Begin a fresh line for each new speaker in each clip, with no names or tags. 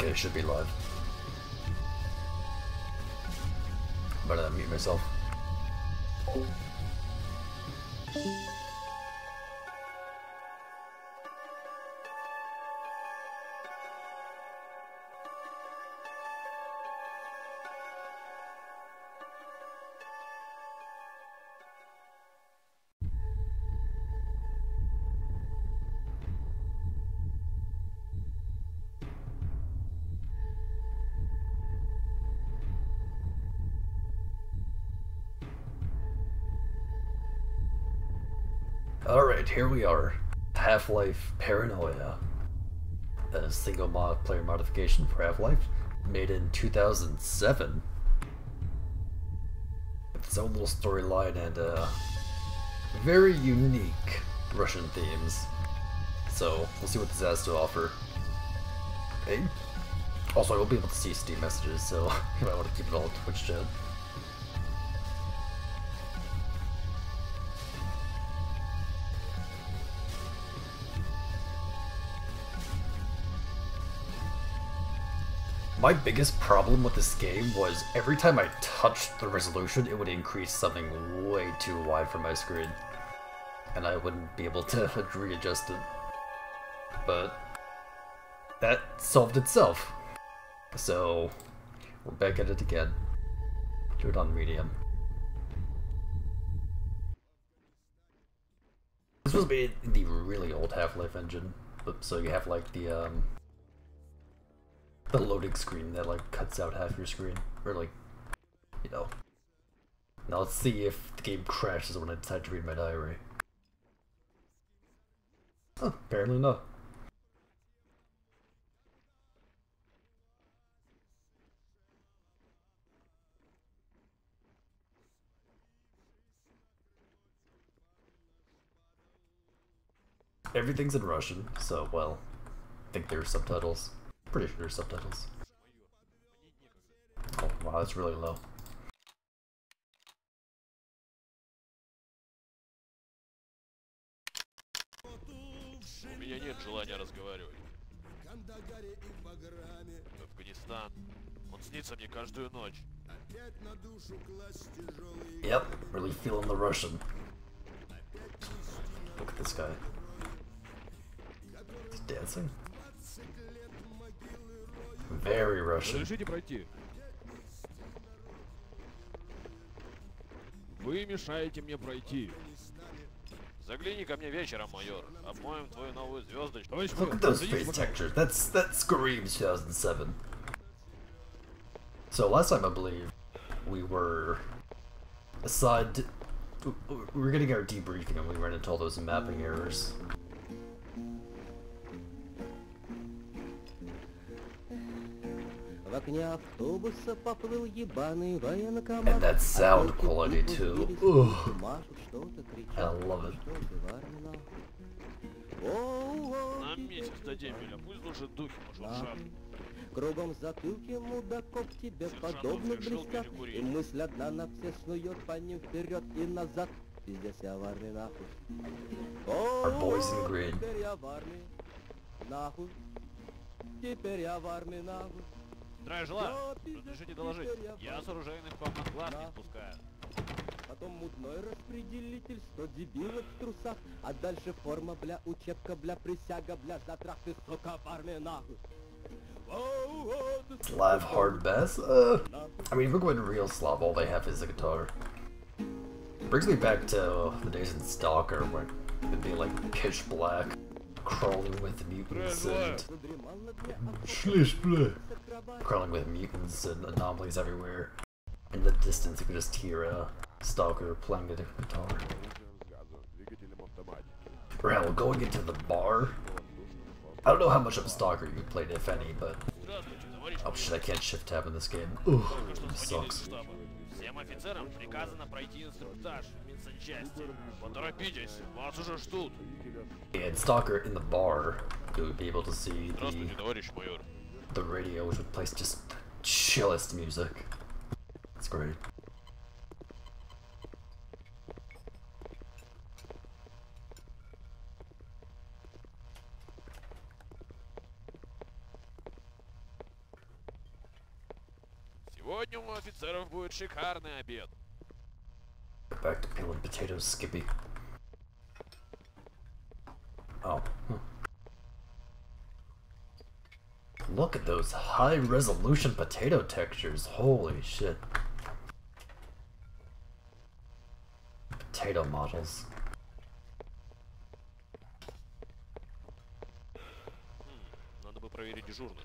Okay, should be live. Better mute myself. Alright, here we are. Half-Life Paranoia. A single player modification for Half-Life, made in 2007. With its own little storyline and very unique Russian themes. So, we'll see what this has to offer. Hey. Also, I won't be able to see Steam messages, so you might want to keep it all in Twitch chat. My biggest problem with this game was every time I touched the resolution, it would increase something way too wide for my screen. And I wouldn't be able to readjust it. But that solved itself. So we're back at it again. Do it on medium. This was made in the really old Half-Life engine. So you have like the loading screen that like cuts out half your screen, or like, you know. Now let's see if the game crashes when I decide to read my diary. Oh, apparently not. Everything's in Russian, so well, I think there's subtitles. Pretty sure there's subtitles. Oh wow, that's really low.
У меня нет желания разговаривать. Афганистан. Он снится мне каждую ночь.
Yep, really feeling the Russian. Look at this guy. He's dancing. Very Russian.
Разрешите пройти. Вы мешаете мне пройти. Загляни ко мне вечером, майор. Обмоем твою новую звездочку.
Look at those face textures. That screams 2007. So last time I believe we were assigned. We were getting our debriefing and we ran into all those mapping errors. And that sound quality too. Ugh. I love it.
На месяц до дембеля. Пусть лучше духи пошуршат.
Кругом затылки мудаков тебе подобно блестят. И мысль одна на все снует по ним вперед и назад. Пиздец, я в армии нахуй.
Our boys in green.
Теперь я в армии нахуй. Теперь я в армии нахуй.
Стражела, разрешите доложить. Я с оружейных комнат глаз не спускаю.
Потом мудной распределитель, 100 дебилов в трусах. А дальше форма, бля, учебка, бля, присяга, бля, затрах ты, сука, в армии нахуй.
Slav hard bass? I mean, if we're going real Slav, all they have is a guitar. Brings me back to the days in Stalker where it'd be like pitch black, crawling with mutants and crawling with mutants and anomalies everywhere. In the distance, you could just hear a Stalker playing a guitar. Or hell, going into the bar. I don't know how much of a Stalker you played, if any, but oh shit, I can't shift tab in this game. Ooh, it sucks.
Всем офицерам приказано пройти инструктаж в медсанчасти. Поторопитесь, вас уже ждут.
And Stalker in the bar, you would be able to see
Здравствуйте, товарищ майор.
the radio, which would play just the chillest music. It's great.
Сегодня у офицеров будет шикарный обед.
Back to peeling potatoes, Skippy. Oh. Look at those high-resolution potato textures. Holy shit. Potato models.
Надо бы проверить дежурных.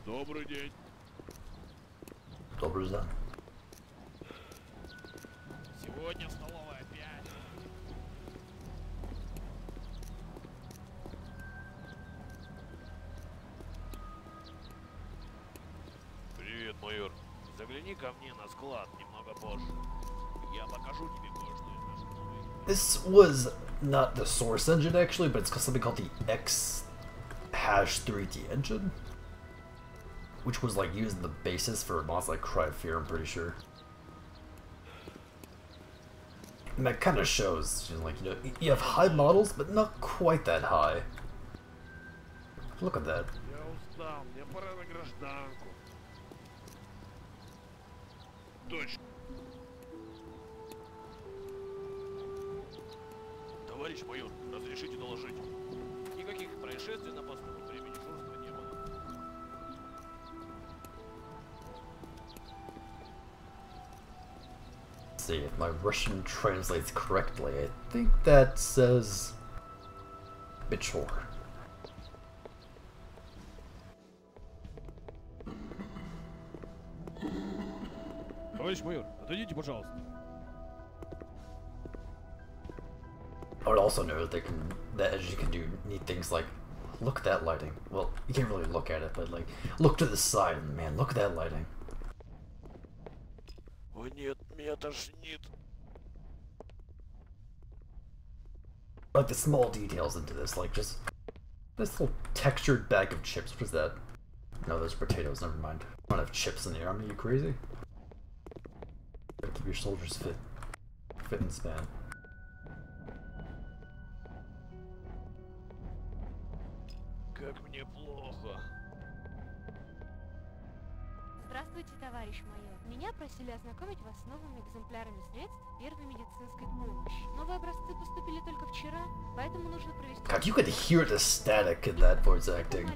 Добрый день.
Добрый день.
Сегодня в столовой опять. Привет, майор. Загляни ко мне на склад немного позже. Я покажу тебе кое-что из наших новых.
This was not the source engine actually, but it's something called the X-3D engine, which was like using the basis for mods like Cry of Fear, I'm pretty sure. And that kind of shows, like, you know, you have high models, but not quite that high. Look at that.
Я устал, мне пора на гражданку. Точно. Товарищ майор, разрешите доложить. Никаких происшествий на посту во время дежурства не было.
See if my Russian translates correctly. I think that says mature.
Товарищ майор, отойдите, пожалуйста.
I would also know that as you can do neat things like, look at that lighting. Well, you can't really look at it, but like, look to the side and man, look at that lighting.
О нет, меня тошнит.
Like the small details into this, like just this little textured bag of chips. What is that? No, those potatoes. Never mind. I don't have chips in the army. You crazy? Gotta keep your soldiers fit and span.
Как мне плохо.
Здравствуйте, товарищ майор. Меня просили ознакомить вас с новыми экземплярами средств первой медицинской помощи. Новые образцы поступили только вчера, поэтому нужно провести...
God, you could hear the static in that voice acting.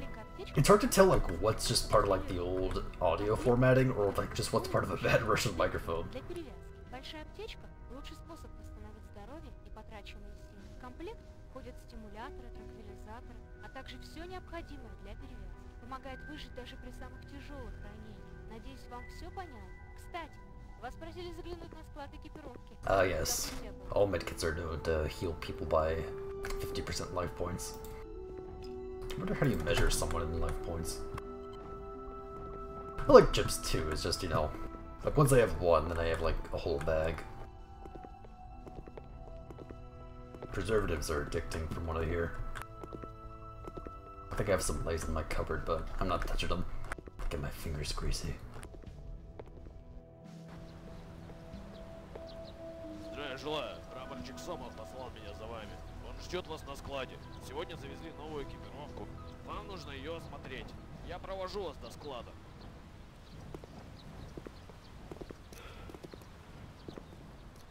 It's hard to tell like what's just part of like the old audio formatting or like just what's part of a bad Russian microphone.
Для перевязки. Большая аптечка – лучший способ восстановить здоровье и потраченные силы. В комплект входят стимуляторы, транквилизаторы, а также все необходимое для перевязки. Помогает выжить даже при самых тяжелых ранениях. Надеюсь, вам все понятно. Кстати, вас просили заглянуть на склад экипировки.
Yes. All medkits are known to heal people by 50% life points. I wonder how do you measure someone in life points? I like chips too, it's just, you know, like once I have one, then I have like a whole bag. Preservatives are addicting from what I hear. I think I have some Lays in my cupboard, but I'm not touching them. Get my fingers greasy.
Здравия желаю. Прапорщик Сомов послал меня за вами. Он ждет вас на складе. Сегодня завезли новую экипировку. Вам нужно ее осмотреть. Я провожу вас до склада.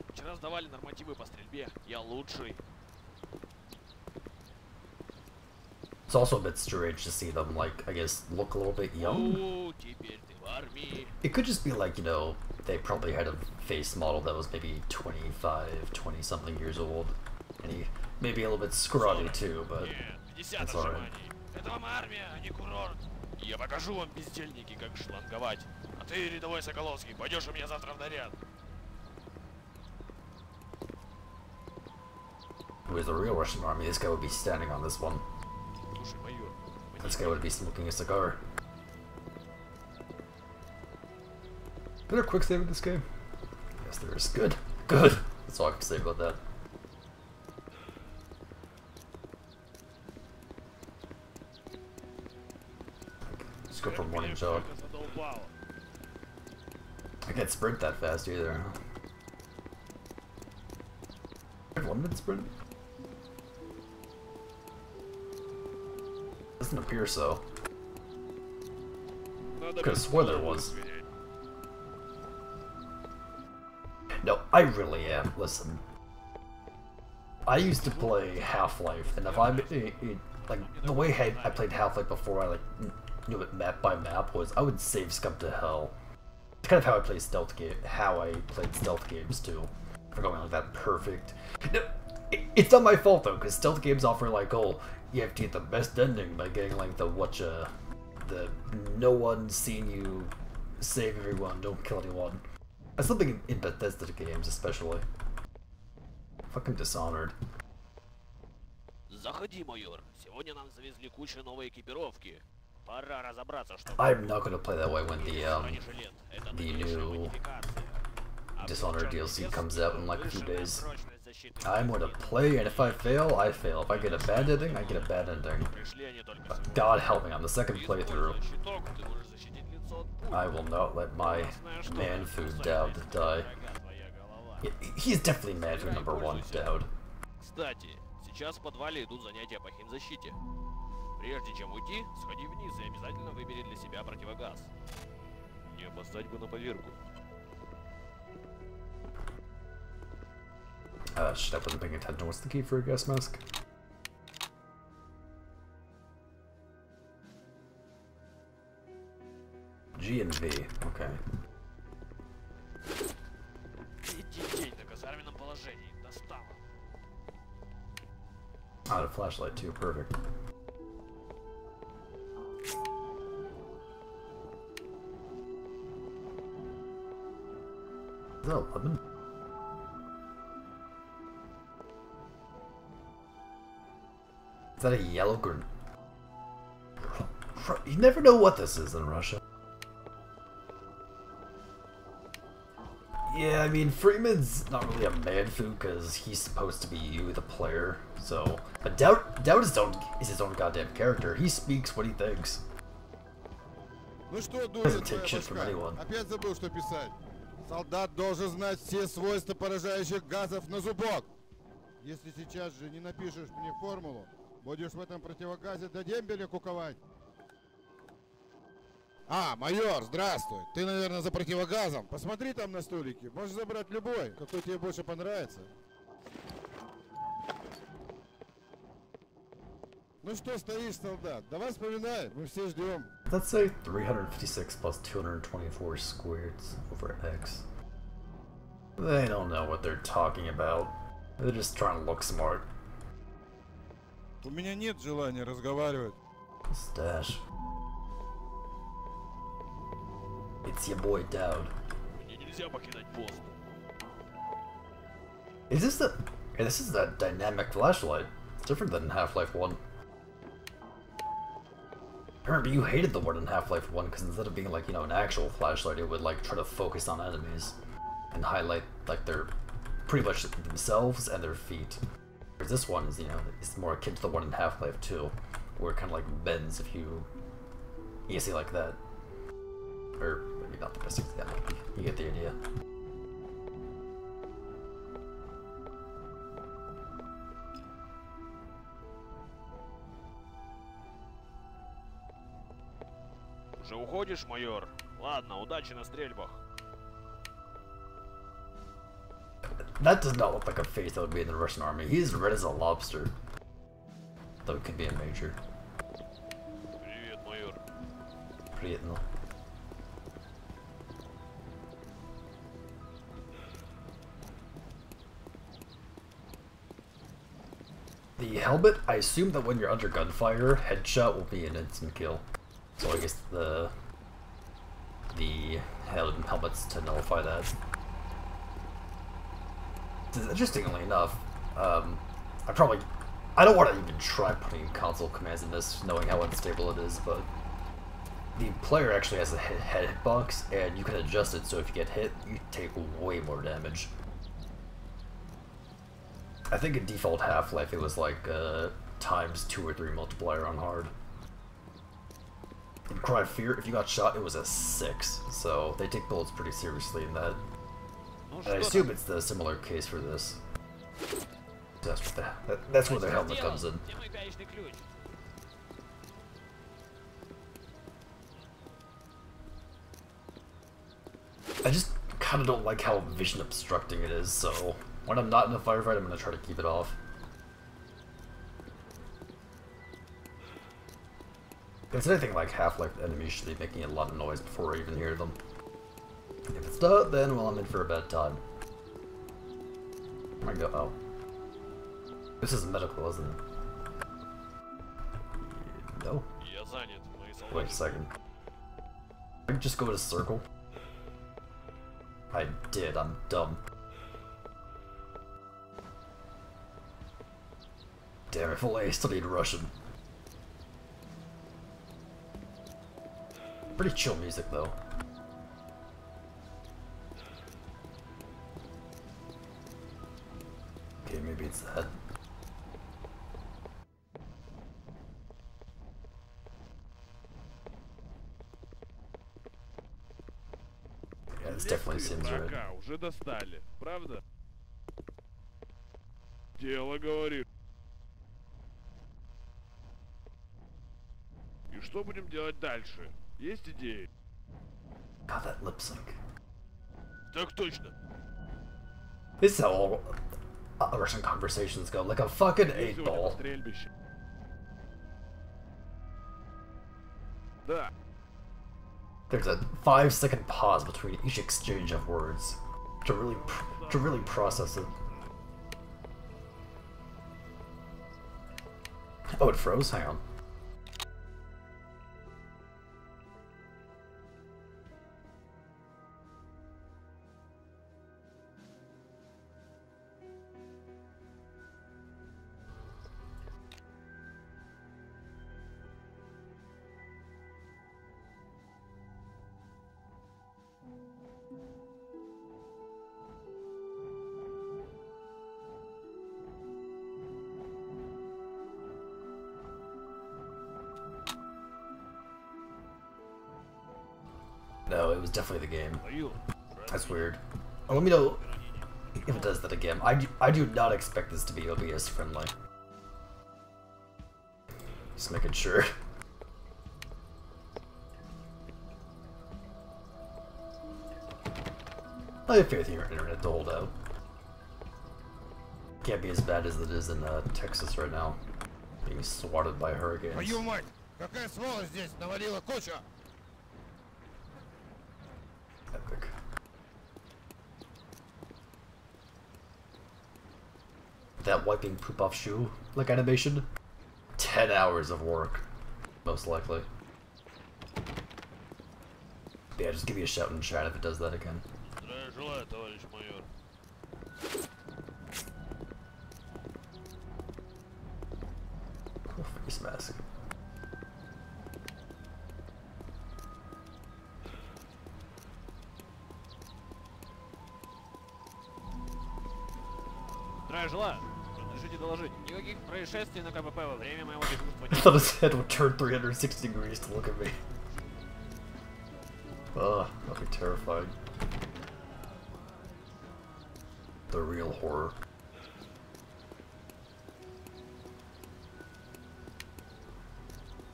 Вчера сдавали нормативы по стрельбе. Я лучший.
It's also a bit strange to see them, like, I guess, look a little bit young.
О, теперь ты в армии.
It could just be like, you know, they probably had a face model that was maybe 25, 20-something years old. And he maybe a little bit scrawny too, but
Нет, 50
that's alright.
отжиманий. Это вам армия, а не курорт. Я покажу вам, бездельники, как шланговать. А ты, рядовой Соколовский, пойдешь у меня завтра в наряд.
With the real Russian army, this guy would be standing on this one.
Слушай, майор,
This guy would be smoking a cigar. Is there a quick save in this game? Yes, there is. Good. Good. That's all I have to say about that. Let's go for a morning jog. I can't sprint that fast either. Huh? unlimited sprint? Doesn't appear so. Could have sworn there was. No, I really am. Listen. I used to play Half-Life, and if I like the way I played Half-Life before I like knew it map by map was I would save scum to hell. It's kind of how I play played stealth games too. For going like that perfect. No, it's not my fault though, because stealth games offer like, oh, you have to get the best ending by getting like the no one seen you save everyone, don't kill anyone. That's something in Bethesda games especially. Fucking Dishonored.
Заходи, майор. Сегодня нам завезли кучу новой экипировки. Пора разобраться, что...
I'm not gonna play that way when the new Dishonored DLC comes out in like a few days. I'm gonna play, and if I fail, I fail. If I get a bad ending, I get a bad ending. But God help me, on the second playthrough, I will not let my man-food Dowd die. He's definitely man-food #1, Dowd.
Кстати, сейчас в подвале идут занятия по химзащите. Прежде чем уйти, сходи вниз и обязательно выбери для себя противогаз. Не опоздать бы на поверку.
Shit, I wasn't paying attention. What's the key for a gas mask? G and V, okay. Ah, a flashlight too, perfect. Is that 11? Is that a yellow grenade? You never know what this is in Russia. Yeah, I mean, Freeman's not really a man-food because he's supposed to be you, the player, so... But Dowd is his own goddamn character. He speaks what he thinks. Doesn't take shit from anyone.
Опять забыл, что писать. Солдат должен знать все свойства поражающих газов на зубок. Если сейчас же не напишешь мне формулу, будешь в этом противогазе до дембеля куковать. А, майор, здравствуй. Ты, наверное, за противогазом. Посмотри там на столике. Можешь забрать любой, какой тебе больше понравится. Ну что стоишь, солдат? Давай вспоминай, мы все ждем.
Let's say 356 plus 224 squared over x. They don't know what they're talking about. They're just trying to look smart.
У меня нет желания разговаривать.
Stash. It's your boy Dowd. Is this the... Yeah, this is that dynamic flashlight. It's different than Half-Life 1. I remember you hated the one in Half-Life 1 because instead of being like, you know, an actual flashlight, it would like try to focus on enemies and highlight like their pretty much themselves and their feet. Whereas this one is, you know, it's more akin to the one in Half-Life 2, where it kind of like bends if you see like that. Or maybe not the best example. You get the idea.
Уже уходишь, майор? Ладно, удачи на стрельбах.
That does not look like a face that would be in the Russian army. He's red as a lobster. Though it could be a major.
Привет, майор.
Приятно. The helmet, I assume that when you're under gunfire, headshot will be an instant kill. So I guess the helmets to nullify that. Interestingly enough, I don't want to even try putting console commands in this, knowing how unstable it is, but the player actually has a hitbox, and you can adjust it so if you get hit, you take way more damage. I think in default Half-Life it was like times 2 or 3 multiplier on hard. In Cry of Fear, if you got shot, it was a 6, so they take bullets pretty seriously in that. And I assume it's the similar case for this. That's where the helmet comes in.
Где мой гаечный ключ?
I just kind of don't like how vision obstructing it is, so when I'm not in a firefight, I'm gonna try to keep it off. If it's anything like Half-Life, the enemies should be making a lot of noise before I even hear them. If it's not, then, well, I'm in for a bad time. I go, oh. This is medical, isn't it? No.
Я занят, мои солдаты.
Wait a second. I can just go to circle? I did, I'm dumb. Damn, if only I studied Russian. Pretty chill music, though. Okay, maybe it's that. Yeah, this definitely seems right.
Врага уже достали, правда? Дело, говорит. И что будем делать дальше? Есть идеи?
God, that lip sync.
Так точно.
This is how all Russian conversations go, like a fucking 8-ball.
Стрельбище. Да.
There's a 5-second pause between each exchange of words to really process it. Oh, it froze? Hang on. No, it was definitely the game. That's weird. Oh, let me know if it does that again. I do not expect this to be OBS friendly. Just making sure. I have faith in your internet to hold out. Can't be as bad as it is in Texas right now. Being swatted by hurricanes.
Твою мать! Какая сволочь здесь навалила кучу!
Epic. That wiping poop off shoe like animation? 10 hours of work, most likely. Yeah, just give me a shout in chat if it does that again.
Здравия желаю, товарищ майор.
Cool face mask.
Здравия желаю. Разрешите доложить. Никаких происшествий на КПП во время моего дежурства
I thought his head would turn 360 degrees to look at me. Ugh, that'd be terrifying. The real horror.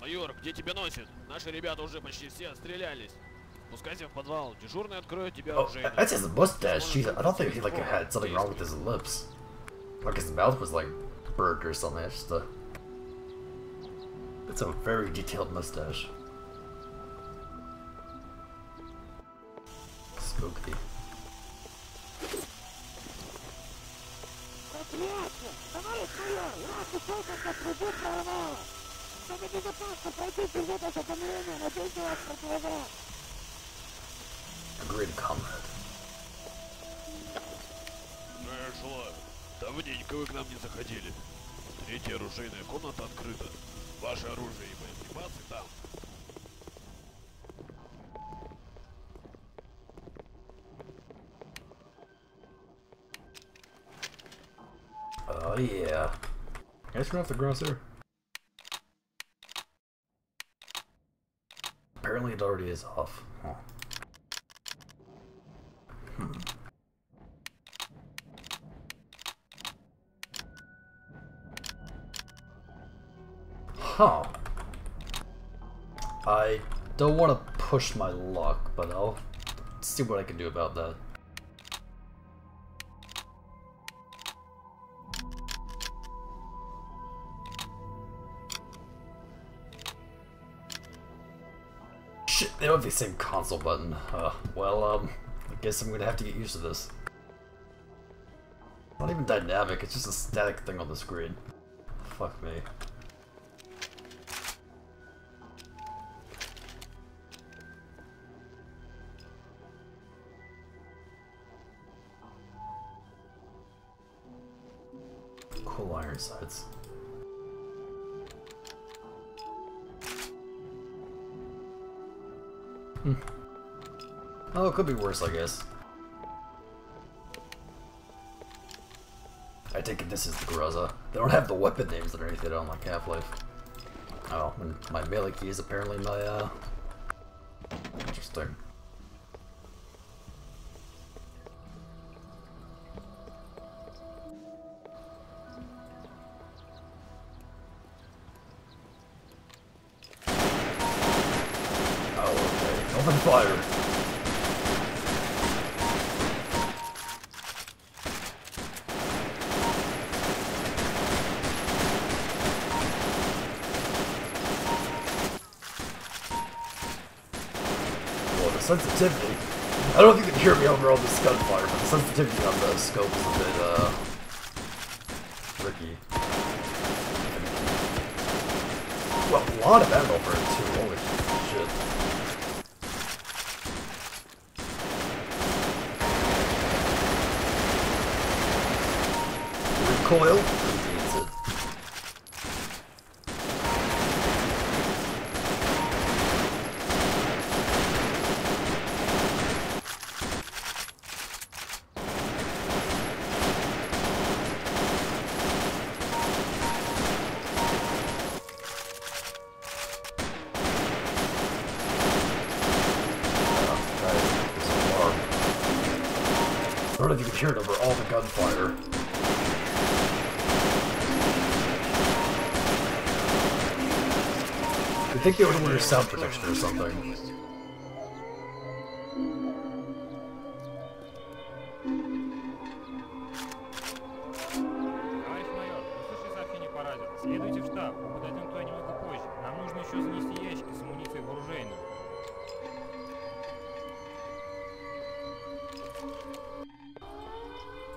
Майор, где тебя носит? Наши ребята уже почти все отстрелялись. Спускайся в подвал. Дежурный откроет тебе
Oh,
оружие.
that's his mustache. Jeez, I don't think he had something wrong with his lips. Like his mouth was like burnt or something. It's just it's a very detailed mustache. Spooky. Agreed, comrade.
Здравия желаю. Давненько вы к нам не заходили. Третья оружейная комната открыта. Ваше оружие и боеприпасы там.
Oh yeah. I guess we're off the grocer. Apparently it already is off. Huh. Huh. I don't want to push my luck, but I'll see what I can do about that. Shit, they don't have the same console button. Well, I guess I'm gonna have to get used to this. Not even dynamic, it's just a static thing on the screen. Fuck me. Cool iron sights. Oh, it could be worse, I guess. I take it this is the Graza. They don't have the weapon names underneath it on like Half-Life. Oh, and my melee key is apparently my, interesting. Oh, okay. Open fire. Sensitivity. I don't know if you can hear me over all this gunfire, but the sensitivity on the scope is a bit, tricky. Well, a lot of ammo for it too, holy shit. Recoil? Needs it. I don't know if you can hear it over all the gunfire. I think they would wear sound protection or something.
Товарищ майор, услышали сообщение по радио. Следуйте в штаб. Подойдем туда немного позже. Нам нужно еще занести ящики с амуницией в оружейную.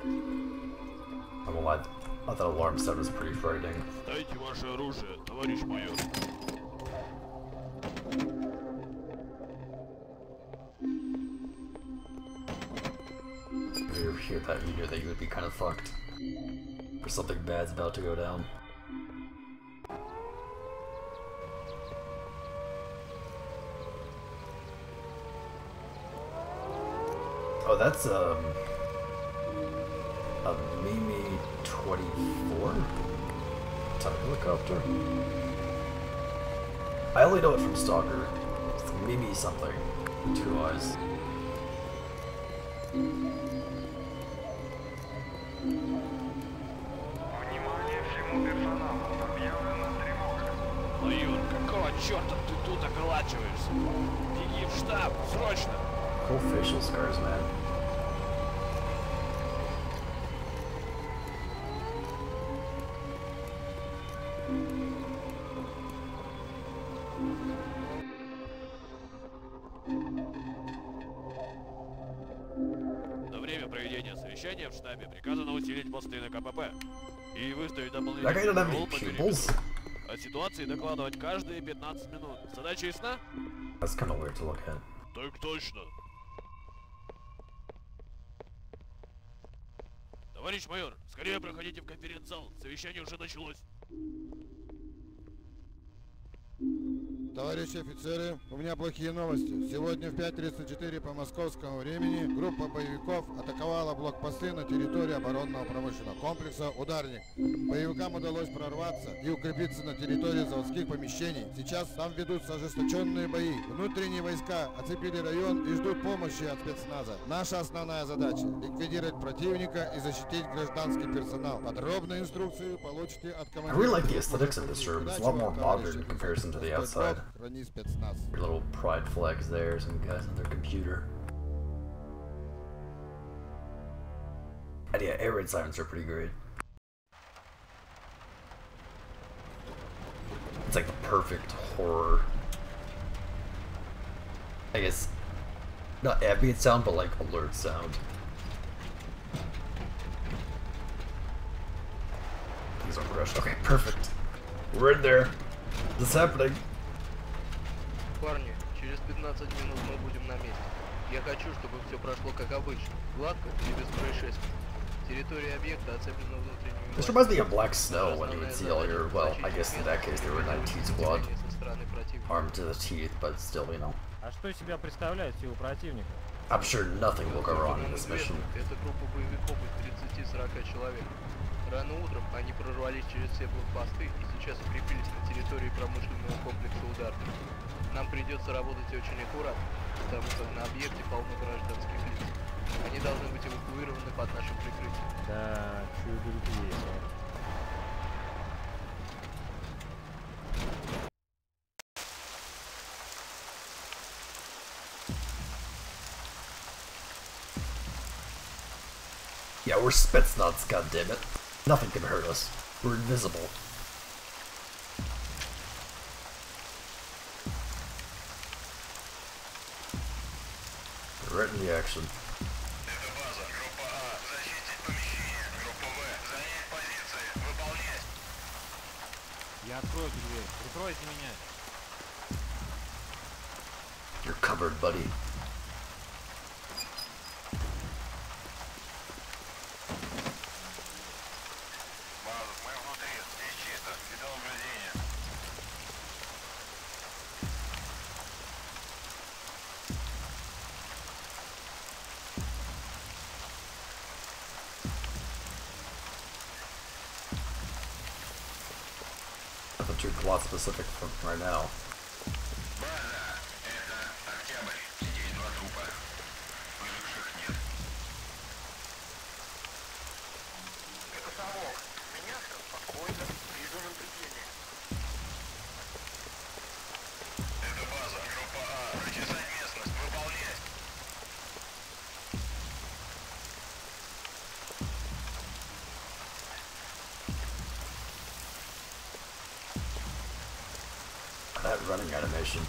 I won't lie, I thought alarm sound was pretty frightening.
Сдайте ваше оружие, товарищ майор.
If you hear that, you knew that you would be kind of fucked. Or something bad's about to go down. Oh, that's, a Mimi 24? Type helicopter? I only know it from Stalker. It's Mimi something. 2 eyes.
Майор, какого черта ты тут околачиваешься? Беги в штаб, срочно!
Cool facial scars, man.
На время проведения совещания в штабе приказано усилить посты на КПП и выставить
That guy
дополнительный
don't have any
патруль по
pupils?
периметру. О ситуации докладывать каждые 15 минут. Задача ясна?
That's kind of weird to look at.
Так точно.
Товарищ майор, скорее проходите в конференц-зал. Совещание уже началось.
Товарищи офицеры, у меня плохие новости. Сегодня в 5:34 по московскому времени группа боевиков атаковала блокпосты на территории оборонного промышленного комплекса «Ударник». Боевикам удалось прорваться и укрепиться на территории заводских помещений. Сейчас там ведутся ожесточенные бои. Внутренние войска оцепили район и ждут помощи от спецназа. Наша основная задача – ликвидировать противника и защитить гражданский персонал. Подробные инструкции получите от
I
командира.
really like the aesthetics of this room. It's a lot more modern in comparison to the outside.
Храни спецназ.
Little pride flags there, some guys on their computer. And yeah, air raid sirens are pretty great. It's like the perfect horror. I guess, not ambient sound, but like alert sound. These are rushed. Okay, perfect. We're in there. This is happening.
Парни, через 15 минут мы будем на месте. Я хочу, чтобы все прошло как обычно, гладко и без происшествий. Территория объекта оцеплена внутренними.
This reminds me of Black Snow when you would see all your, well, I guess in that case they were 19 squad, armed to the teeth, but still, you know.
А что из себя представляют силы противника?
I'm sure nothing will go wrong in this mission.
Это группа боевиков из 30-40 человек. Рано утром они прорвались через все блокпосты и сейчас укрепились на территории промышленного комплекса «Ударник». Нам придется работать очень аккуратно, потому как на объекте полно гражданских лиц. Они должны быть эвакуированы под нашим прикрытием.
Да, чудо-любви.
Yeah, we're Spetsnaz, goddammit. Nothing can hurt us. We're invisible. Right in the action.
Я открою эту дверь. Прикройте меня.
You're covered, buddy. Nothing too plot specific from right now. That running animation.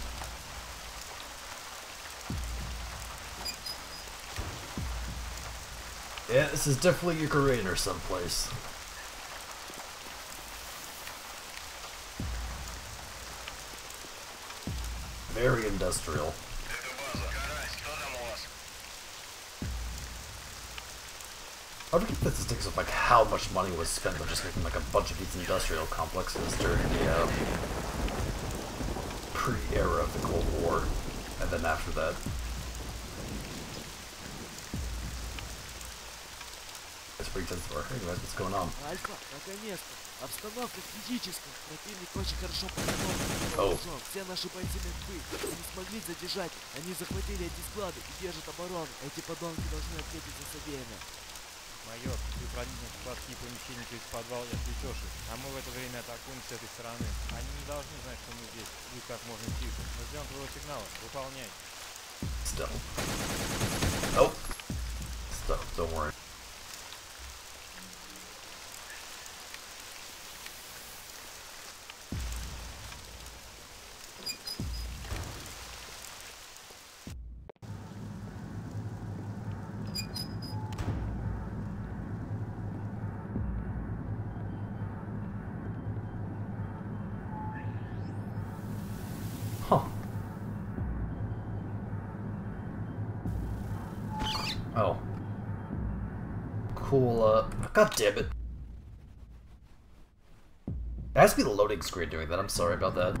Yeah, this is definitely Ukraine or someplace. Very industrial. I forget statistics of like how much money was spent on just making like a bunch of these industrial complexes during the pre-era of the Cold War, and then after that. It's pretty tense for hey guys, what's going on?
Альфа, наконец-то! Обстановка критическая. Противник очень хорошо подготовлен. Все наши бойцы мертвы. Мы не смогли задержать. Они захватили эти склады и держат оборону. Эти подонки должны ответить за содеянное.
Майор, ты проникнешь в складские помещения через подвал и отвлечешь их, а мы в это время атакуем с этой стороны. Они не должны знать, что мы здесь. Будь как можно тише. Мы ждем твоего сигнала. Выполняй.
Still. Oh. Stop, don't worry. Huh. Oh. Cool, god damn it. It has to be the loading screen doing that, I'm sorry about that.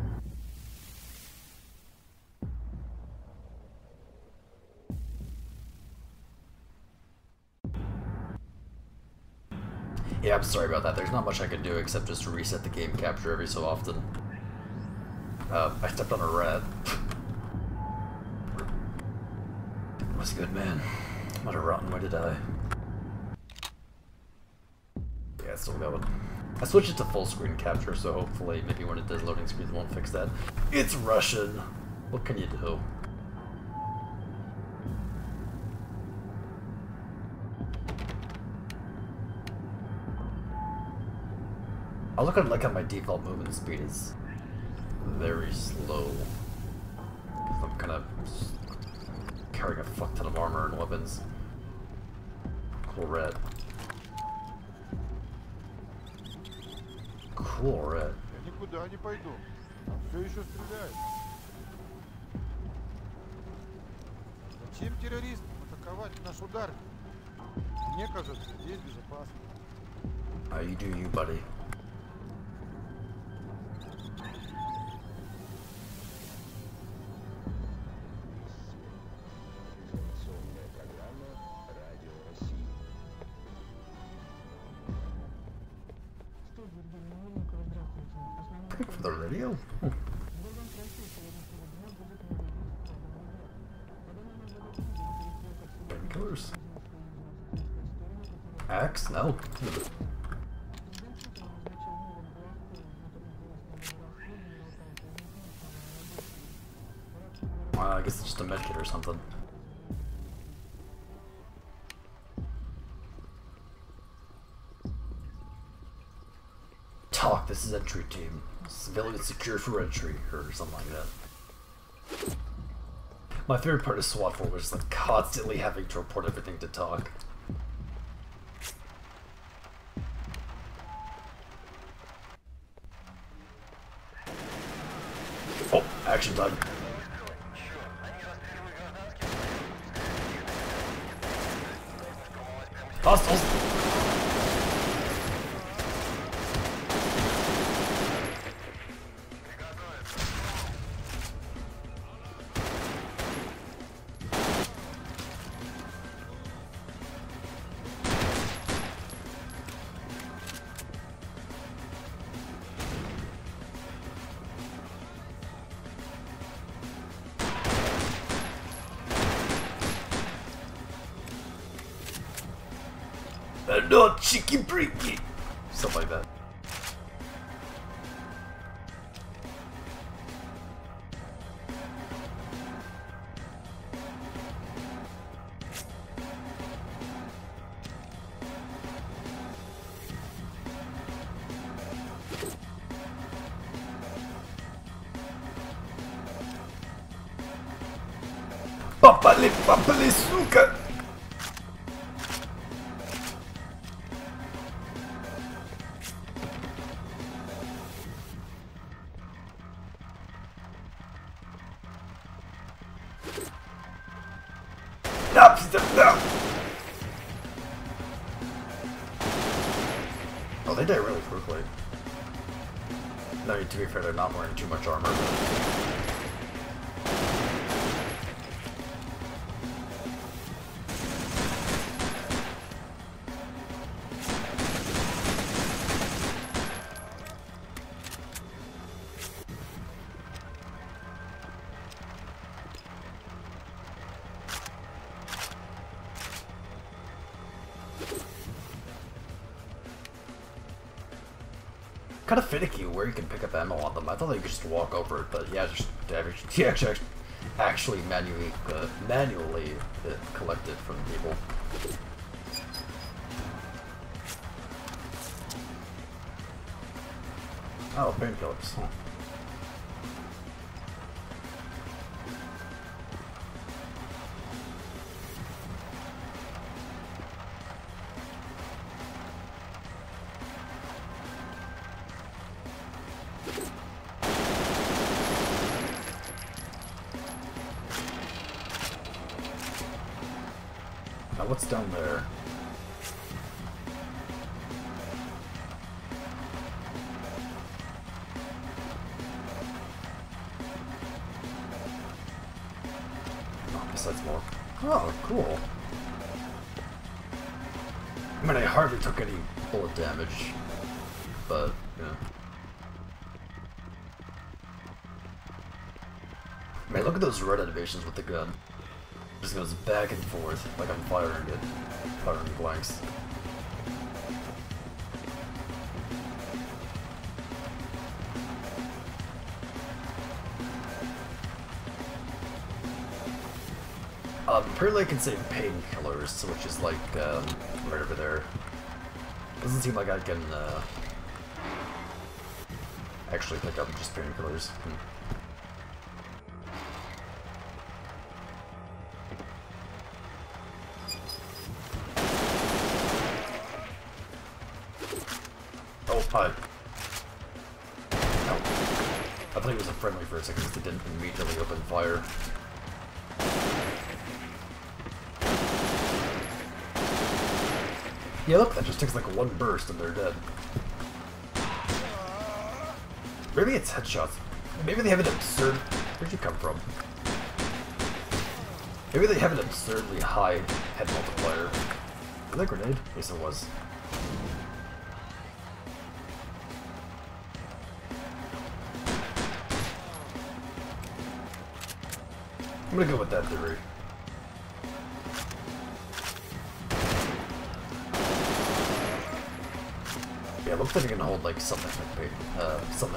Yeah, I'm sorry about that. There's not much I can do except just reset the game capture every so often. I stepped on a rat. Was a good man. What a rotten way to die. Yeah, it's still going. I switched it to full screen capture, so hopefully maybe when it does loading screens it won't fix that. It's Russian! What can you do? I look at like how my default movement speed is very slow. I'm kind of carrying a fuck ton of armor and weapons. Cool red. Cool red.
Я никуда не пойду. Все еще стреляют. Зачем террористам атаковать наш удар? Мне кажется, здесь безопасно.
You do you, buddy. For the radio? Painkillers. Axe? No. I guess it's just a medkit or something. Talk, this is entry team. Civilian secure for entry, or something like that. My favorite part of SWAT 4 was like constantly having to report everything to Talk. Oh, action time. Hostiles! Not cheeky breaky! Something like that. Papale, suka! No! Oh, they die really quickly. No, to be fair, they're not wearing too much armor. Kind of finicky where you can pick up ammo on them. I thought they could just walk over it, but yeah, just actually manually collect it from people. Oh, painkillers. Huh. Now what's down there? Oh, besides more. Oh, cool. I mean, I hardly took any bullet damage, but, yeah. Man, look at those red animations with the gun. Just goes back and forth, like I'm firing it. Firing blanks. Apparently I can save painkillers, which is like, right over there. Doesn't seem like I can, actually pick up just painkillers. Oh, hi. No. I thought he was a friendly for a second because he didn't immediately open fire. Yeah, look, that just takes like one burst and they're dead. Maybe it's headshots. Maybe they have an absurd... Where'd you come from? Maybe they have an absurdly high head multiplier. Was that a grenade? Yes, it was. I'm gonna go with that theory. Yeah, it looks like it can hold like something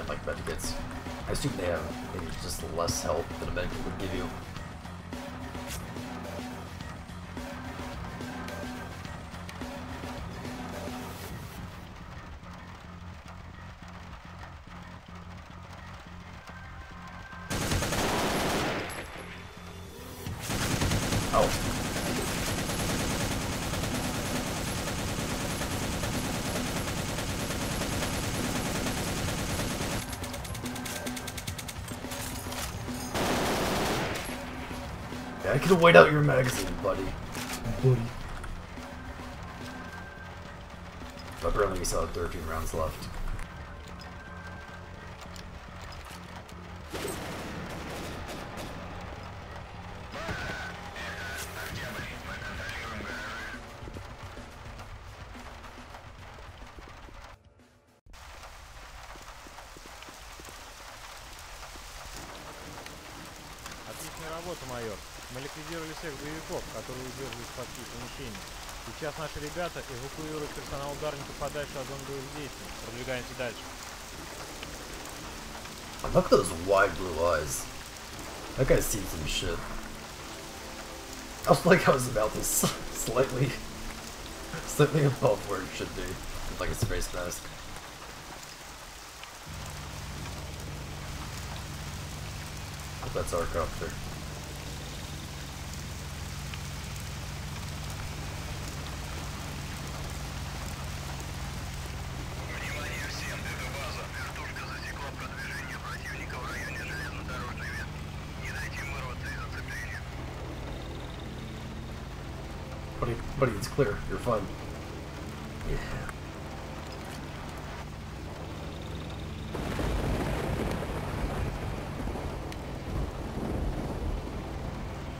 like medikits. I assume they have maybe just less health than a medikit would give you. Oh. I can wait out your magazine, buddy. Apparently we still have 13 rounds left.
Отличная работа, майор. Мы ликвидировали всех боевиков, которые удерживают складские помещения. Сейчас наши ребята эвакуируют персонал ударников подальше от зон боевых действий. Продвигаемся дальше.
Look at those wide blue eyes. That guy's seen some shit. I was like how his mouth is slightly above where it should be. Like a space mask. That's our copter. Buddy, it's clear. You're fine. Yeah.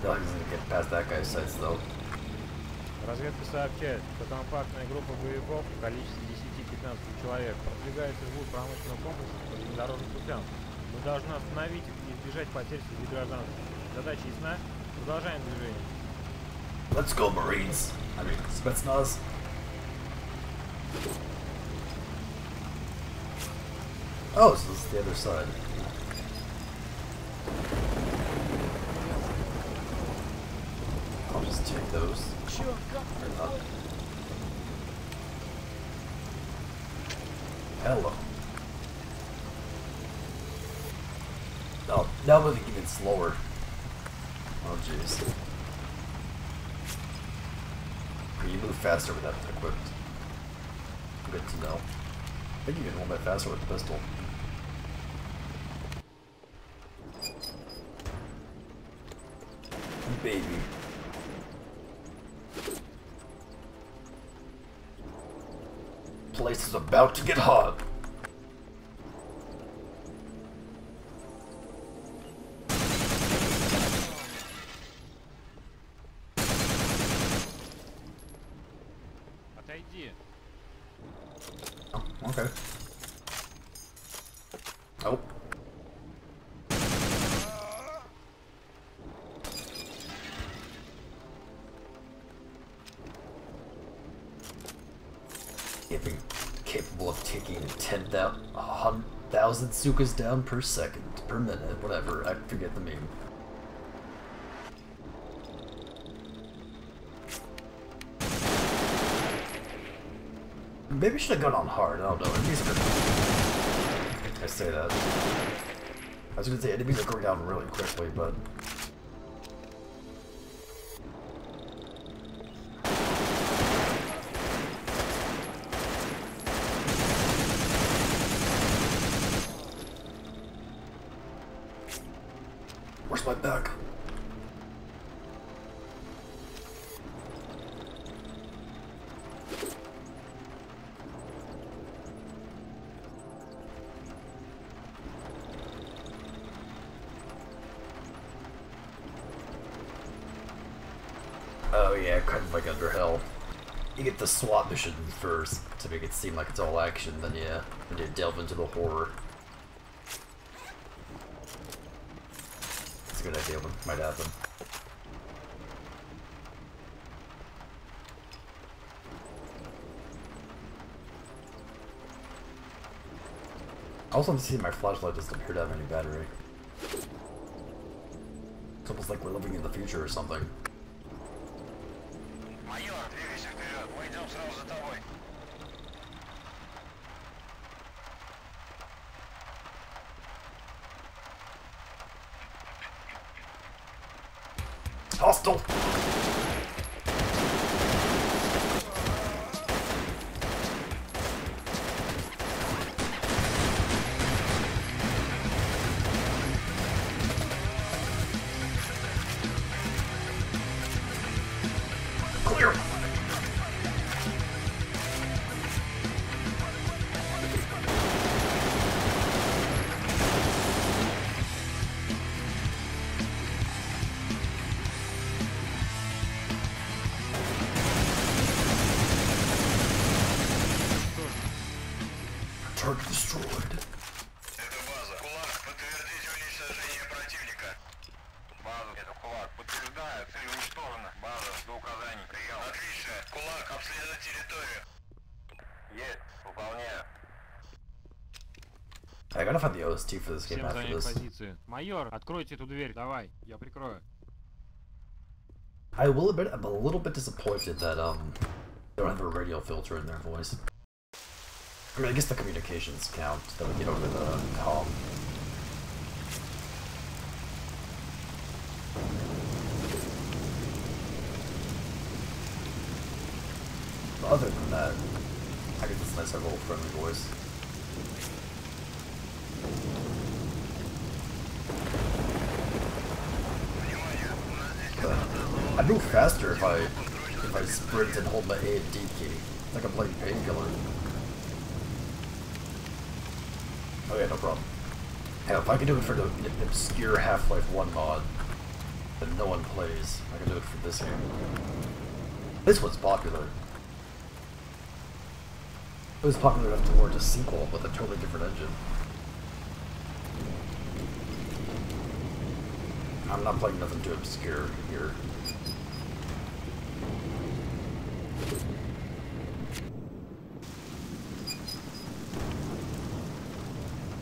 Dog is gonna get past that guy's sights, though.
Разведка сообщает, что компактная группа боевиков в количестве 10-15 человек продвигается вглубь промышленного комплекса по железнодорожным путям. Мы должны остановить их и избежать потерь среди гражданских. Задача ясна? Продолжаем движение.
Let's go, Marines. I mean, Spetsnaz. Oh, so this is the other side. I'll just take those. Hello. Oh, now moving even slower. Oh, jeez. You move faster with that equipped. Good to know. I think you can hold that faster with the pistol. Baby. Place is about to get hot.
Отойди.
Okay. Oh. Capable of taking 10,000 cykas down per second, per minute, whatever. I forget the meme. Maybe I should have gone on hard. I don't know. Enemies are... I say that. I was gonna say enemies are going down really quickly, but... Where's my back? Oh yeah, kind of like under hell. You get the SWAT mission first to make it seem like it's all action, then yeah, and you delve into the horror. It's a good idea what might happen. I also want to see my flashlight doesn't appear to have any battery. It's almost like we're living in the future or something. Hostile! Clear! Target destroyed.
Это база. Кулак, подтвердите уничтожение противника. База, это Кулак. Подтверждаю, цель уничтожена. База, до указаний. Прием. Отлично. Кулак, обследовать территорию. Есть, выполняю.
I gotta find the OST for this game
Всем
after
занять
this.
позицию. Майор, откройте эту дверь, давай, я прикрою.
I will admit I'm a little bit disappointed that they don't have a radio filter in their voice. I mean, I guess the communications count that we get over the comm. But other than that, I get this nice little friendly voice. But I move faster if I sprint and hold my A and D key. It's like I'm playing Painkiller. Oh yeah, no problem. Hell, if I can do it for the obscure Half-Life 1 mod that no one plays, I can do it for this game. This one's popular. It was popular enough to warrant a sequel with a totally different engine. I'm not playing nothing too obscure here.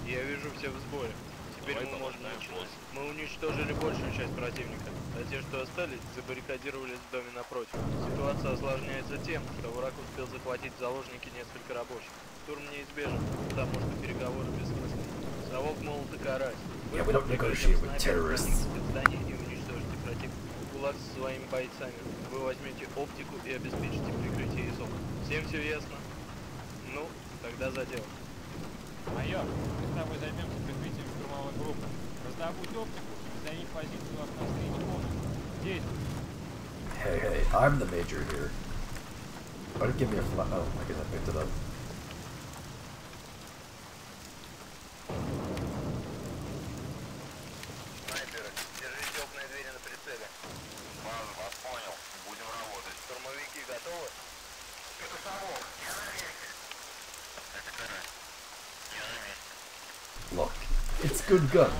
Я вижу все в сборе. Теперь мы можем начинать. Мы уничтожили большую часть противника, а те, что остались, забаррикадировались в доме напротив. Ситуация осложняется тем, что враг успел захватить в заложники несколько рабочих. Штурм неизбежен, потому что переговоры бессмысленны. Совок молот и карась.
Yeah, we don't negotiate with terrorists.
Здание и уничтожите противника. Кулак со своими бойцами. Вы возьмете оптику и обеспечите прикрытие ИСО. Всем все ясно? Ну, тогда за дело.
Майор, мы с тобой займемся прикрытием штурмовой группы. Раздобудь оптику и займите позицию в окна средней комнаты. Действуй.
Hey, I'm the major here. Why did it give me a flat? Oh, I guess I picked it up.
Снайперы, держите окна и двери на прицеле. База, вас понял. Будем работать. Штурмовики готовы? Это совок. Я на месте. Это карась.
good gun.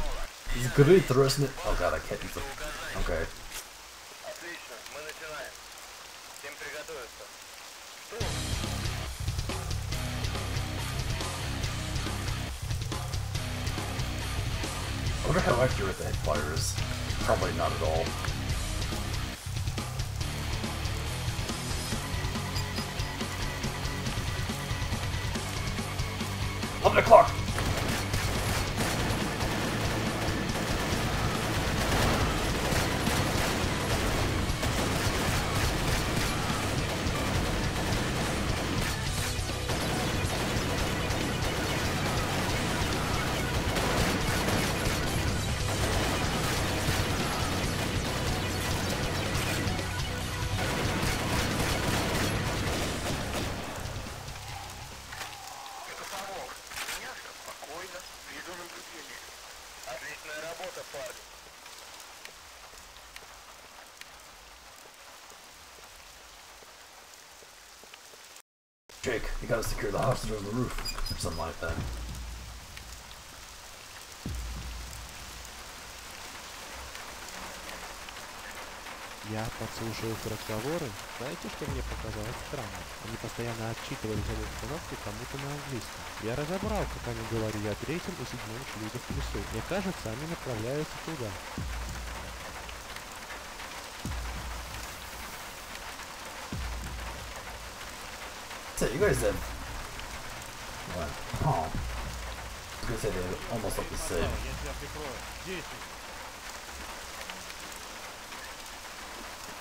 It's great, isn't it? Oh god, I can't use it. Okay.
Отлично, мы начинаем. Всем приготовиться.
I wonder how accurate the hipfire is. Probably not at all. On the clock!
Отличная работа, парни.
Jake, you gotta secure the hostage on the roof, or something like that.
Я подслушал их разговоры. Знаете, что мне показалось странным? Они постоянно отчитывались об обстановке кому-то на английском. Я разобрал, как они говорили о третьем и седьмом шлюзах в лесу. Мне кажется, они направляются туда.
So you guys did. What? Oh. I was gonna say they almost look the same.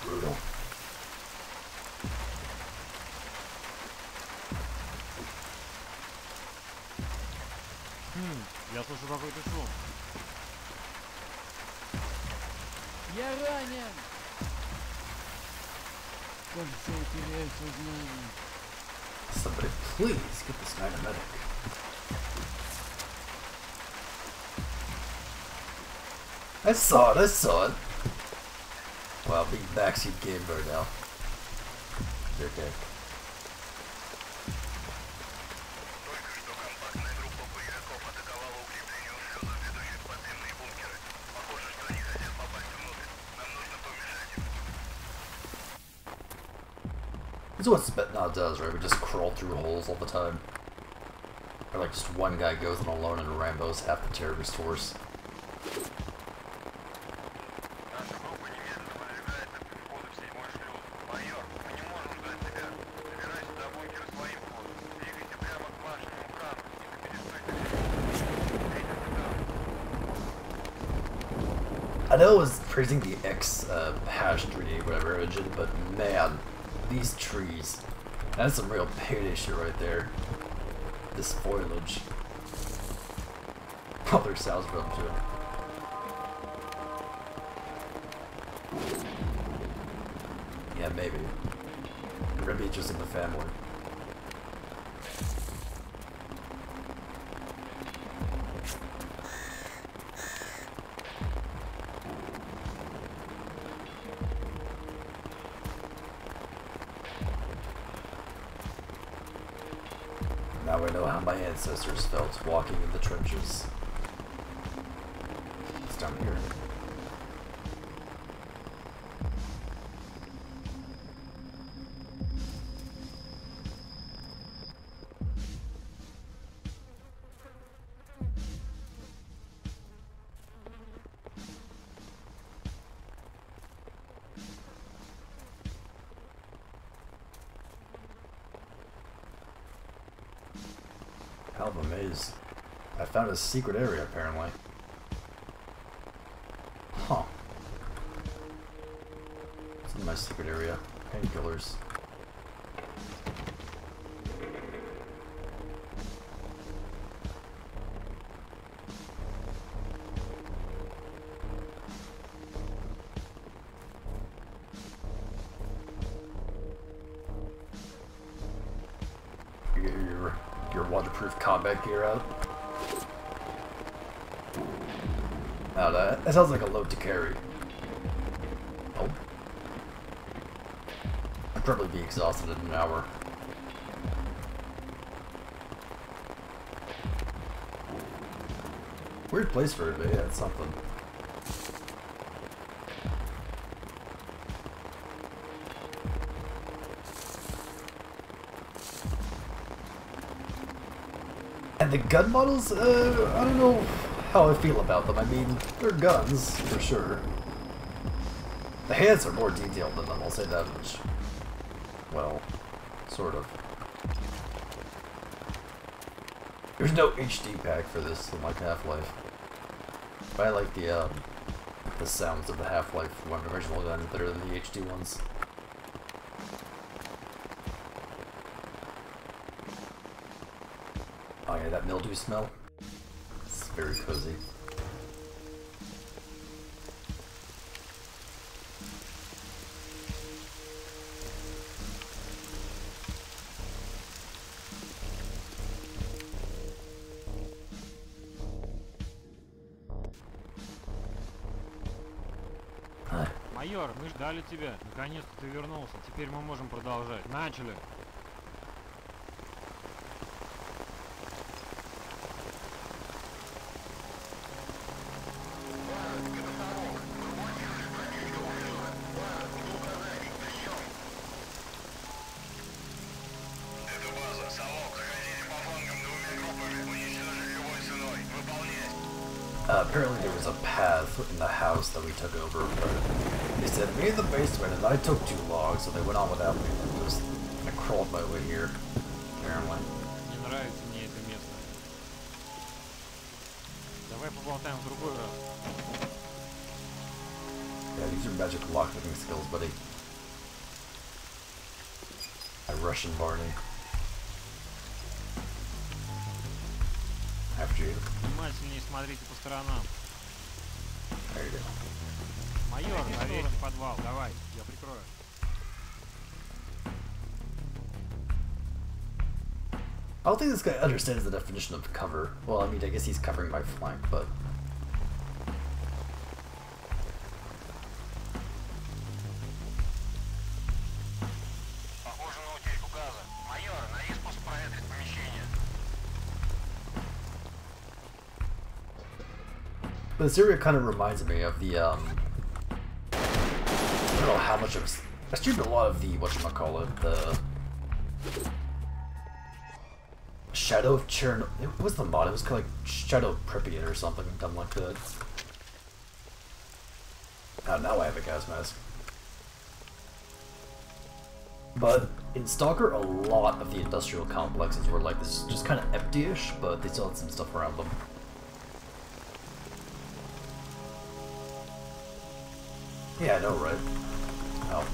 Brutal.
Я слышу какой-то шум.
Я ранен! Кажется, я теряю сознание.
Somebody please get this guy a medic. I saw it. Wow, big backseat gamer now. Okay.
Только что компактная группа боевиков атаковала укрепление у шлюзов, ведущих в подземные бункеры. Похоже, что они хотят попасть внутрь. Нам нужно помешать им.
This is what Spetnaz does, right? We just crawl through holes all the time. Or like just one guy goes in alone and Rambo's half the terrorist force.
Наша группа немедленно выдвигается к входу в седьмой шлюз. Майор, мы не можем ждать тебя. Добирайся до бункера своим ходом. Двигайся прямо к башенному крану. Не перестой.
I know it was praising the X hash 3D whatever engine, but man, these trees. That's some real payday shit right there. This foliage. Oh, their sounds from too. Yeah, maybe. We're gonna be just in the family. Now I know how my ancestors felt walking in the trenches. It's down here. Hell of a maze. I found a secret area, apparently. Huh. It's in my secret area. Painkillers. Your waterproof combat gear out. Now that sounds like a load to carry. Oh. I'd probably be exhausted in an hour. Weird place for it, but yeah, it's something. And the gun models, I don't know how I feel about them. I mean, they're guns, for sure. The hands are more detailed than them, I'll say that much. Well, sort of. There's no HD pack for this, unlike Half-Life. But I like the sounds of the Half-Life 1 original gun better than the HD ones. Oh yeah, that mildew smell. It's very cozy.
Майор, мы ждали тебя. Наконец-то ты вернулся. Теперь мы можем продолжать. Начали.
Apparently there was a path in the house that we took over, but they said me in the basement, and I took too long, so they went on without me. I crawled my way here, apparently.
Не нравится мне это место. Давай поболтаем в другой раз.
Yeah, use your magic lockpicking skills, buddy. A Russian Barney. After you.
Внимательнее смотрите по сторонам.
There you go.
Майор, проверьте подвал. Давай, я прикрою.
I don't think this guy understands the definition of cover. Well, I mean, I guess he's covering my flank, but... But this area kind of reminds me of the, I don't know how much of... I streamed a lot of the, whatchamacallit, the... Shadow of Chernobyl. What was the mod? It was kind of like Shadow of Pripyat or something dumb like that. Oh, now I have a gas mask. But in Stalker, a lot of the industrial complexes were like this, just kind of empty-ish, but they still had some stuff around them. Yeah, I know, right?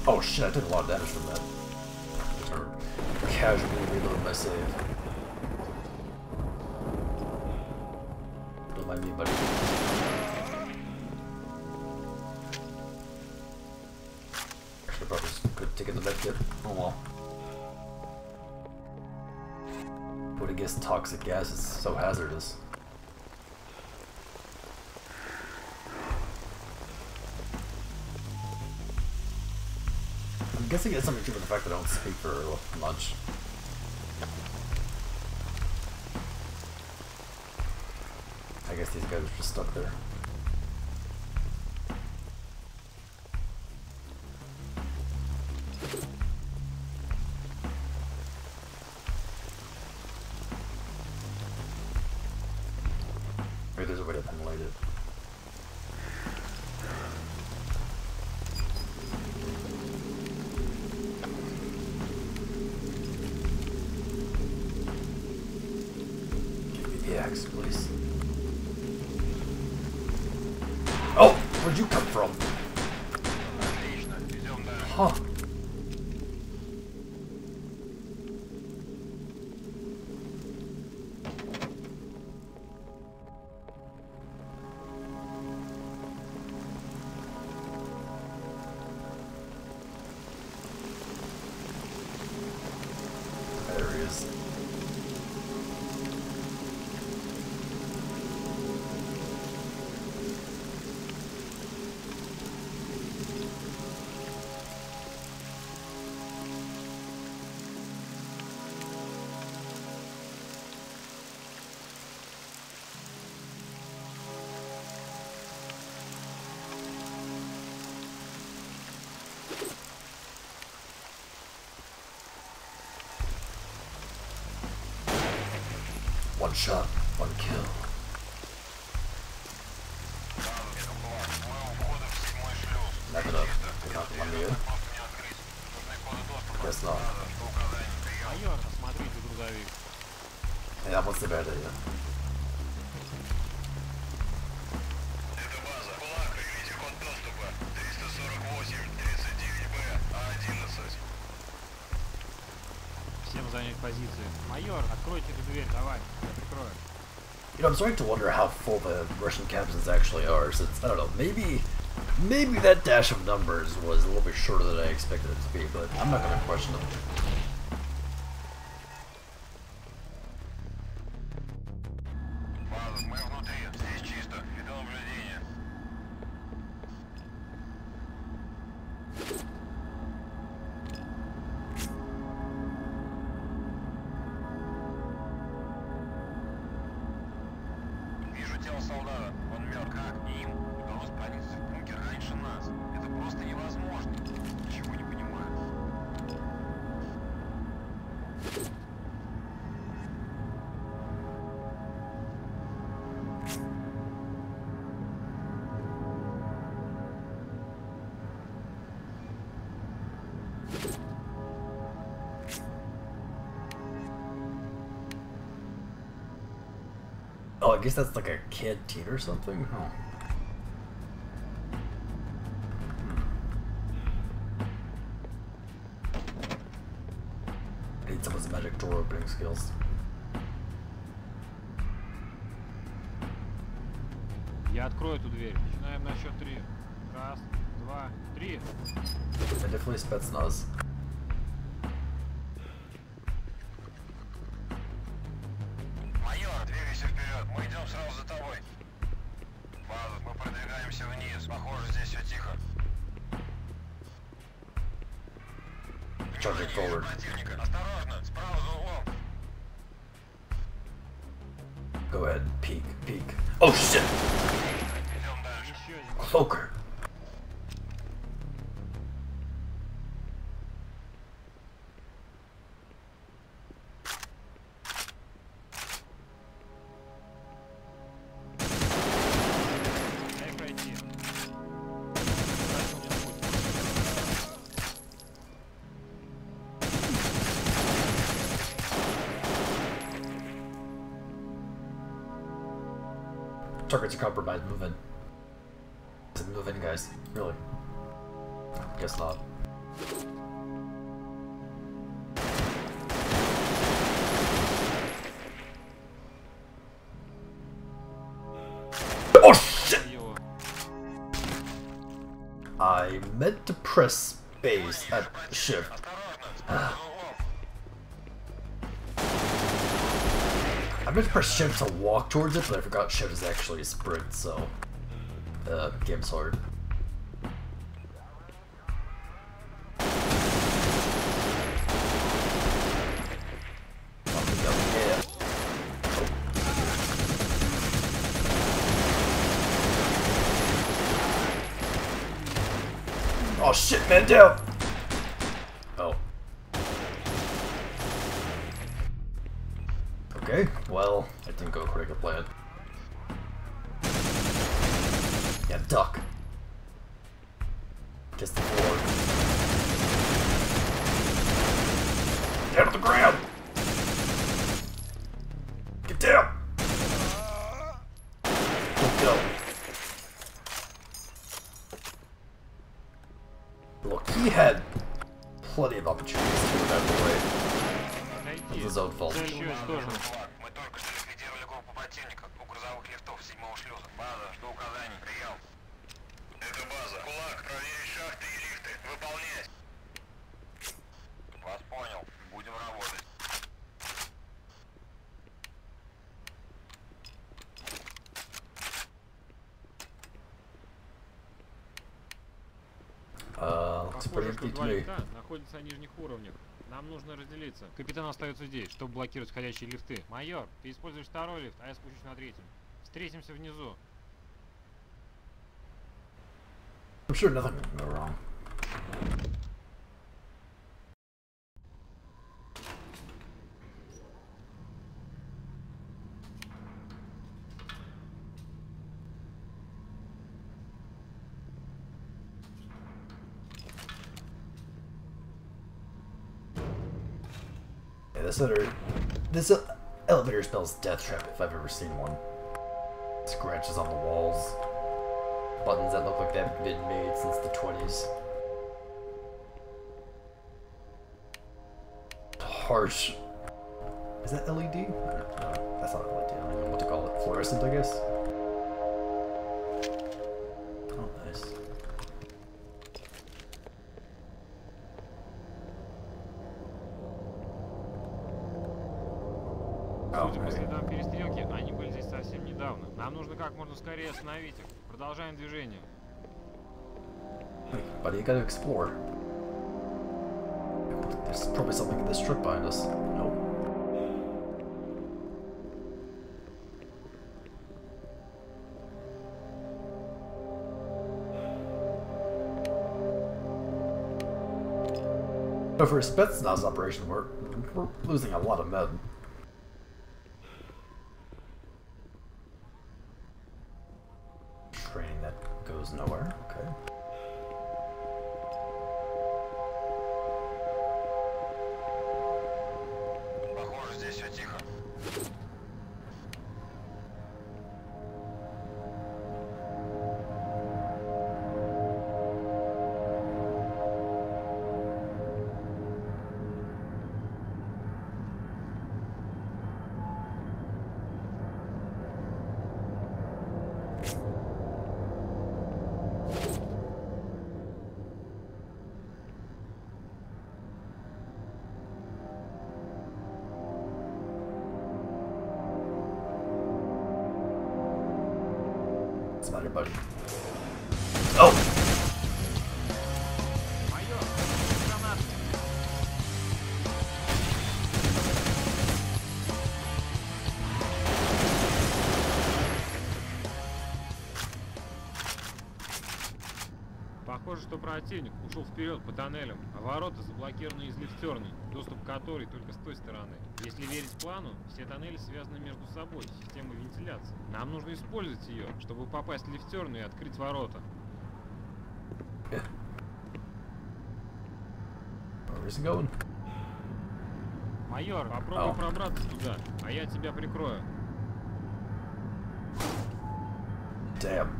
Oh shit, I took a lot of damage from that. Or casually reload my save. Don't mind me, buddy. Actually, probably just could take in the medkit. Oh well. But I guess toxic gas is so hazardous. I'm guessing it's something to do with the fact that I don't speak very much. I guess these guys are just stuck there. Maybe there's a way to ventilate it. Please. Oh, where'd you come from? Huh. There he is. One shot, one kill. Back it up. Not one here. Guess not.
Майор, осмотрите грузовик.
Yeah, that was a bad idea.
Это база. Кулак, релизе код доступа. 348-39Б-11.
Всем занять позиции. Майор, откройте эту дверь, давай. Я прикрою.
You know, I'm starting to wonder how full the Russian captains actually are, since, I don't know, maybe that dash of numbers was a little bit shorter than I expected it to be, but I'm not going to question them.
База, мы внутри. Здесь чисто. Веду наблюдение. Вижу тело солдата. Он мертв. Как им удалось проникнуть в бункер раньше нас? Это просто невозможно. Ничего не понимаю.
Oh, I guess that's like a canteen or something? Huh. I need someone's magic door opening skills.
Я открою эту дверь. Начинаем на счет 3. Раз, два, три.
I definitely spetsnaz.
Майор, двигайся вперед. Мы идем сразу за тобой. База, мы продвигаемся вниз. Похоже, здесь все тихо.
Charging forward.
Противника. Осторожно, справа за углом.
Go ahead, peek, peek. Oh shit!
Идем дальше.
Еще один.
Cloaker!
Дай пройти.
Targets are compromised. Move in. Move in, guys. Really? Guess not. Oh shit!
Его.
I meant to press space at shift. I meant to press shift to walk towards it, but I forgot shift is actually a sprint, so game's hard. Oh shit, man, down! Oh. Okay, well, it didn't go according to plan. Yeah, duck. Kiss the floor. Down to the ground! Get down! Don't go. Look, he had plenty of opportunities to move out of the way. It was his own fault.
Цель уничтожена.
Мы только что ликвидировали группу противника у грузовых лифтов 7-го шлюза. База, жду указаний. Прием. Это база. Кулак, проверить шахты и лифты. Выполнять. Вас понял. Будем работать.
It's pretty
Похоже, что
empty to
два
me.
лифта находятся на нижних уровнях. Нам нужно разделиться. Капитан остается здесь, чтобы блокировать входящие лифты. Майор, ты используешь второй лифт, а я спущусь на третьем. Встретимся внизу.
I'm sure nothing can go wrong. This elevator spells death trap if I've ever seen one. Scratches on the walls. Buttons that look like they've been made since the 20s. Harsh. Is that LED? No, that's not LED. I don't even know what to call it. Fluorescent, I guess? Oh, nice.
Судя по следам перестрелки, они были здесь совсем недавно. Нам нужно как можно скорее остановить их. Продолжаем движение.
Buddy, you gotta explore. There's probably something in this truck behind us. Nope. But for a Spetsnaz operation, we're losing a lot of men. Training that goes nowhere. Okay.
Похоже, здесь все тихо.
What's the matter, buddy? Oh!
Похоже, что противник ушел вперед по тоннелям, а ворота заблокированы из лифтерной, доступ к которой только с той стороны. Если верить плану, все тоннели связаны между собой системой вентиляции. Нам нужно использовать ее, чтобы попасть в лифтерную и открыть ворота.
Where's he going?
Майор, попробуй пробраться туда, а я тебя прикрою.
Damn.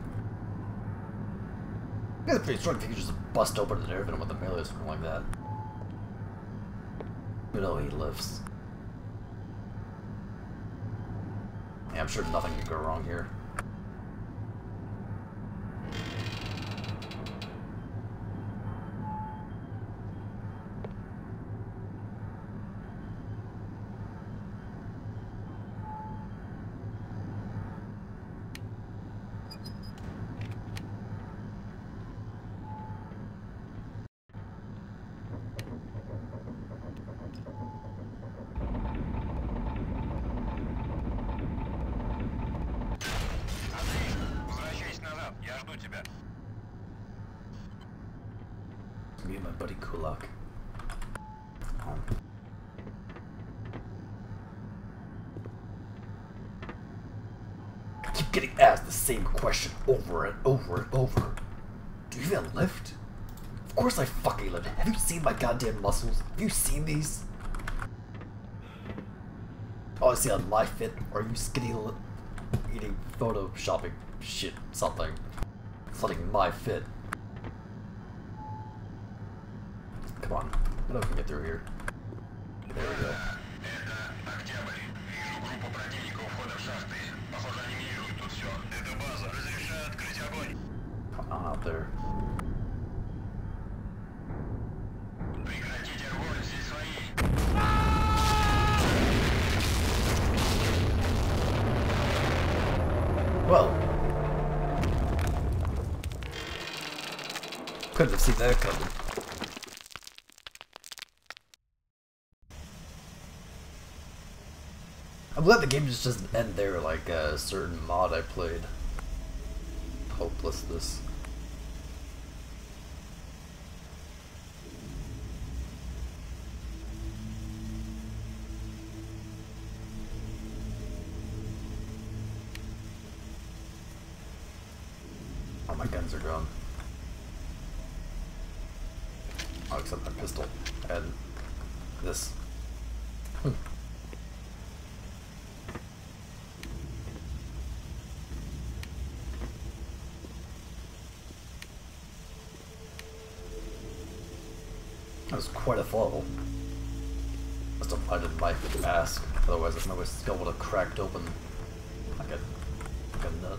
Yeah, it's pretty strong if you could just bust open the nerve with a melee or something like that. You know he lives. Yeah, I'm sure nothing can go wrong here. Me and my buddy Kulak. I keep getting asked the same question over and over and over. Do you even lift? Of course I fucking lift. Have you seen my goddamn muscles? Have you seen these? Oh, I see on my fit. Or are you skinny eating photoshopping shit something? Flooding my fit. Come on, I know we can get through here. There we go. Come on out there. Well, couldn't have seen that coming. I'm glad the game just doesn't end there like a certain mod I played. Hopelessness. Oh, my guns are gone. Oh, except my pistol and this. That was quite a fall. Must have lighted my mask, otherwise my skull would have cracked open like a nut.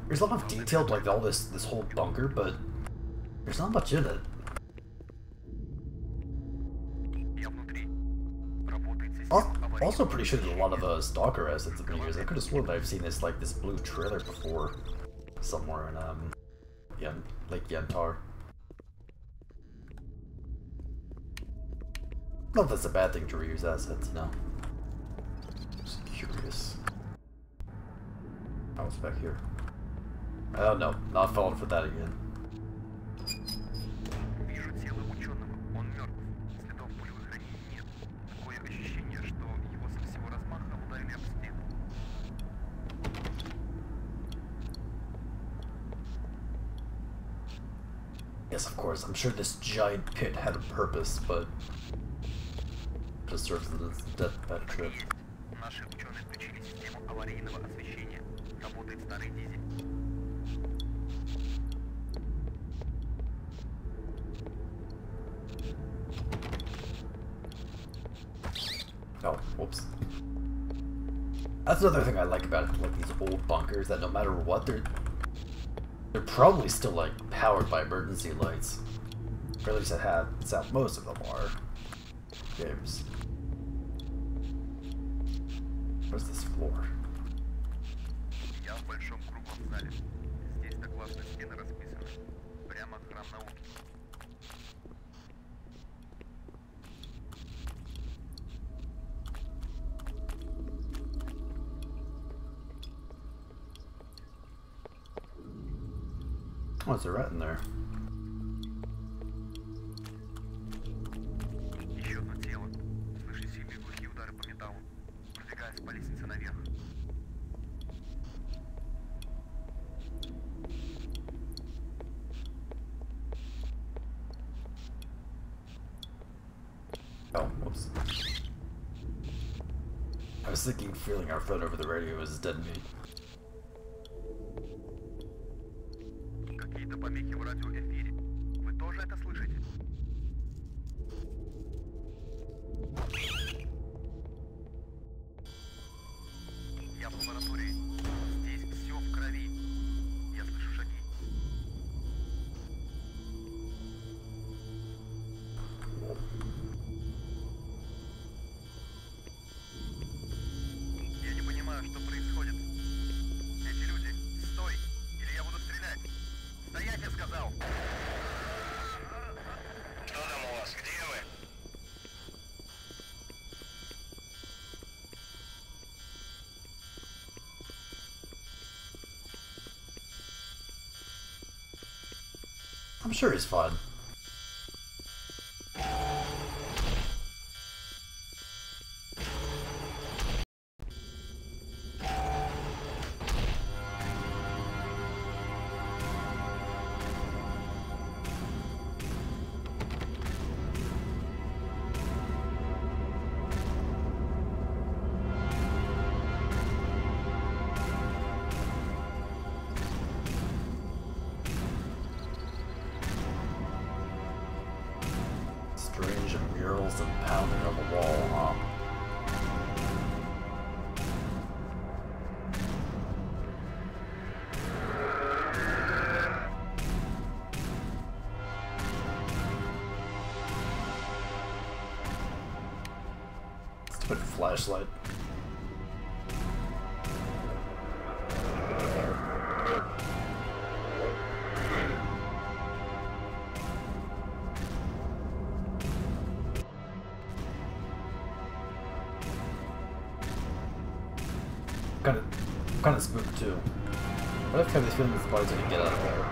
There's a lot of detail to like all this whole bunker, but there's not much in it. Also pretty sure there's a lot of stalker assets in here. I could have sworn that I've seen this blue trailer before somewhere in Lake Yantar. Not that that's a bad thing to reuse assets, no. Just curious. Oh, it's back here. Oh no, not falling for that again. Yes, of course, I'm sure this giant pit had a purpose, but just serves as a deathbed trip. Oh, whoops. That's another thing I like about these old bunkers, that no matter what, they're probably still powered by emergency lights. Or at least most of them are. Games. Where's this floor? Oh, there's a rat in there. Oh, whoops. I was feeling our friend over the radio was dead meat.
Помехи в радиоэфире. Вы тоже это слышите? Я в лаборатории. Здесь все в крови. Я слышу шаги. Я не понимаю, что происходит. Эти люди, стой, или я буду стрелять. Стоять, я сказал! Что там у вас? Где вы?
I'm sure he's fine. stupid flashlight. Kind of spooked too. What if I have this feeling this body's gonna get out of there?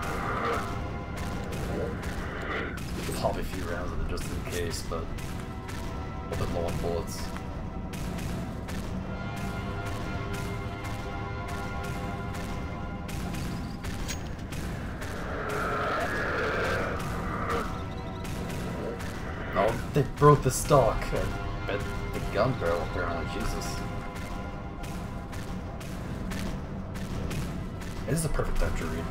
Pop a few rounds of it just in case, but a bit low on bullets. Oh, they broke the stock. I bet the gun barrel apparently. Jesus. This is a perfect time to read.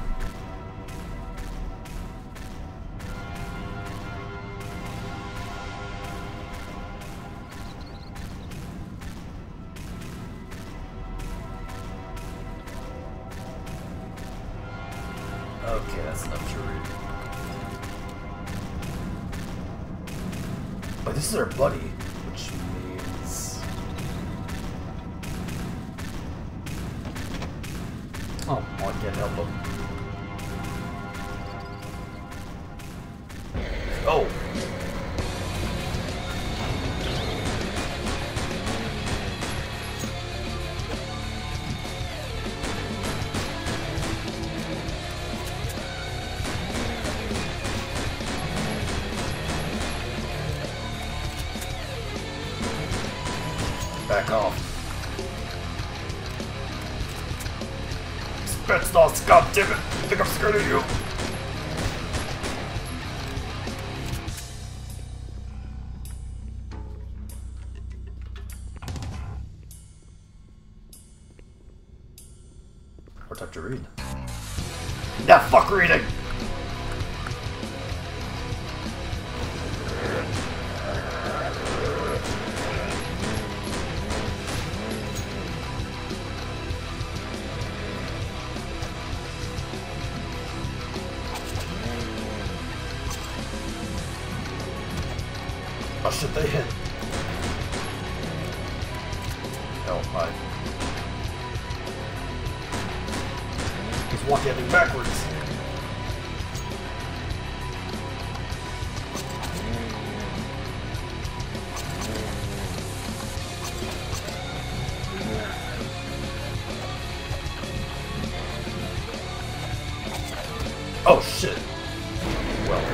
Okay, that's enough to read. But this is our buddy, which means... Oh, well, I can't help him. Oh! Back off. Spetsnaz, goddammit! I think I'm scared of you! What time to read? Nah, fuck reading! Oh shit, they hit. Hell, hi. He's walking at me backwards. Oh shit. Well.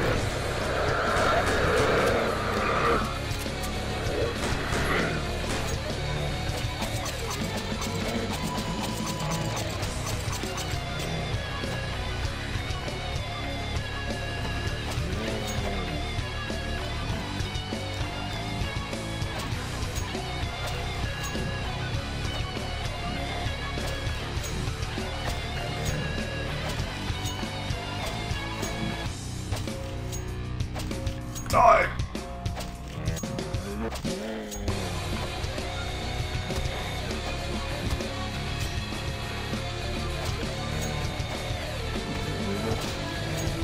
Die!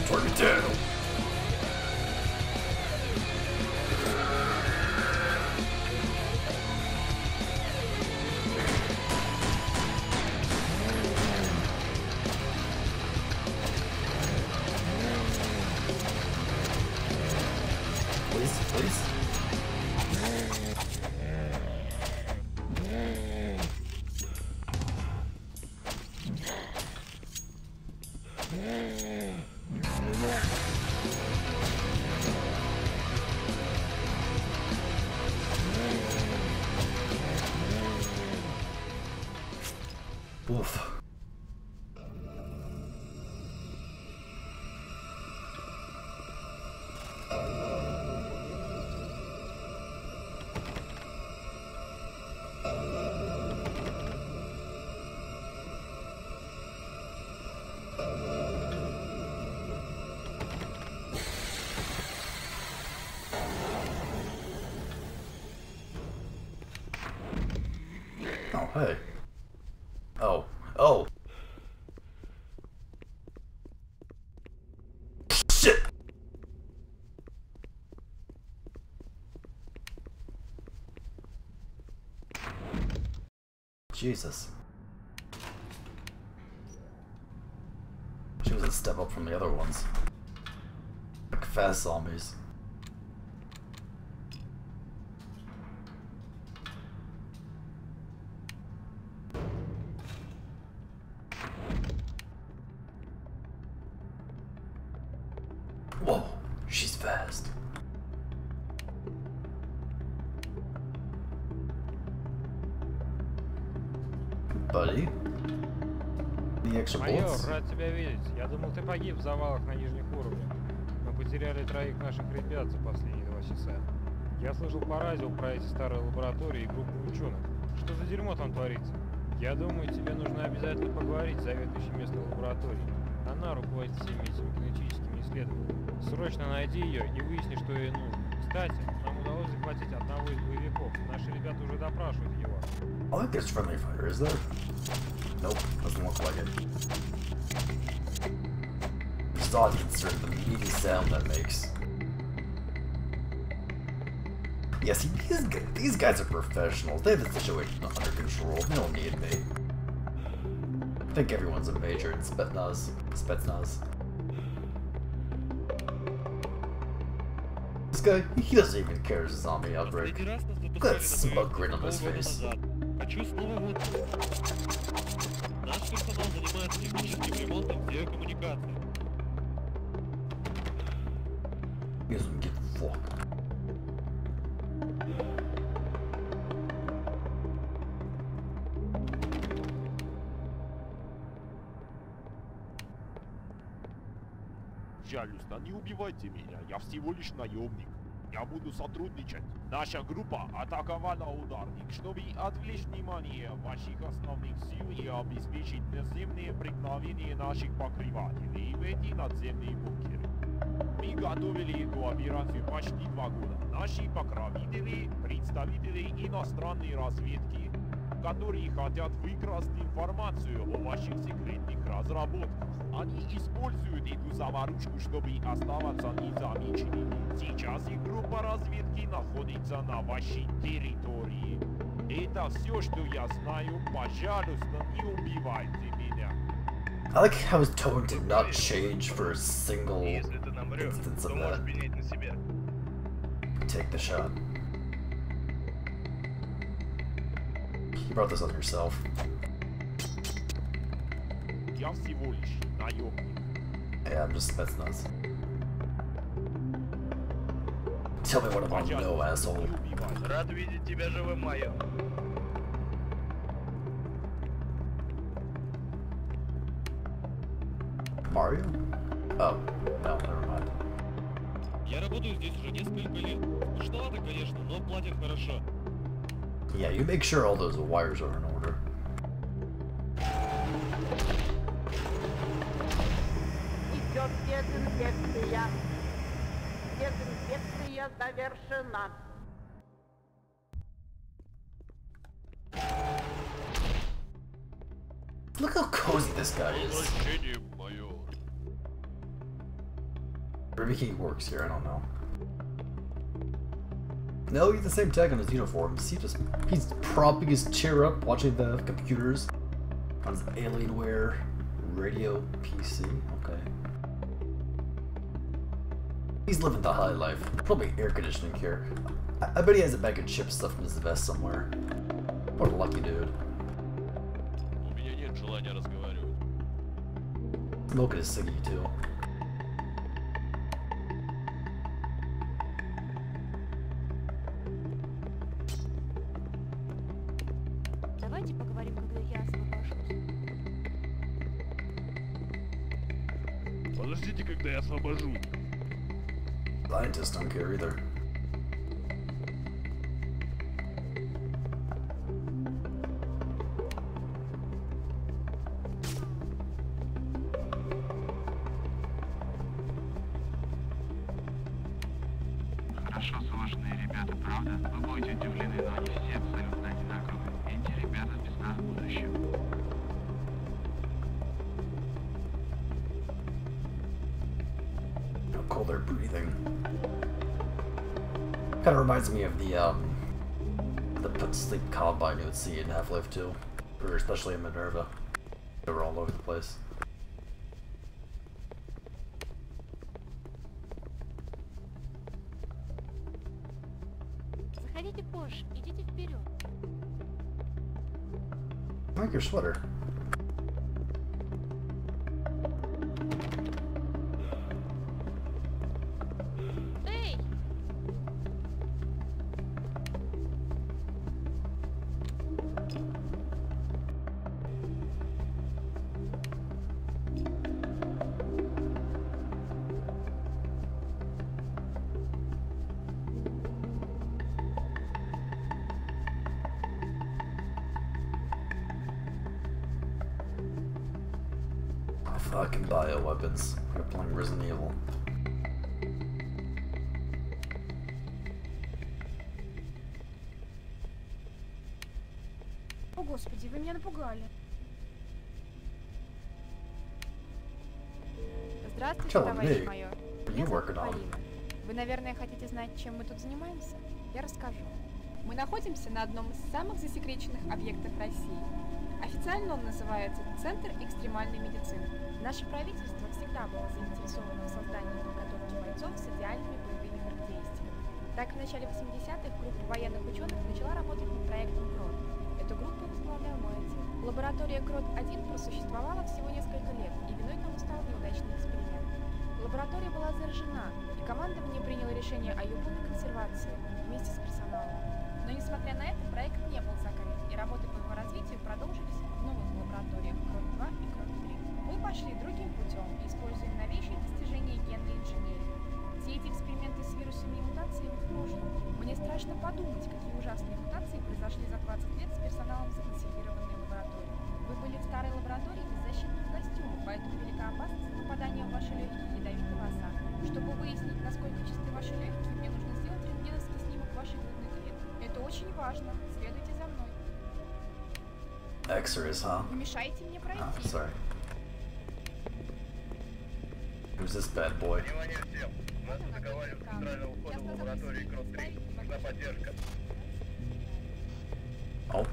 Target down! Please? Oof. Oh, hey. Oh. Oh! Shit! Jesus. She was a step up from the other ones. Like fast zombies. Whoa, she's fast. Buddy? The extra
Майор,
bullets?
рад тебя видеть. Я думал, ты погиб в завалах на нижних уровнях. Мы потеряли 3 наших ребят за последние 2 часа. Я слышал по радио про эти старые лаборатории и группу ученых. Что за дерьмо там творится? Я думаю, тебе нужно обязательно поговорить с заведующей местной лабораторией. Она руководит всеми этими генетическими исследованиями. Срочно найди ее и выясни, что ей нужно. Кстати, нам удалось захватить одного из боевиков. Наши ребята уже допрашивают его.
I think there's friendly fire, is there? Nope, doesn't look like it. Just odd considering the meaty sound that makes. Yeah, see, these guys are professionals. They have the situation under control. They don't need me. I think everyone's a major in Spetsnaz. This guy, he doesn't even care there's a zombie outbreak. Look at that smug grin on his face.
Хочу снова вот. Наш персонал занимается техническим ремонтом телекоммуникаций.
He doesn't give a fuck.
Пожалуйста, не убивайте меня, я всего лишь наемник. Я буду сотрудничать. Наша группа атаковала ударник, чтобы отвлечь внимание ваших основных сил и обеспечить наземное проникновение наших покрывателей в эти надземные бункеры. Мы готовили эту операцию почти 2 года. Наши покровители, представители иностранной разведки, которые хотят выкрасть информацию о ваших секретных разработках. Они используют эту заварушку, чтобы оставаться незамеченными. Сейчас их группа разведки находится на вашей территории. Это все, что я знаю. Пожалуйста, не убивайте меня.
I like how his tone did not change for a single instance of that. Take the shot. You brought this on yourself.
Я всего лишь наемник.
Yeah, I'm just Spetsnaz. Tell me what I'm on, no asshole.
Рад видеть тебя живым, майор.
Mario? Oh, no, never mind.
Я работаю здесь уже несколько лет. Скучновато, конечно, но платят хорошо.
Yeah, you make sure all those wires are in order.
Идет дезинфекция. Дезинфекция завершена.
Look how cozy this guy is. Maybe he works here, I don't know. No, he's the same tag on his uniform. He's propping his chair up, watching the computers on his Alienware radio PC. Okay. He's living the high life. Probably air conditioning here. I bet he has a bag of chips stuffed in his vest somewhere. What a lucky dude.
У меня нет желания разговаривать.
Smoking a ciggy too.
Давайте поговорим, когда я освобожусь.
Подождите, когда я освобожу.
Scientists don't care either.
Хорошо сложные ребята, правда? Вы будете удивлены, но они все абсолютно одинаковые. Эти ребята без нас будущего.
How cold they're breathing. Kind of reminds me of the put to sleep combine you would see in Half-Life 2. or especially in Minerva. They were all over the place.
Заходите позже, идите вперед.
I like your sweater.
Эй!
Fucking bioweapons. We're playing Resident Evil.
О господи, вы меня напугали. Здравствуйте,
Tell
товарищ
me,
майор.
what are you
Меня зовут
working on?
Полина. Вы, наверное, хотите знать, чем мы тут занимаемся? Я расскажу. Мы находимся на одном из самых засекреченных объектов России. Официально он называется Центр экстремальной медицины. Наше правительство всегда было заинтересовано в создании и подготовке бойцов с идеальными боевыми характеристиками. Так, в начале 80-х группа военных ученых начала работать над проектом КРОТ. Эту группу возглавлял мой отец. Лаборатория КРОТ-1 просуществовала всего несколько лет, и виной тому стал неудачный эксперимент. Лаборатория была заражена, и командование приняло решение о ее полной консервации вместе с персоналом. Но несмотря на это, проект не был закрыт, и работы по его развитию продолжились в новых лабораториях КРОТ-2 и КРОТ-3. Мы пошли другим путем и используем новейшие достижения генной инженерии. Все эти эксперименты с вирусами и мутациями в прошлом. Мне страшно подумать, какие ужасные мутации произошли за 20 лет с персоналом законсервированной лаборатории. Вы были в старой лаборатории без защитных костюмов, поэтому велика опасность попадания в ваши легкие ядовитого осадка. Чтобы выяснить, насколько чисты ваши легкие, мне нужно сделать рентгеновский снимок вашей грудной клетки. Это очень важно. Следуйте за мной.
X-rays, huh?
Вы мешаете мне пройти.
Oh, sorry. Who's this bad boy?
Внимание всем! Нас атаковали у центрального входа в лаборатории КРОТ-3. Нужна поддержка.
Oh.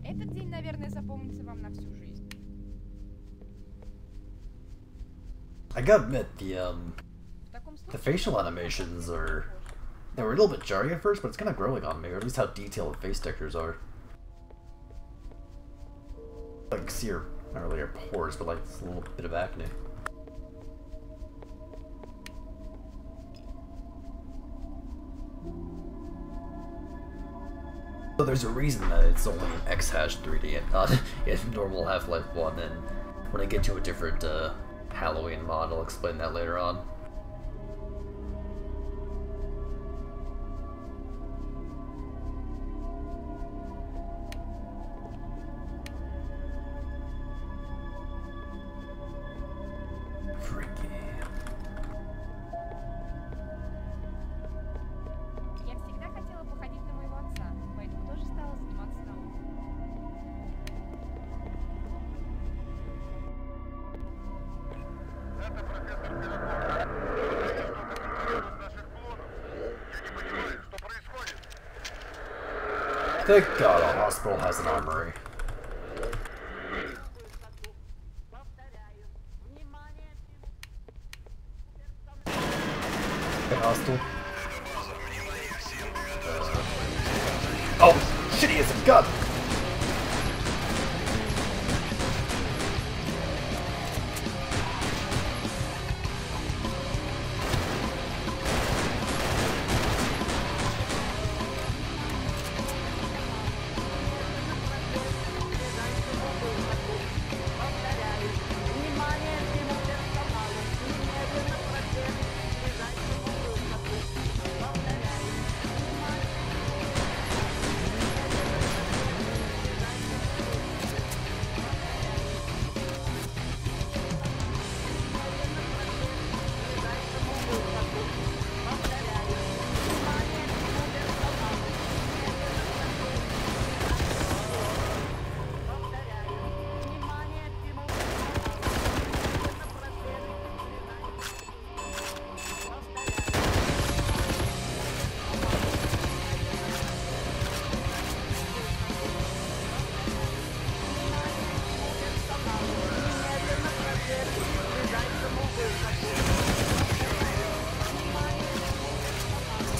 Этот день, наверное, запомнится вам на всю жизнь.
I gotta admit, the facial animations they were a little bit jarring at first, but it's kind of growing on me, or at least how detailed the face textures are. Like, see your, not really your pores, but like this little bit of acne. So there's a reason that it's only X-hash 3D and not in normal Half-Life 1, and when I get to a different Halloween mod, I'll explain that later on.
Я всегда хотела походить на моего отца, поэтому тоже стала заниматься наукой.
Это профессор Пирогов. Что-то контролирует наших клонов. Я не понимаю, что происходит.
Thank God a hospital has an armory. Hey, hostile. Oh, shit, he has a gun!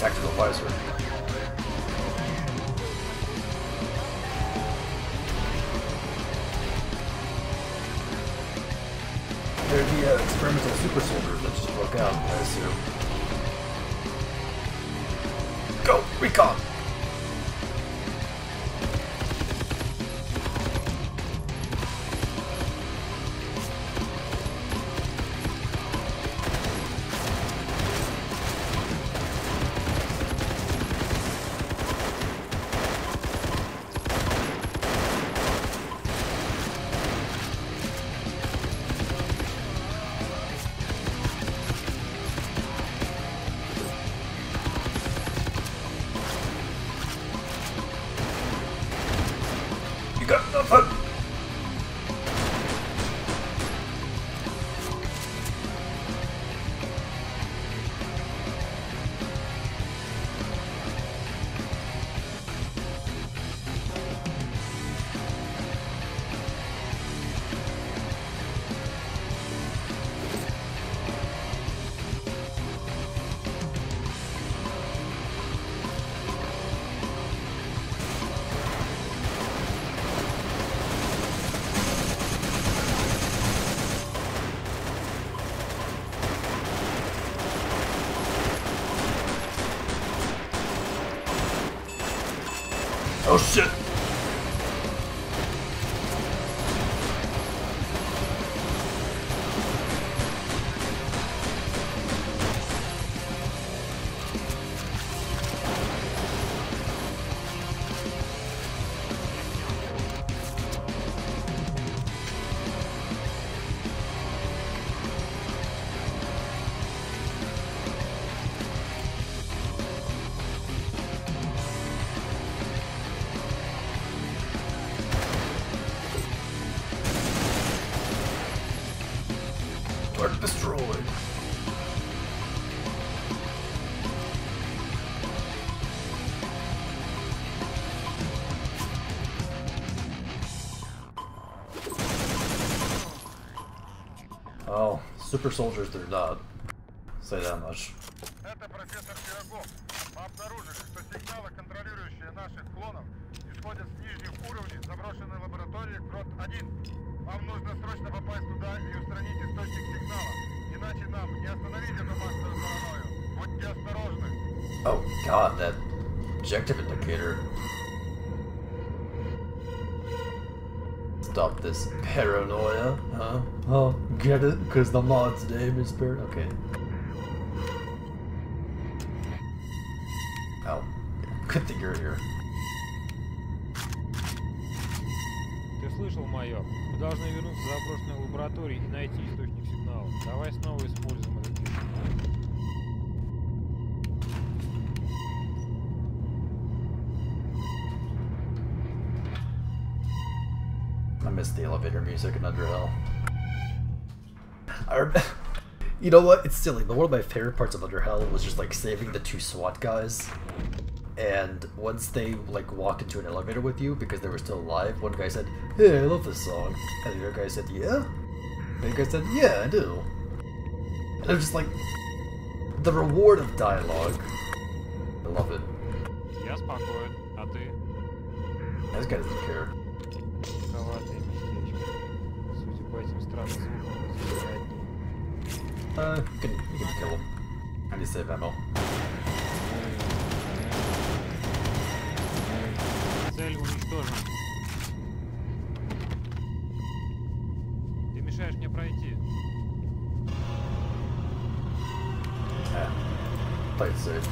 Tactical visor. They're the experimental super soldiers that just broke out, I assume. Go! Recon! Oh shit! Target destroyed. Oh, super soldiers they're not. Say that much.
Это профессор Пирогов. Мы обнаружили, что сигналы, контролирующие наших клонов, исходят с нижних уровней заброшенной лаборатории Крот-1. Вам нужно срочно попасть туда и устранить источник сигнала, иначе нам не остановить эту массовую паранойю. Будьте осторожны.
Oh god, that objective indicator. Stop this paranoia, huh? Oh, get it? Because the mod's name is Paranoia. Okay. Oh, good thing you're here.
Ты слышал, майор? Мы должны вернуться в заброшенную лабораторию и найти источник сигнала. Давай снова используем этот инструмент.
I miss the elevator music in Underhill. You know what? It's silly, but one of my favorite parts of Underhill was just like saving the two SWAT guys. And once they like walked into an elevator with you because they were still alive, one guy said, "Hey, I love this song," and the other guy said, "Yeah." And the guy said, "Yeah, I do." And it was just like the reward of dialogue. I love it.
Я спокоен, а ты?
This guy doesn't care.
Коватое местечко. Судя по этим странным звукам, мы здесь не одни.
You can kill him. I need to save ammo.
Цель уничтожена. Ты мешаешь мне пройти.
Play it safe.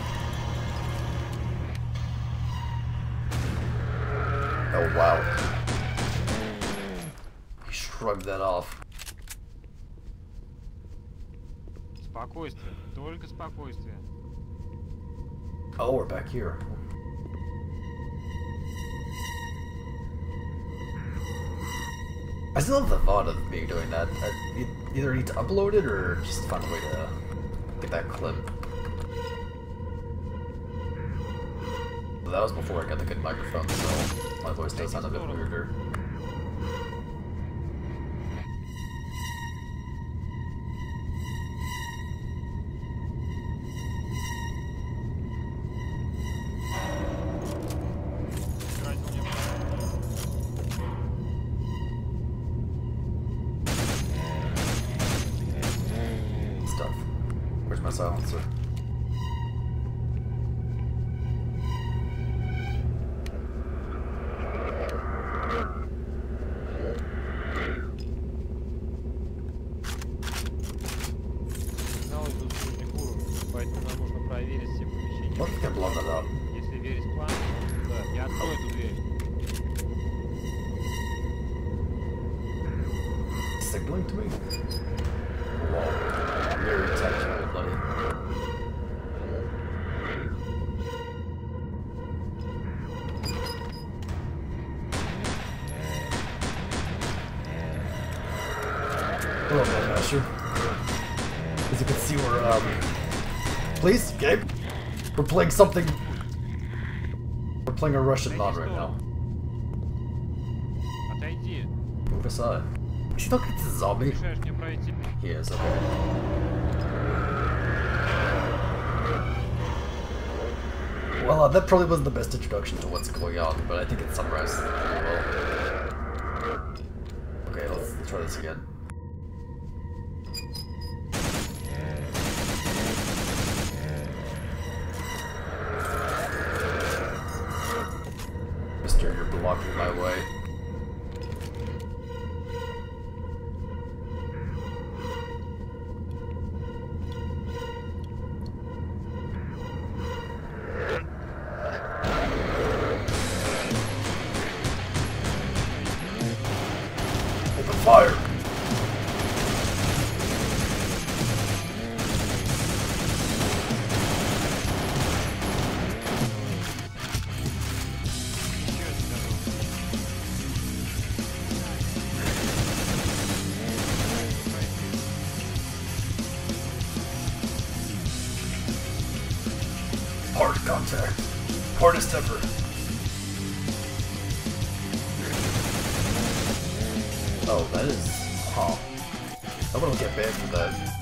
Oh wow. He shrugged that off.
Спокойствие. Только спокойствие.
Oh, we're back here. I still have the thought of me doing that. I either need to upload it or just find a way to get that clip. But that was before I got the good microphone, so my voice does sound a bit weirder. if we can blow that up.
Если верить плану, да, я открою эту дверь.
Signaling to me? Whoa. Very technical, buddy. Hello, my master. As you can see, we're, please, Gabe? We're playing something... We're playing a Russian mod right now.
Отойди.
Move aside. Is he talking to the zombie?
Мешаешь мне пройти.
He is, okay. Well, that probably wasn't the best introduction to what's going on, but I think it summarized it pretty well. Okay, let's try this again. Mister, you're blocking my way. Open fire! Hard contact. Hardest ever. Oh, that is... Huh. I wouldn't get banned for that.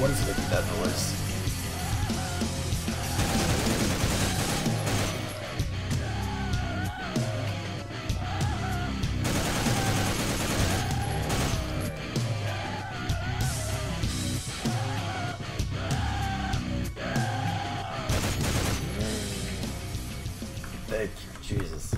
What is making that noise? Thank you, Jesus.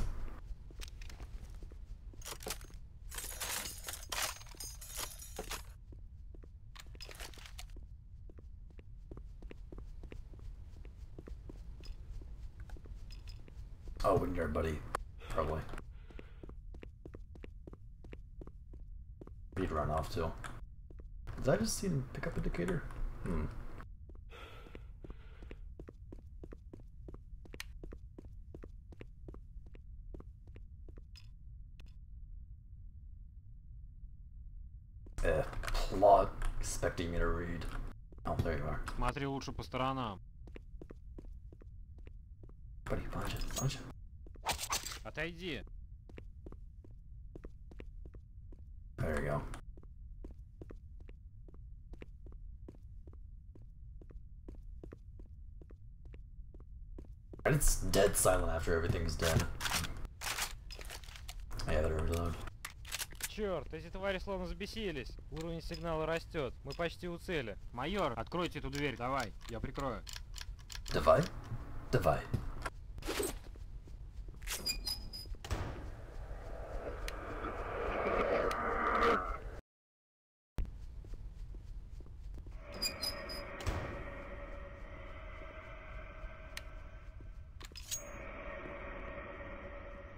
Oh, when you're buddy, probably. He'd run off too. Did I just see him pick up indicator? Hmm. Plot expecting me to read. Oh, there you are.
Смотри лучше по сторонам.
Buddy, punch it, punch it.
Отойди.
There you go. And it's dead silent after everything's dead. Yeah, better reload.
Черт, эти твари словно взбесились. Уровень сигнала растет. Мы почти у цели. Майор, откройте эту дверь. Давай, я прикрою.
Давай? Давай.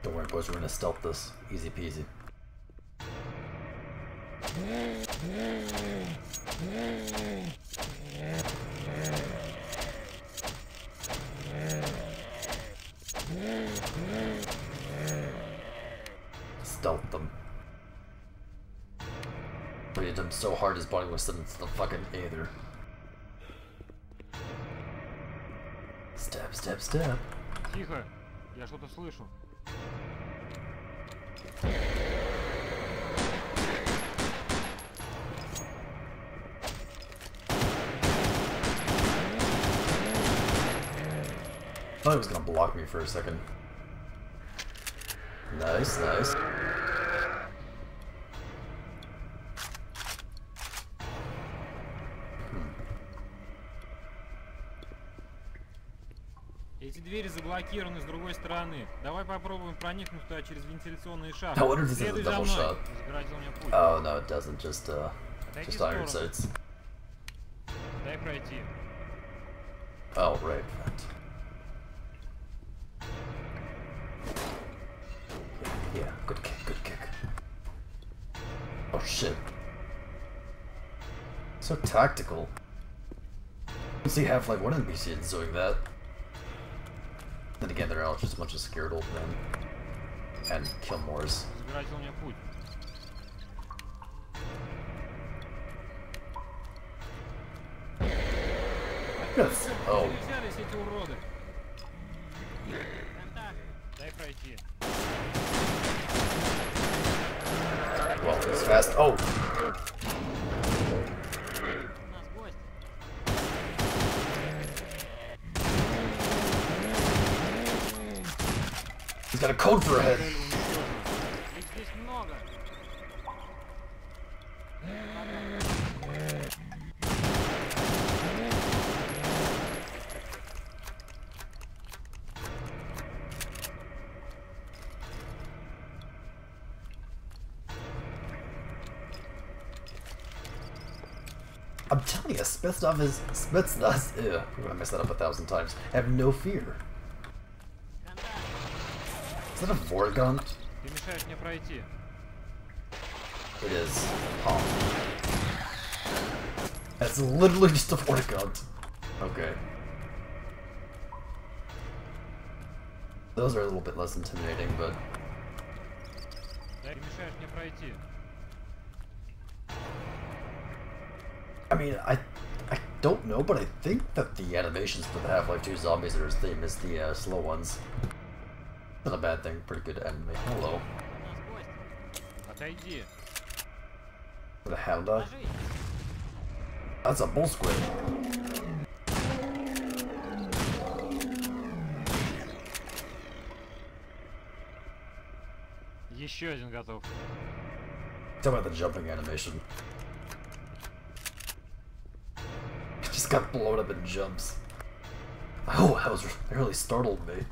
Don't worry, boys, we're gonna stealth this. Easy peasy. Stealth them. But he hit him so hard his body was sent into the fucking aether. Stab, stab, stab.
Тихо, я что-то слышу.
thought he was gonna block me for a second. Nice, nice.
Эти двери заблокированы с другой стороны. Давай попробуем проникнуть туда через вентиляционные шахты.
I wonder if this is a
Следуй за
double
мной.
shot.
Загородил мне путь.
Oh no, it doesn't. Just
Отойди в
iron
сторону.
sights.
Дай пройти.
Oh right. Yeah, good kick, good kick. Oh shit. So tactical. You see Half-Life 1 NPCs doing that. Then again, they're all just a bunch of scared old men. And Killmores.
Загородил мне путь.
Yes. Oh.
Взялись эти уроды. Дай пройти.
Well, it's fast. Oh! He's got a code for a head. I'm telling you, Spetsnaz, ew, I messed that up 1,000 times, have no fear. Is that a Vorgon?
Ты мешаешь мне пройти.
It is. Huh. That's literally just a Vorgon. Okay. Those are a little bit less intimidating, but...
Ты мешаешь мне пройти.
I mean, I don't know, but I think that the animations for the Half-Life 2 zombies are as same as the slow ones. Not a bad thing, pretty good anime. Hello.
Отойди.
The Hound Dog? That's a bull squid.
Еще один готов.
Talk about the jumping animation. Just got blown up in jumps. Oh, that was really startled me.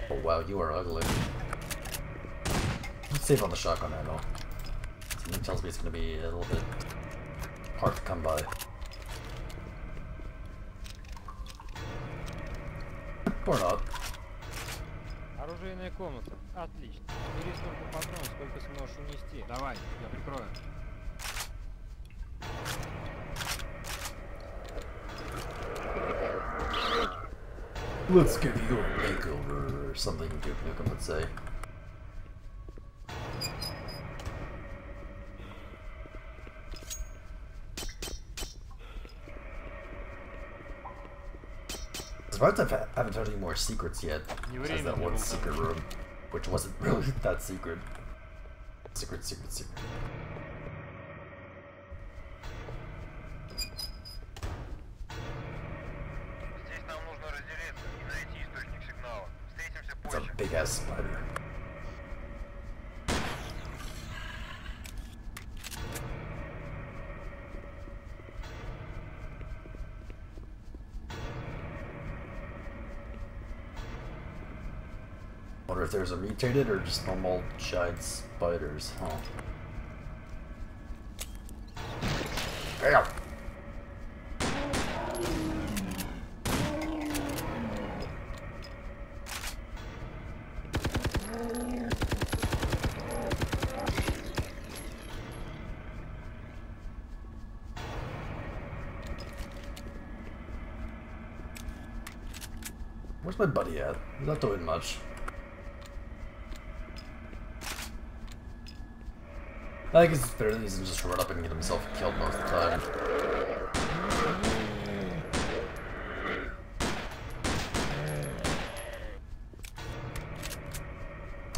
Oh wow, you are ugly. Let's save on the shotgun ammo. Something tells me it's gonna be a little bit hard to come by. Or not.
Оружейная комната. Отлично. Бери столько патронов, сколько сможешь унести. Давай, я прикрою.
Let's give you a makeover, or something Duke Nukem would say. Surprised I haven't found any more secrets yet. Besides that one secret room, which wasn't really that secret. Secret. It's a big ass spider. Wonder if there's a mutated or just normal giant spiders, huh? Ow! Where's my buddy at? He's not doing much. I guess it's better than he's just run up and get himself killed most of the time.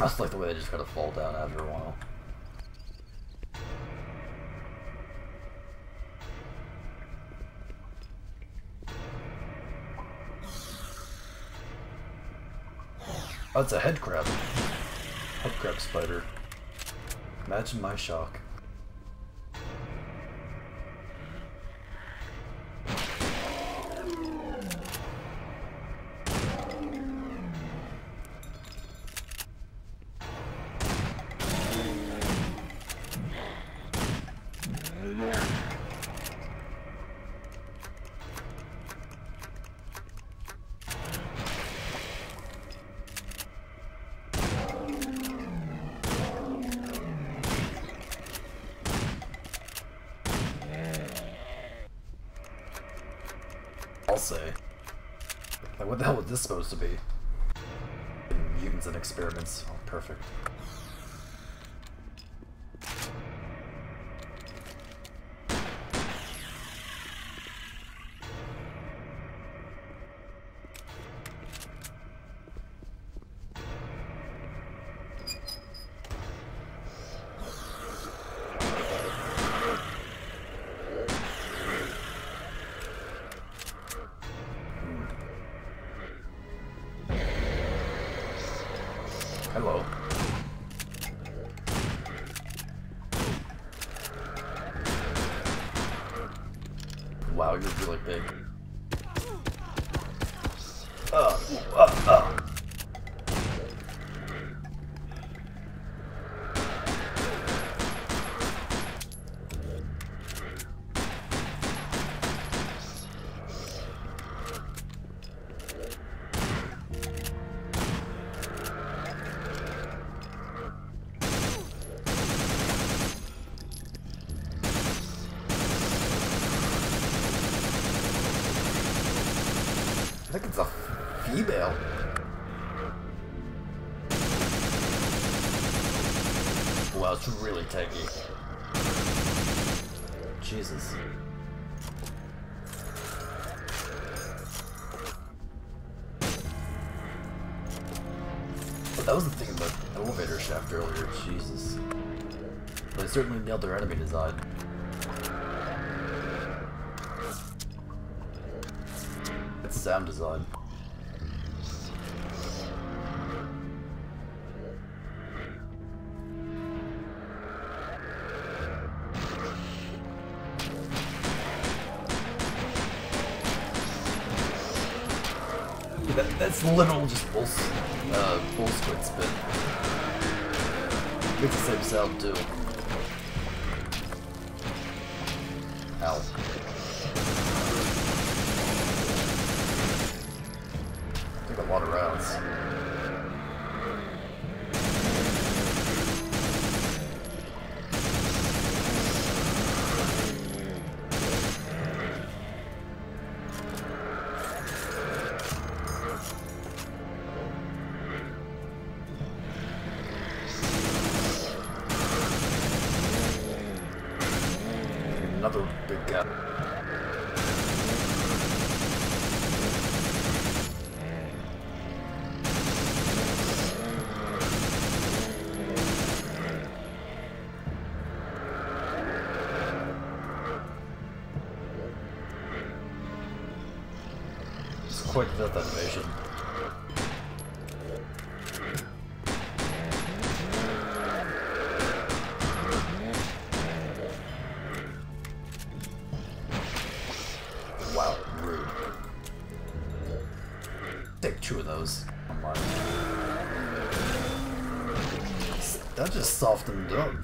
I just like the way they just gotta fall down after a while. Oh, it's a head crab. Head crab spider. Imagine my shock. I'll say. Like, what the hell was this supposed to be? Mutants and experiments. Oh, perfect. Hello. Wow, you're really big. I think it's a female. Wow, it's really tanky. Jesus. But that was the thing about the elevator shaft earlier, Jesus. But they certainly nailed their enemy design. Sound design. Yeah, that's literal just bull squid spin. Makes the same sound too. Ow. A lot of rounds. Another big gap. Quite the death animation. Wow, rude. Take 2 of those. Come on. That just softened up.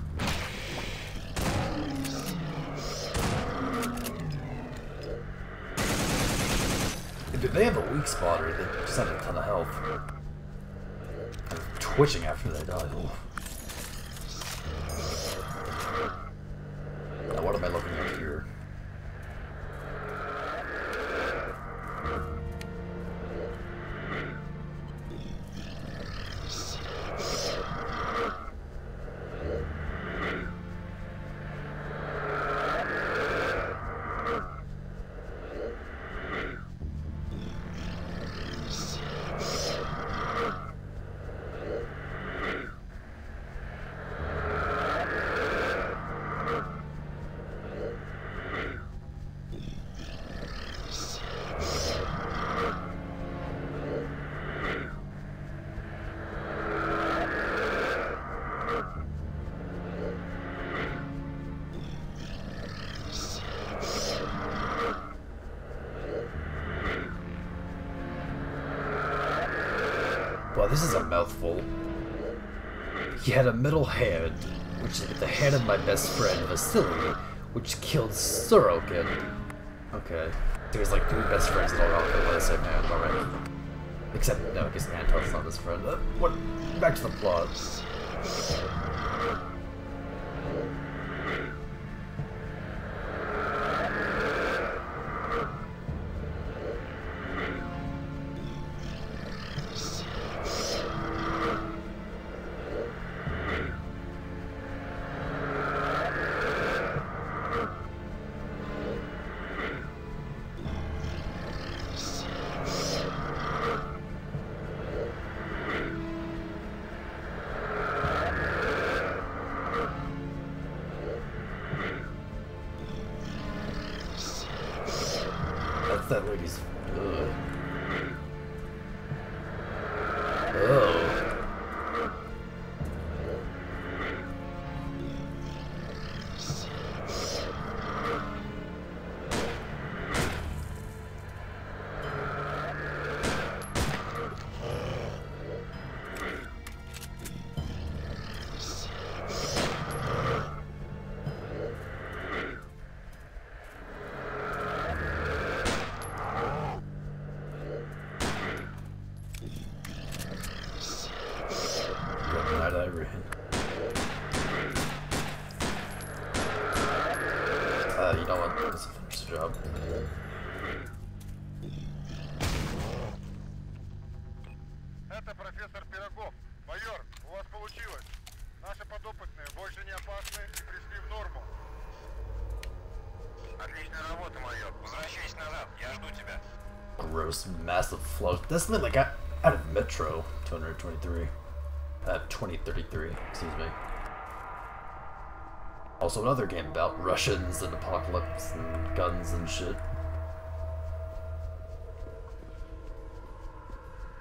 Dude, they have a weak spot, or they just have a ton of health. I'm twitching after they die. Ooh. Now what am I looking at here? Oh, this is a mouthful. He had a middle hand, which is the hand of my best friend, Vasily, which killed Sorokin. Okay. So he's like 3 best friends that all got killed by the same hand, alright. Except, no, because Anton's not his friend. What? Back to the plot. That lady's. Ugh. Oh. You know what? Let's finish the job.
Это профессор Пирогов. Майор, у вас получилось. Наши подопытные больше не опасны и пришли в норму.
Отличная работа, майор. Возвращайся назад. Я жду тебя.
Gross, massive flow. That's something like out of Metro 223. 2033, excuse me. Also another game about Russians and apocalypse and guns and shit.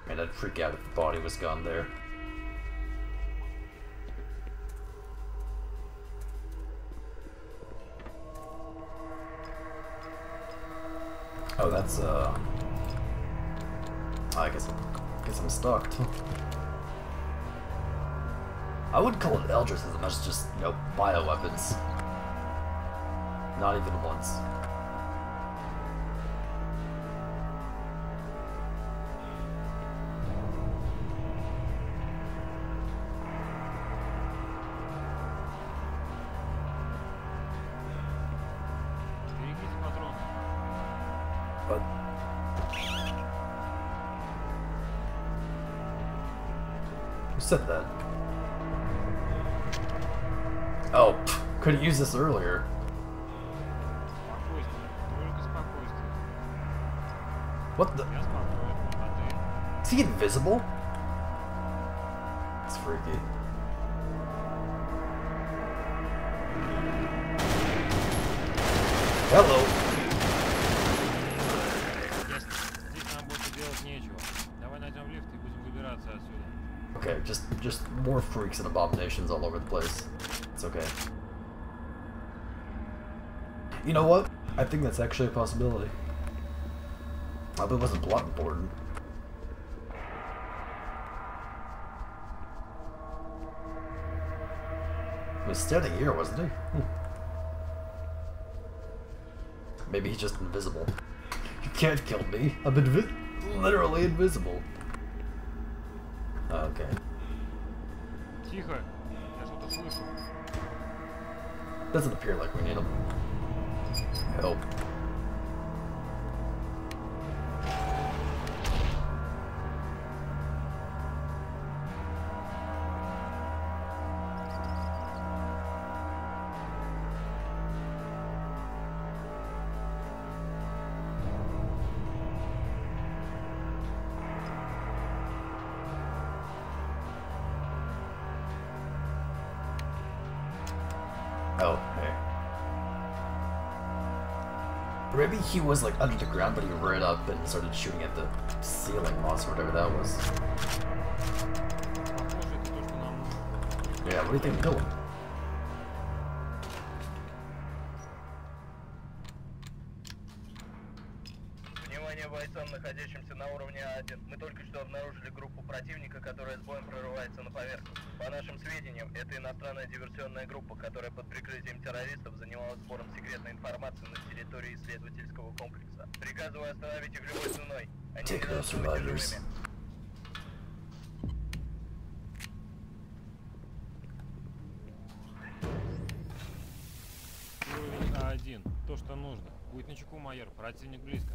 Man, I'd freak out if the body was gone there. Oh, that's I guess I'm stuck. I wouldn't call it Eldritch as much as just, you know, bioweapons. Not even once. But who said that? Oh, couldn't use this earlier. What the? Is he invisible? It's freaky. Hello. Okay, just more freaks and abominations all over the place. It's okay. You know what? I think that's actually a possibility. I hope it wasn't plot important. He was standing here, wasn't he? Maybe he's just invisible. You can't kill me. I'm literally invisible. Okay.
Тихо. Я что-то слышу.
Doesn't appear like we need him. Help. Oh, hey. Or maybe he was like under the ground, but he ran up and started shooting at the ceiling monster, whatever that was. Yeah, what do you think killed him?
Внимание,
Внимание бойцам, находящимся на уровне А1. Мы только что обнаружили группу противника, которая с боем прорывается на поверхность. По нашим сведениям, это иностранная диверсионная группа, которая под прикрытием террористов занималась сбором секретной информации на территории исследовательского комплекса. Приказываю остановить их любой ценой. Они не должны быть живыми.
Уровень А1. То, что нужно. Будь начеку, майор. Противник близко.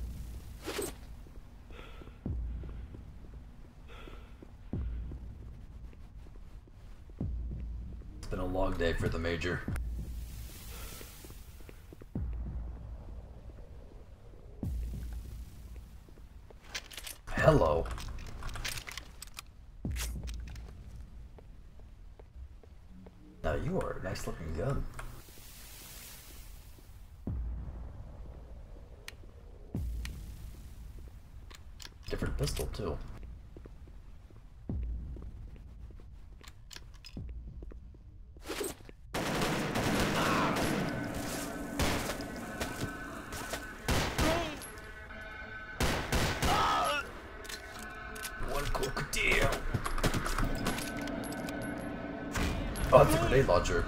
It's been a long day for the Major. Hello. Now you are a nice looking gun. Different pistol too. One crocodile. Oh, it's a grenade launcher.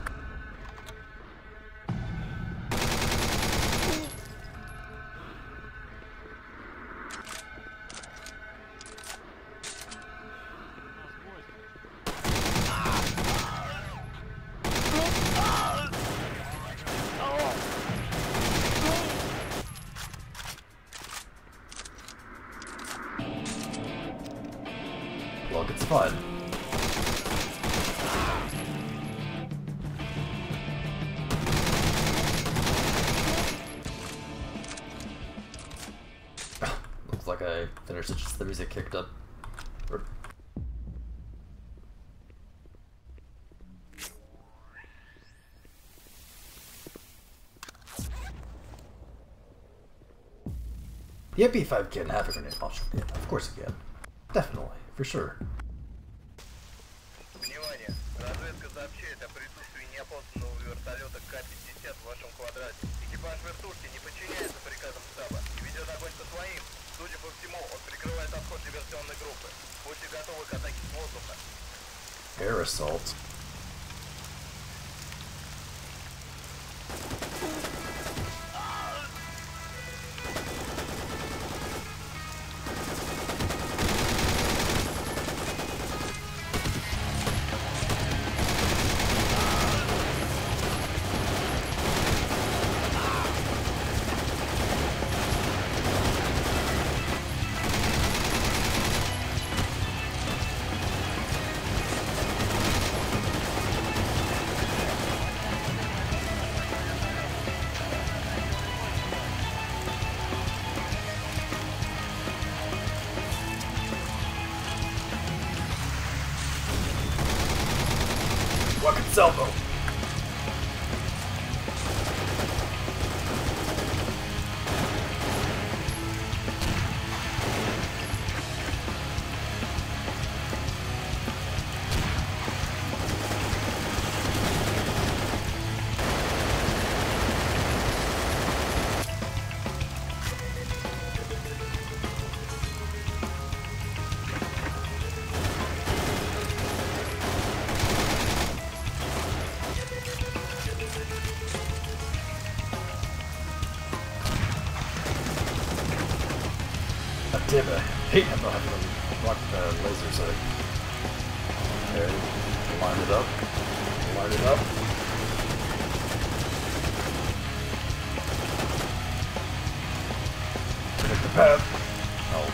Look, it's fun. Looks like I finished it just the music kicked up. The MP5 can have a grenade launcher. Yeah, of course it can. Definitely, for sure.
Внимание! Разведка сообщает о присутствии неопознанного вертолета К-50 в вашем квадрате. Экипаж вертушки не подчиняется приказам штаба и ведет огонь по своим. Судя по всему, он прикрывает отход диверсионной группы. Будьте готовы к атаке с воздуха.
Air assault. Fucking salvo! Damn it, I hate not having to block the laser sight. Okay, line it up. Line it up. Predict the path. Oh.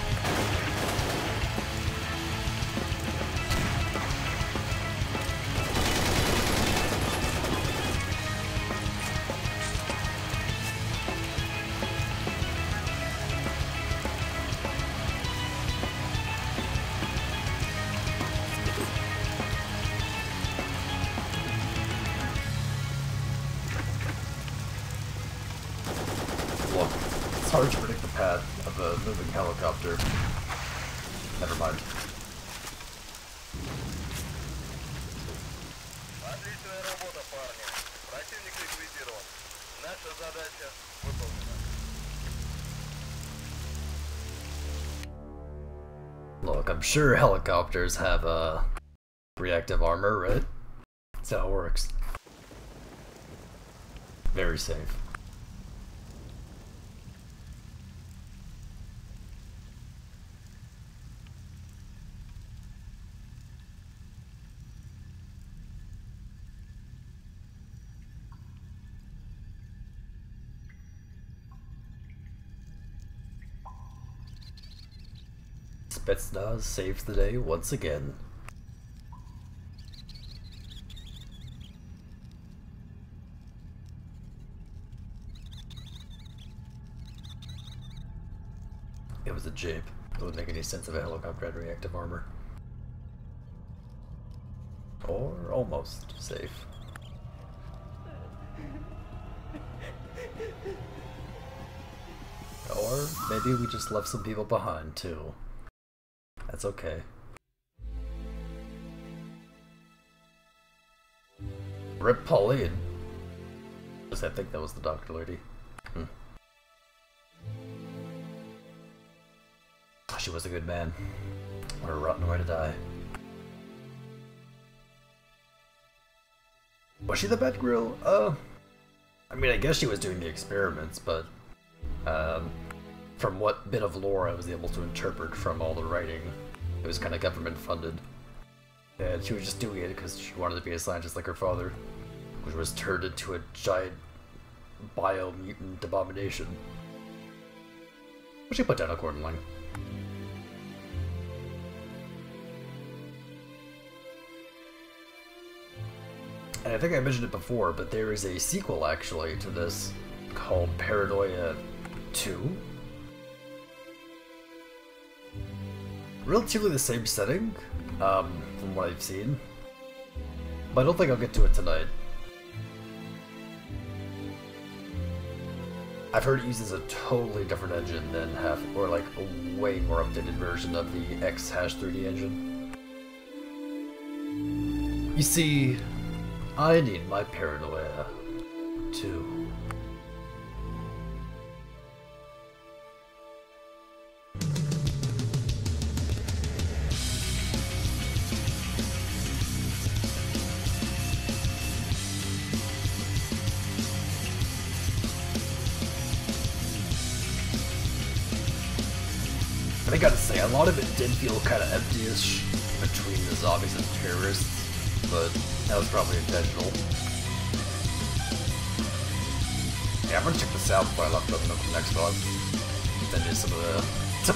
Look, it's hard to predict the path of a moving helicopter. Never mind.
Отличная работа, парни. Противник ликвидирован. Наша задача выполнена.
Look, I'm sure helicopters have reactive armor, right? That's how it works. Very safe. Spetsnaz saves the day once again. It was a jape. It wouldn't make any sense if a helicopter had reactive armor. Or almost safe. Or maybe we just left some people behind too. That's okay. Rip Pauline. I think that was the doctor lady. She was a good man. What a rotten way to die. Was she the Batgirl? I mean, I guess she was doing the experiments, but from what bit of lore I was able to interpret from all the writing, it was kind of government funded. And she was just doing it because she wanted to be a scientist like her father, which was turned into a giant bio-mutant abomination. But she put down accordingly. And I think I mentioned it before, but there is a sequel actually to this called Paranoia 2. Relatively the same setting, from what I've seen. But I don't think I'll get to it tonight. I've heard it uses a totally different engine than or like a way more updated version of the X-3D engine. You see, I need my paranoia, too. And I gotta say, a lot of it did feel kind of empty-ish between the zombies and terrorists, but that was probably intentional. Yeah, I'm gonna check the sound file up on the next one. Then do some of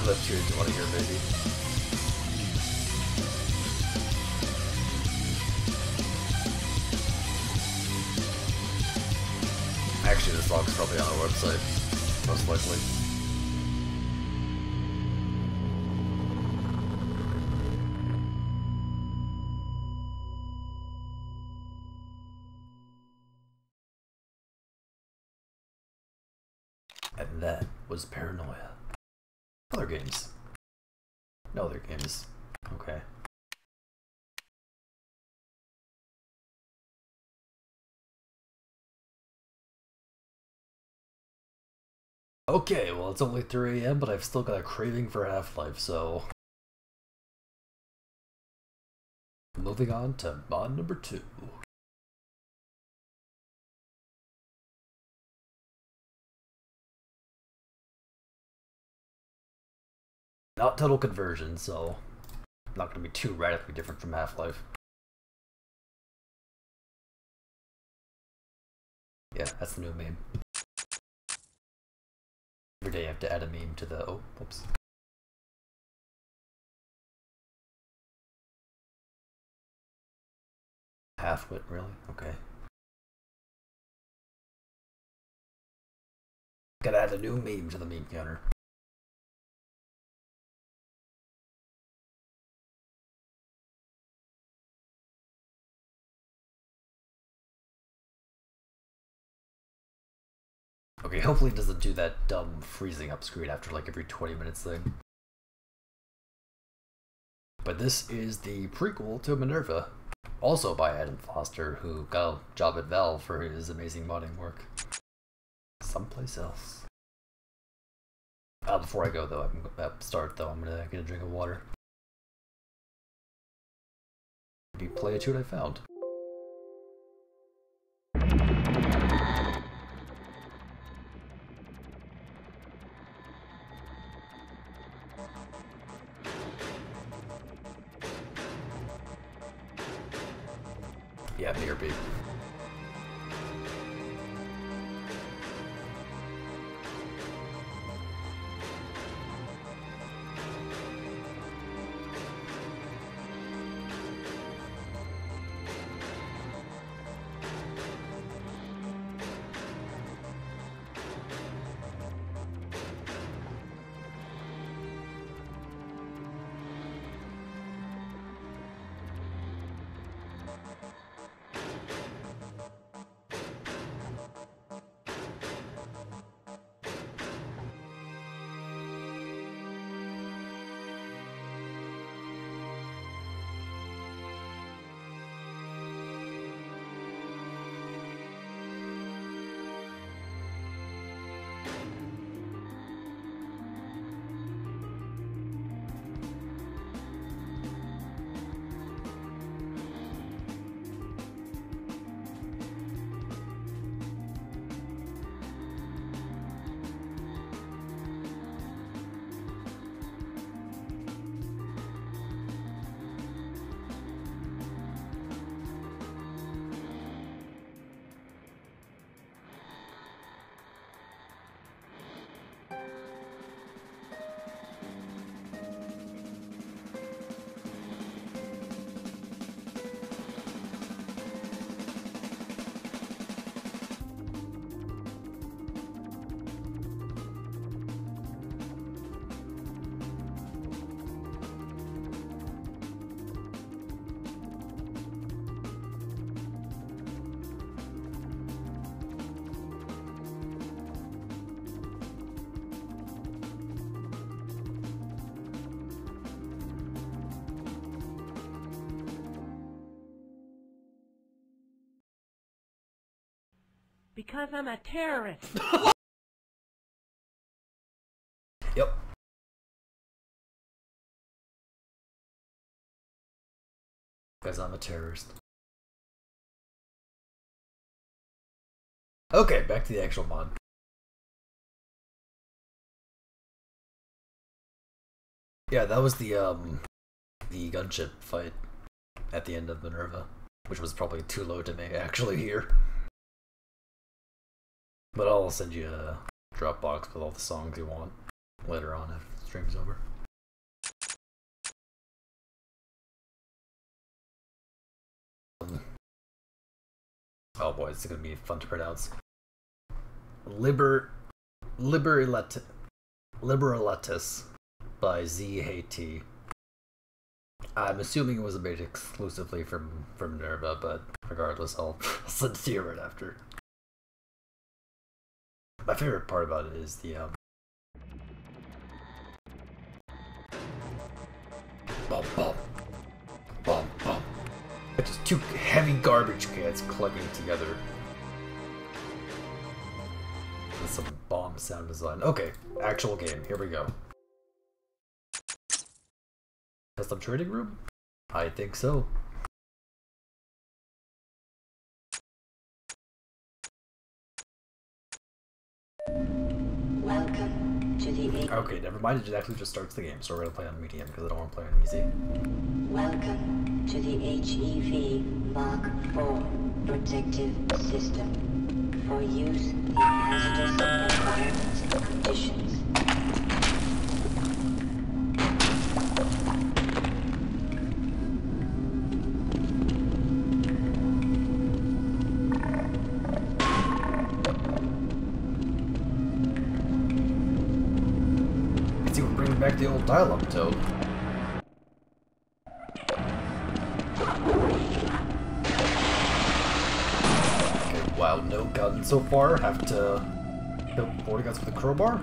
the tunes you want to hear, maybe. Actually, the song's probably on our website, most likely. And that was Paranoia. Other games. No other games. Okay. Okay, well it's only 3 AM, but I've still got a craving for Half-Life, so... Moving on to mod number 2. Not total conversion, so not going to be too radically different from Half-Life. Yeah, that's the new meme. Every day I have to add a meme to the... Oh, whoops. Half-wit, really? Okay. Gotta add a new meme to the meme counter. Okay, hopefully it doesn't do that dumb freezing up screen after like every 20 minutes thing. But this is the prequel to Minerva, also by Adam Foster, who got a job at Valve for his amazing modding work. Someplace else. Before I go though, I'm gonna get a drink of water. Maybe play a tune I found. Yeah, BRB.
Because I'm a terrorist.
Yep. Because I'm a terrorist. Okay, back to the actual mod. Yeah, that was the gunship fight at the end of Minerva, which was probably too low to make actually here. But I'll send you a Dropbox with all the songs you want later on if the stream's over. Oh boy, it's gonna be fun to pronounce. Liberatus by Z-H-T. I'm assuming it was made exclusively from Minerva, but regardless, I'll send it to you right after. My favorite part about it is the bum bum bum bum. It's just two heavy garbage cans clugging together. With some bomb sound design. Okay, actual game. Here we go. Custom trading room? I think so.
Welcome to the...
Okay, never mind. It actually just starts the game, so we're gonna play on medium because I don't want to play on easy.
Welcome to the HEV Mark IV protective system for use in hazardous environments and conditions.
Let's see, we're bringing back the old dial-up tone. Wow, no gun so far. Have to kill 40 guns with a crowbar.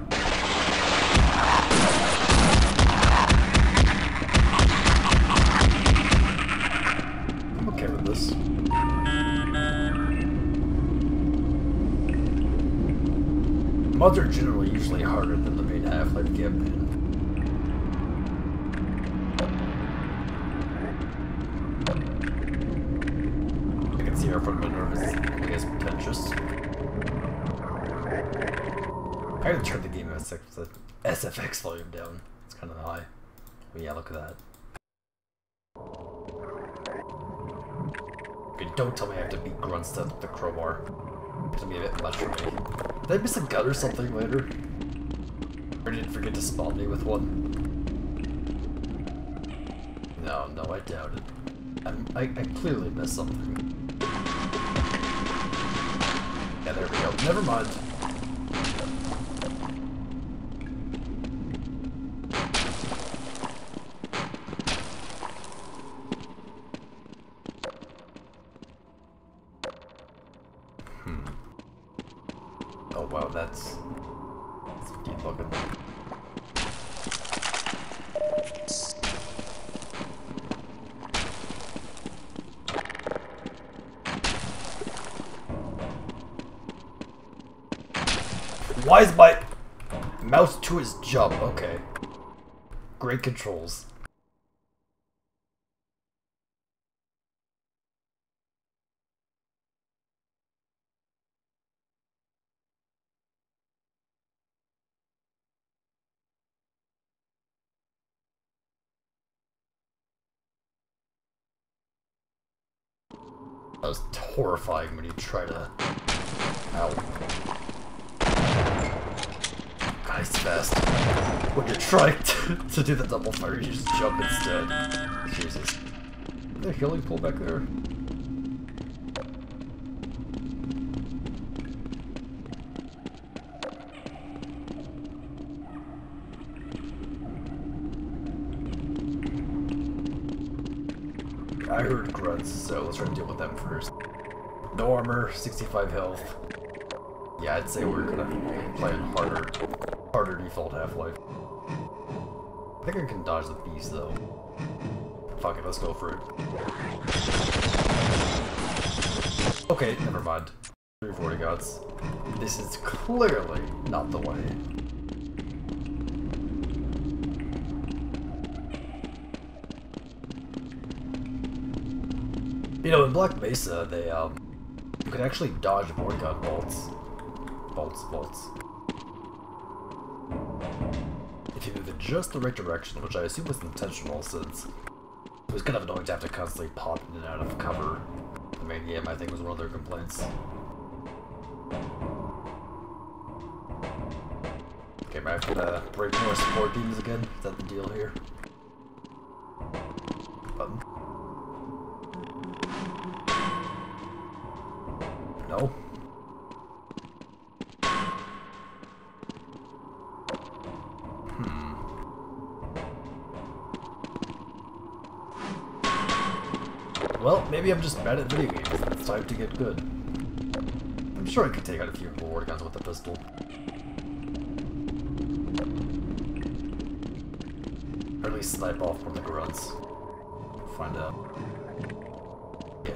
I'm okay with this. Mods are generally usually harder than the main Half-Life campaign. fear from Minerva's is pretentious. I gotta turn the game SFX volume down. It's kind of high. But yeah, look at that. Okay, don't tell me I have to beat Grunstead with the crowbar. It's gonna be a bit much for me. Did I miss a gun or something later? Or did it forget to spawn me with one? No, I doubt it. I clearly missed something. Yeah, there we go. Never mind. Oh wow, that's deep looking. Why is my mouse to his jump? Okay. Great controls. That was horrifying when you try to... Ow. God, he's fast. When you're trying to do the double fire, you just jump instead. Jesus. Is there a healing pool back there? I heard grunts, so let's try to deal with them first. No armor, 65 health. Yeah, I'd say we're gonna be playing harder default Half-Life. I think I can dodge the beast though. Fuck it, let's go for it. Okay, never mind. 340 gods. This is clearly not the way. You know, in Black Mesa, they, you could actually dodge void gun bolts. Bolts. If you move in just the right direction, which I assume was intentional since it was kind of annoying to have to constantly pop in and out of cover. The main game, I think, was one of their complaints. Okay, might have to break more support beams again. Is that the deal here? Button. No. Well, maybe I'm just bad at video games. It's time to get good. I'm sure I could take out a few reward guns with a pistol. Or at least snipe off from the grunts. We'll find out. Yeah.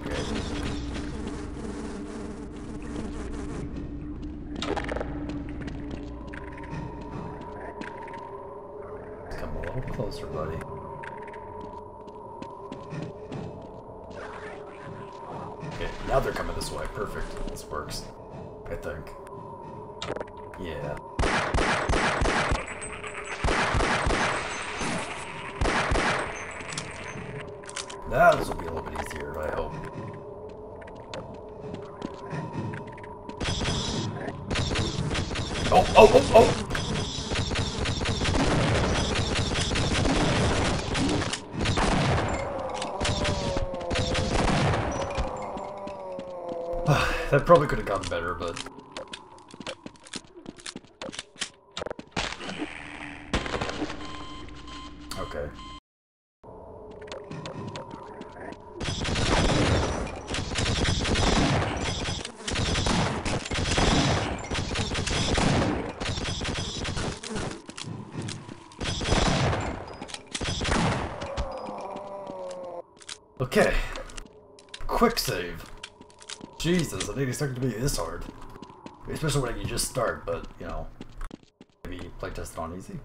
Okay. Come a little closer, buddy. Okay, now they're coming this way. Perfect. This works. I think. Yeah. Now this will be a little bit easier, I hope. Oh! That probably could have gotten better, but... Okay. Okay. Quick save. Jesus, I didn't expect it to be this hard. Especially when you just start, but, you know, maybe playtest it on easy.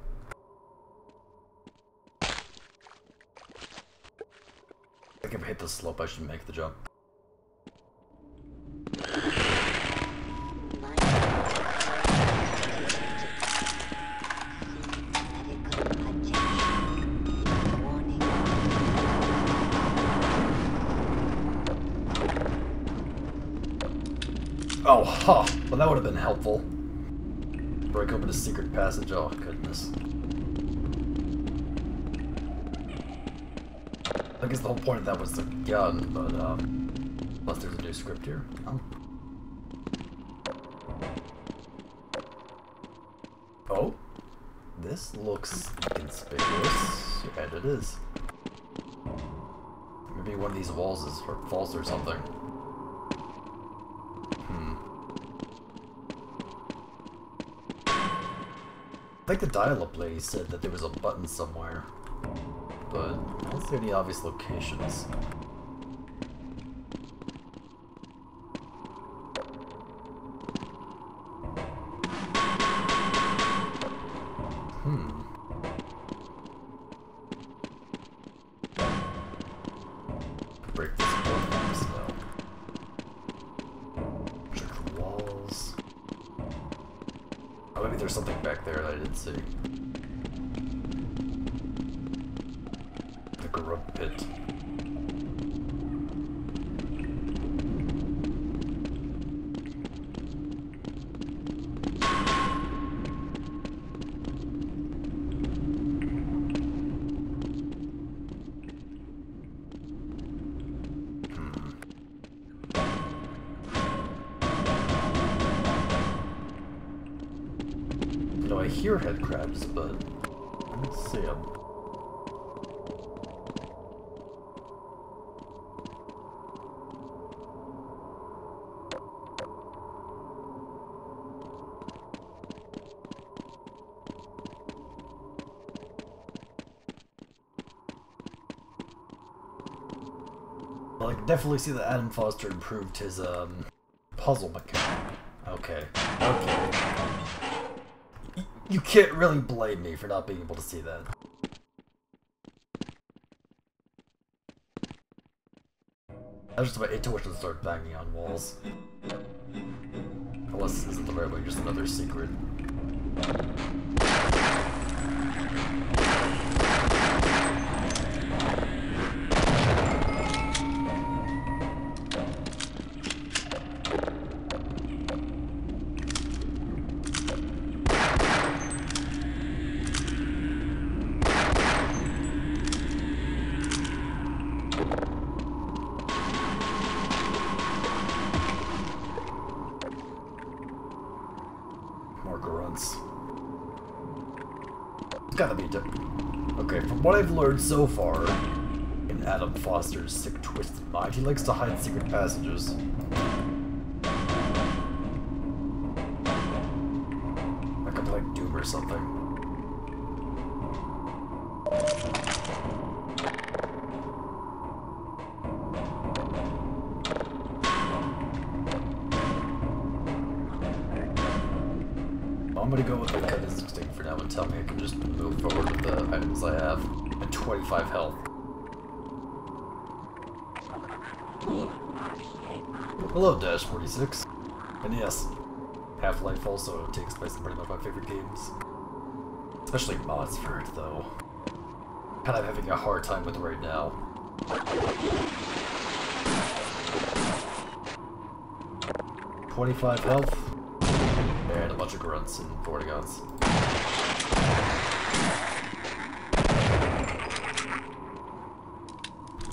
I think if I hit the slope, I should make the jump. Oh, huh. Well, that would have been helpful. Break open a secret passage. Oh, goodness. I guess the whole point of that was the gun, but, unless there's a new script here. Oh? This looks conspicuous. And it is. Maybe one of these walls is false or something. I think the dial-up lady said that there was a button somewhere, but I don't see any obvious locations. Break this board spell. Check the walls. Oh, maybe there's something back there that I didn't see. The grub pit. I hear head crabs, but I don't see them. Well, I can definitely see that Adam Foster improved his puzzle mechanic. Okay. You can't really blame me for not being able to see that. That's just my intuition start banging on walls. Unless this isn't the right way, just another secret. More grunts. It's gotta be different. Okay, from what I've learned so far, in Adam Foster's sick, twisted mind, he likes to hide secret passages. Like I'm like Doom or something. I'm gonna go with the gut instinct for now and tell me I can just move forward with the items I have at 25 health. Hello, Dash 46. And yes, Half-Life also takes place in pretty much my favorite games. Especially mods for it, though. Kind of having a hard time with right now. $25 health. And a bunch of grunts and portagons.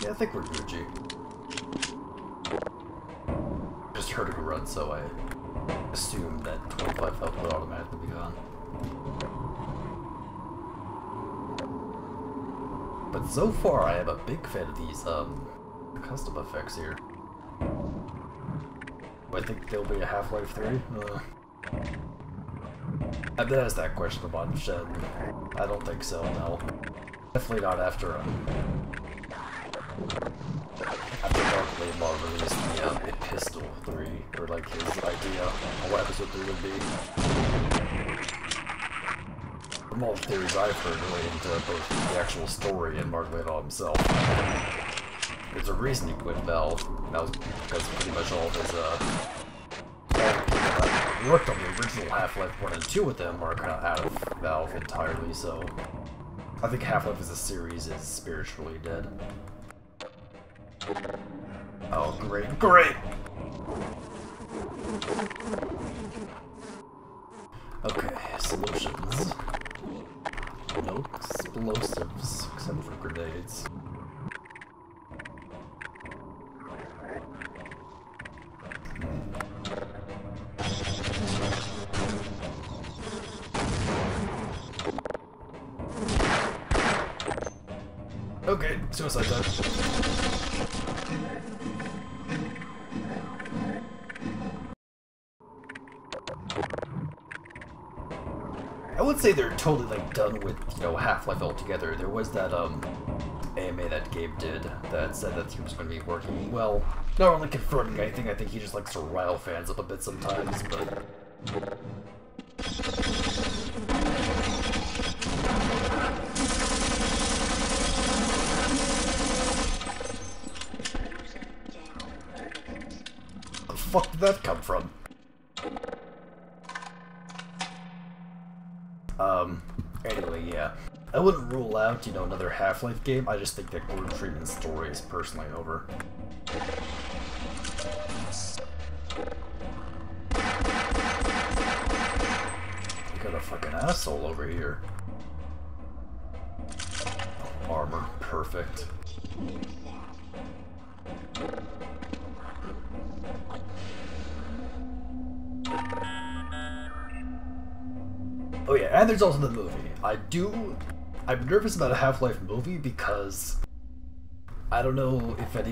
Yeah, I think we're Gucci. Just heard a grunt, so I assumed that 25 health would automatically be gone. But so far, I am a big fan of these, custom effects here. I think there'll be a Half-Life 3? I've been asked that question a bunch, and I don't think so, no. Definitely not after Dark Laidlaw released the Epistle 3, or like his idea on what episode 3 would be. From all the theories I've heard relating to both the actual story and Mark Laidlaw himself. There's a reason he quit Valve, and that was because pretty much all of his, worked on the original Half-Life 1 and 2 with them are kind of out of Valve entirely, so I think Half-Life as a series is spiritually dead. Oh, great, great! Okay, solutions. No explosives, except for grenades. Okay, suicide time. I would say they're totally like done with, you know, Half-Life altogether. There was that AMA that Gabe did that said that he was going to be working, well, not really confirming anything. I think he just likes to rile fans up a bit sometimes, but the fuck did that come from? Anyway, yeah. I wouldn't rule out, you know, another Half-Life game. I just think that Gordon Freeman's story is personally over. You got a fucking asshole over here. Armor, perfect. Oh yeah, and there's also the movie. I'm nervous about a Half-Life movie because I don't know if if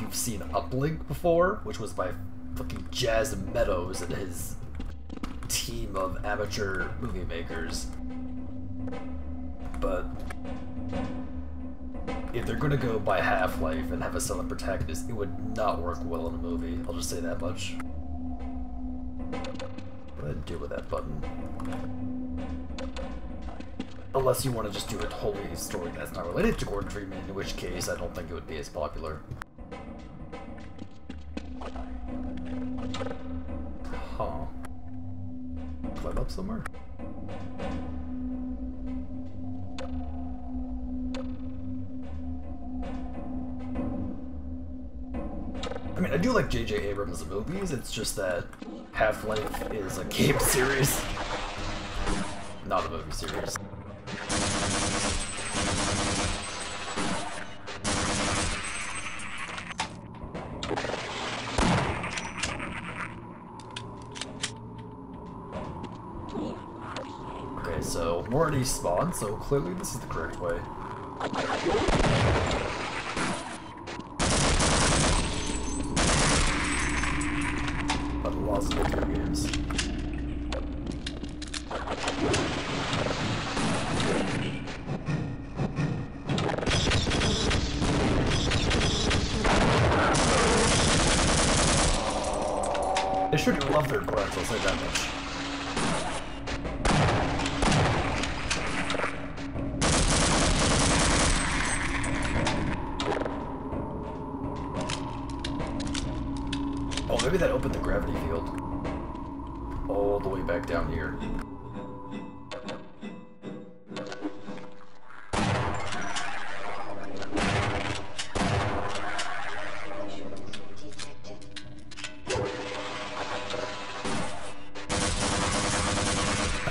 you've seen Uplink before, which was by fucking Jazz Meadows and his team of amateur movie makers. But if they're gonna go by Half-Life and have a silent protagonist, it would not work well in a movie. I'll just say that much. What did I do with that button? Unless you want to just do a wholly story that's not related to Gordon Freeman, in which case I don't think it would be as popular. Huh. Climb up somewhere? I mean, I do like J.J. Abrams' movies, it's just that Half-Life is a game series, not a movie series. Okay, so more already spawned, so clearly this is the correct way. By the laws of video games. They sure do love their breath, I'll say that much. Oh, maybe that opened the gravity field. All the way back down here.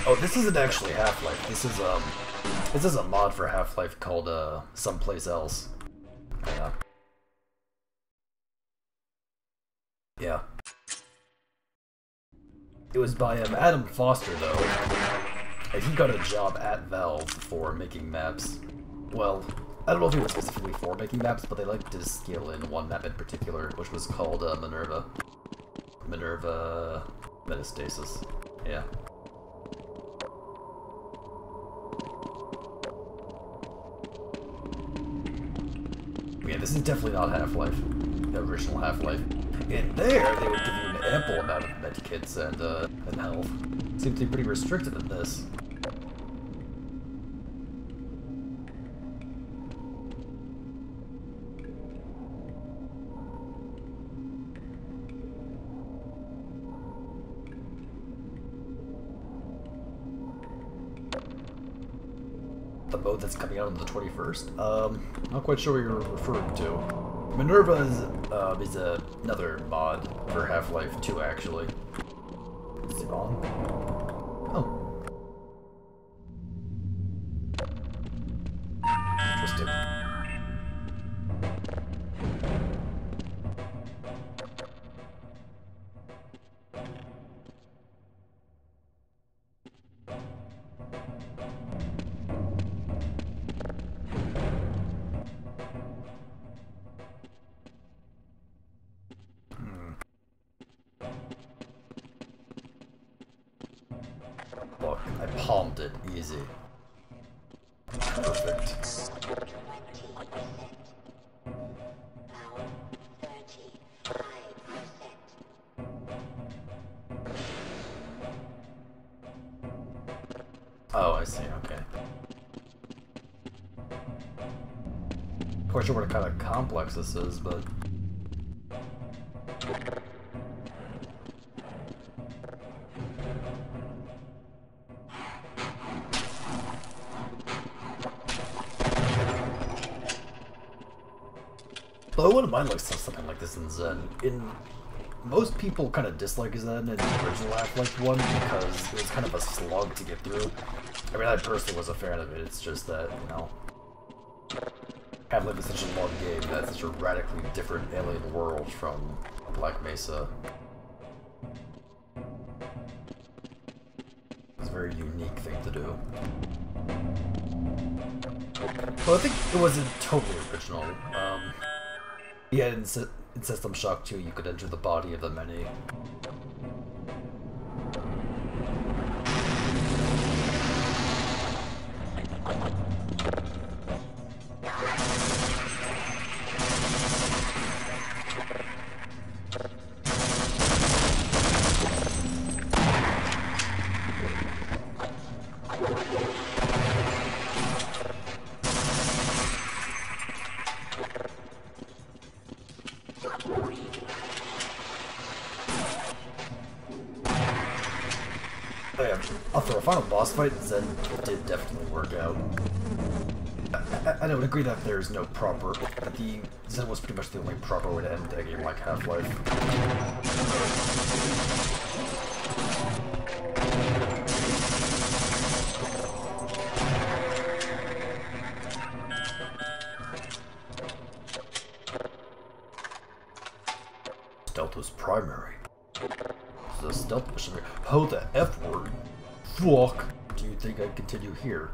Oh, this isn't actually Half-Life. This is a mod for Half-Life called Someplace Else. Yeah. Yeah. It was by Adam Foster, though, and he got a job at Valve for making maps. Well, I don't know if it was specifically for making maps, but they liked to scale in one map in particular, which was called Minerva. Minerva Metastasis. Yeah. Yeah, this is definitely not Half-Life, the original Half-Life. In there, they would give you an ample amount of medkits and health. Seems to be pretty restricted in this. The mode that's coming out on the 21st? Not quite sure what you're referring to. Minerva is another mod for Half-Life 2, actually. Is it on? Oh. Interesting. Look, I palmed it easy. Perfect. Oh, I see, okay. Of course, sure what kind of complex this is, but... Though I wouldn't mind like something like this in Zen. Most people kind of dislike Zen in the original Half-Life 1 because it was kind of a slog to get through. I mean, I personally was a fan of it, it's just that, you know, Half-Life is such a long game that's such a radically different alien world from Black Mesa. It's a very unique thing to do. Well, I think it wasn't totally original. Yeah, in System Shock 2, you could enter the body of the many. For a final boss fight, Zen did definitely work out. I would agree that there's no proper... The Zen was pretty much the only proper way to end a game like Half-Life. Stealth was primary. The stealth mission. Oh, the F word. Fuck. Do you think I'd continue here?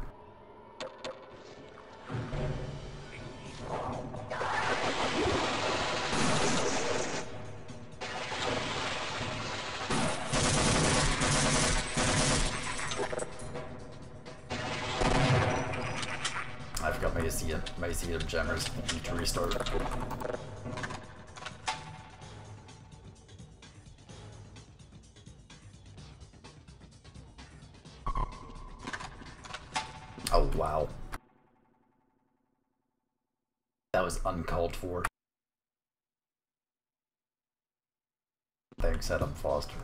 I forgot my ACM jammers to restart. Oh, wow. That was uncalled for. Thanks, Adam Foster.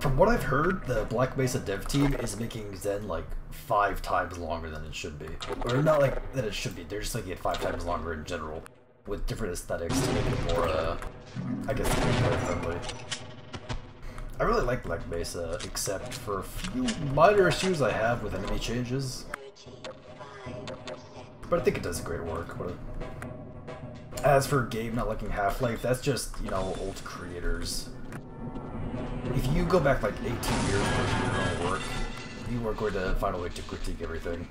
From what I've heard, the Black Mesa dev team is making Zen like 5 times longer than it should be. Or not like that it should be, they're just making it 5 times longer in general. With different aesthetics to make it more, I guess, gameplay friendly. I really like Black Mesa, except for a few minor issues I have with enemy changes. But I think it does great work. As for a game not liking Half-Life, that's just, you know, old creators. If you go back like 18 years for your own work, you are going to find a way to critique everything.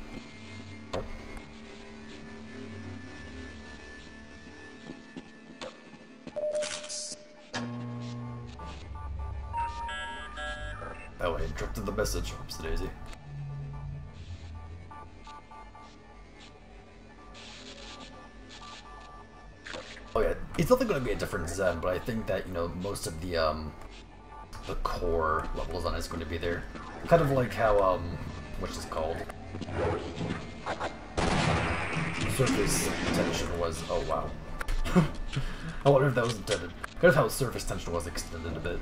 Oh, I interrupted the message. Oops, daisy. Oh yeah, it's definitely going to be a different Zen, but I think that, you know, most of the core levels on it's going to be there. Kind of like how, what's this called? surface tension was... Oh, wow. I wonder if that was intended. I wonder how surface tension was extended a bit.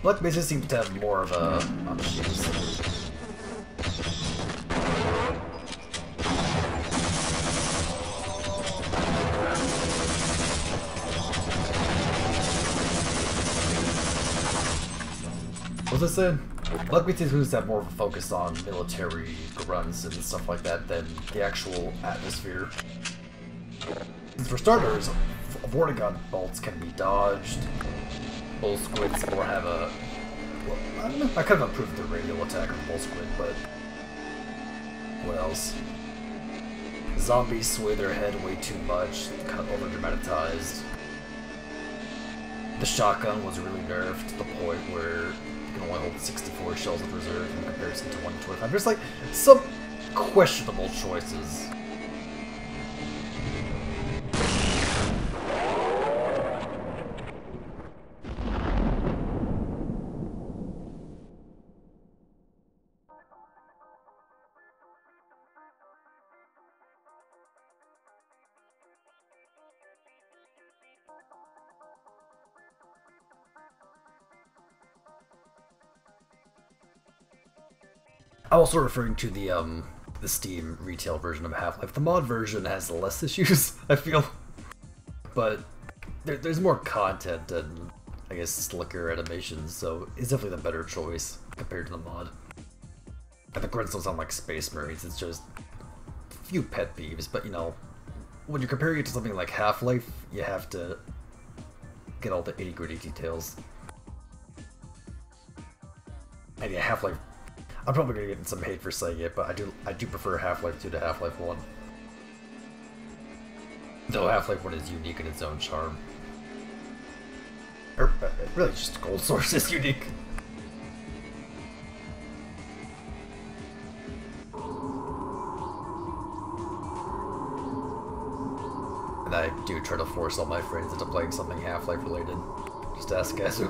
Black basically seems to have more of a... Oh, jeez. What was I saying? Black BT seems to have more of a focus on military grunts and stuff like that than the actual atmosphere. For starters, Vortigaunt bolts can be dodged. Bull squids more have a... Well, I don't know. I kind of improved the radial attack of the bull squid, but... What else? Zombies sway their head way too much, kind of over-dramatized. The shotgun was really nerfed to the point where you can only hold 64 shells in reserve in comparison to 125. There's like some questionable choices. I'm also referring to the Steam retail version of Half-Life. The mod version has less issues, I feel. But there's more content and, I guess, slicker animations, so it's definitely the better choice compared to the mod. And the grunts don't sound like Space Marines, it's just a few pet peeves, but you know, when you're comparing it to something like Half-Life, you have to get all the itty-gritty details. And yeah, Half-Life... I'm probably gonna get some hate for saying it, but I do prefer Half-Life 2 to Half-Life 1. Though Half-Life 1 is unique in its own charm. Or, really, just Cold Source is unique. And I do try to force all my friends into playing something Half-Life related. Just ask Kazu.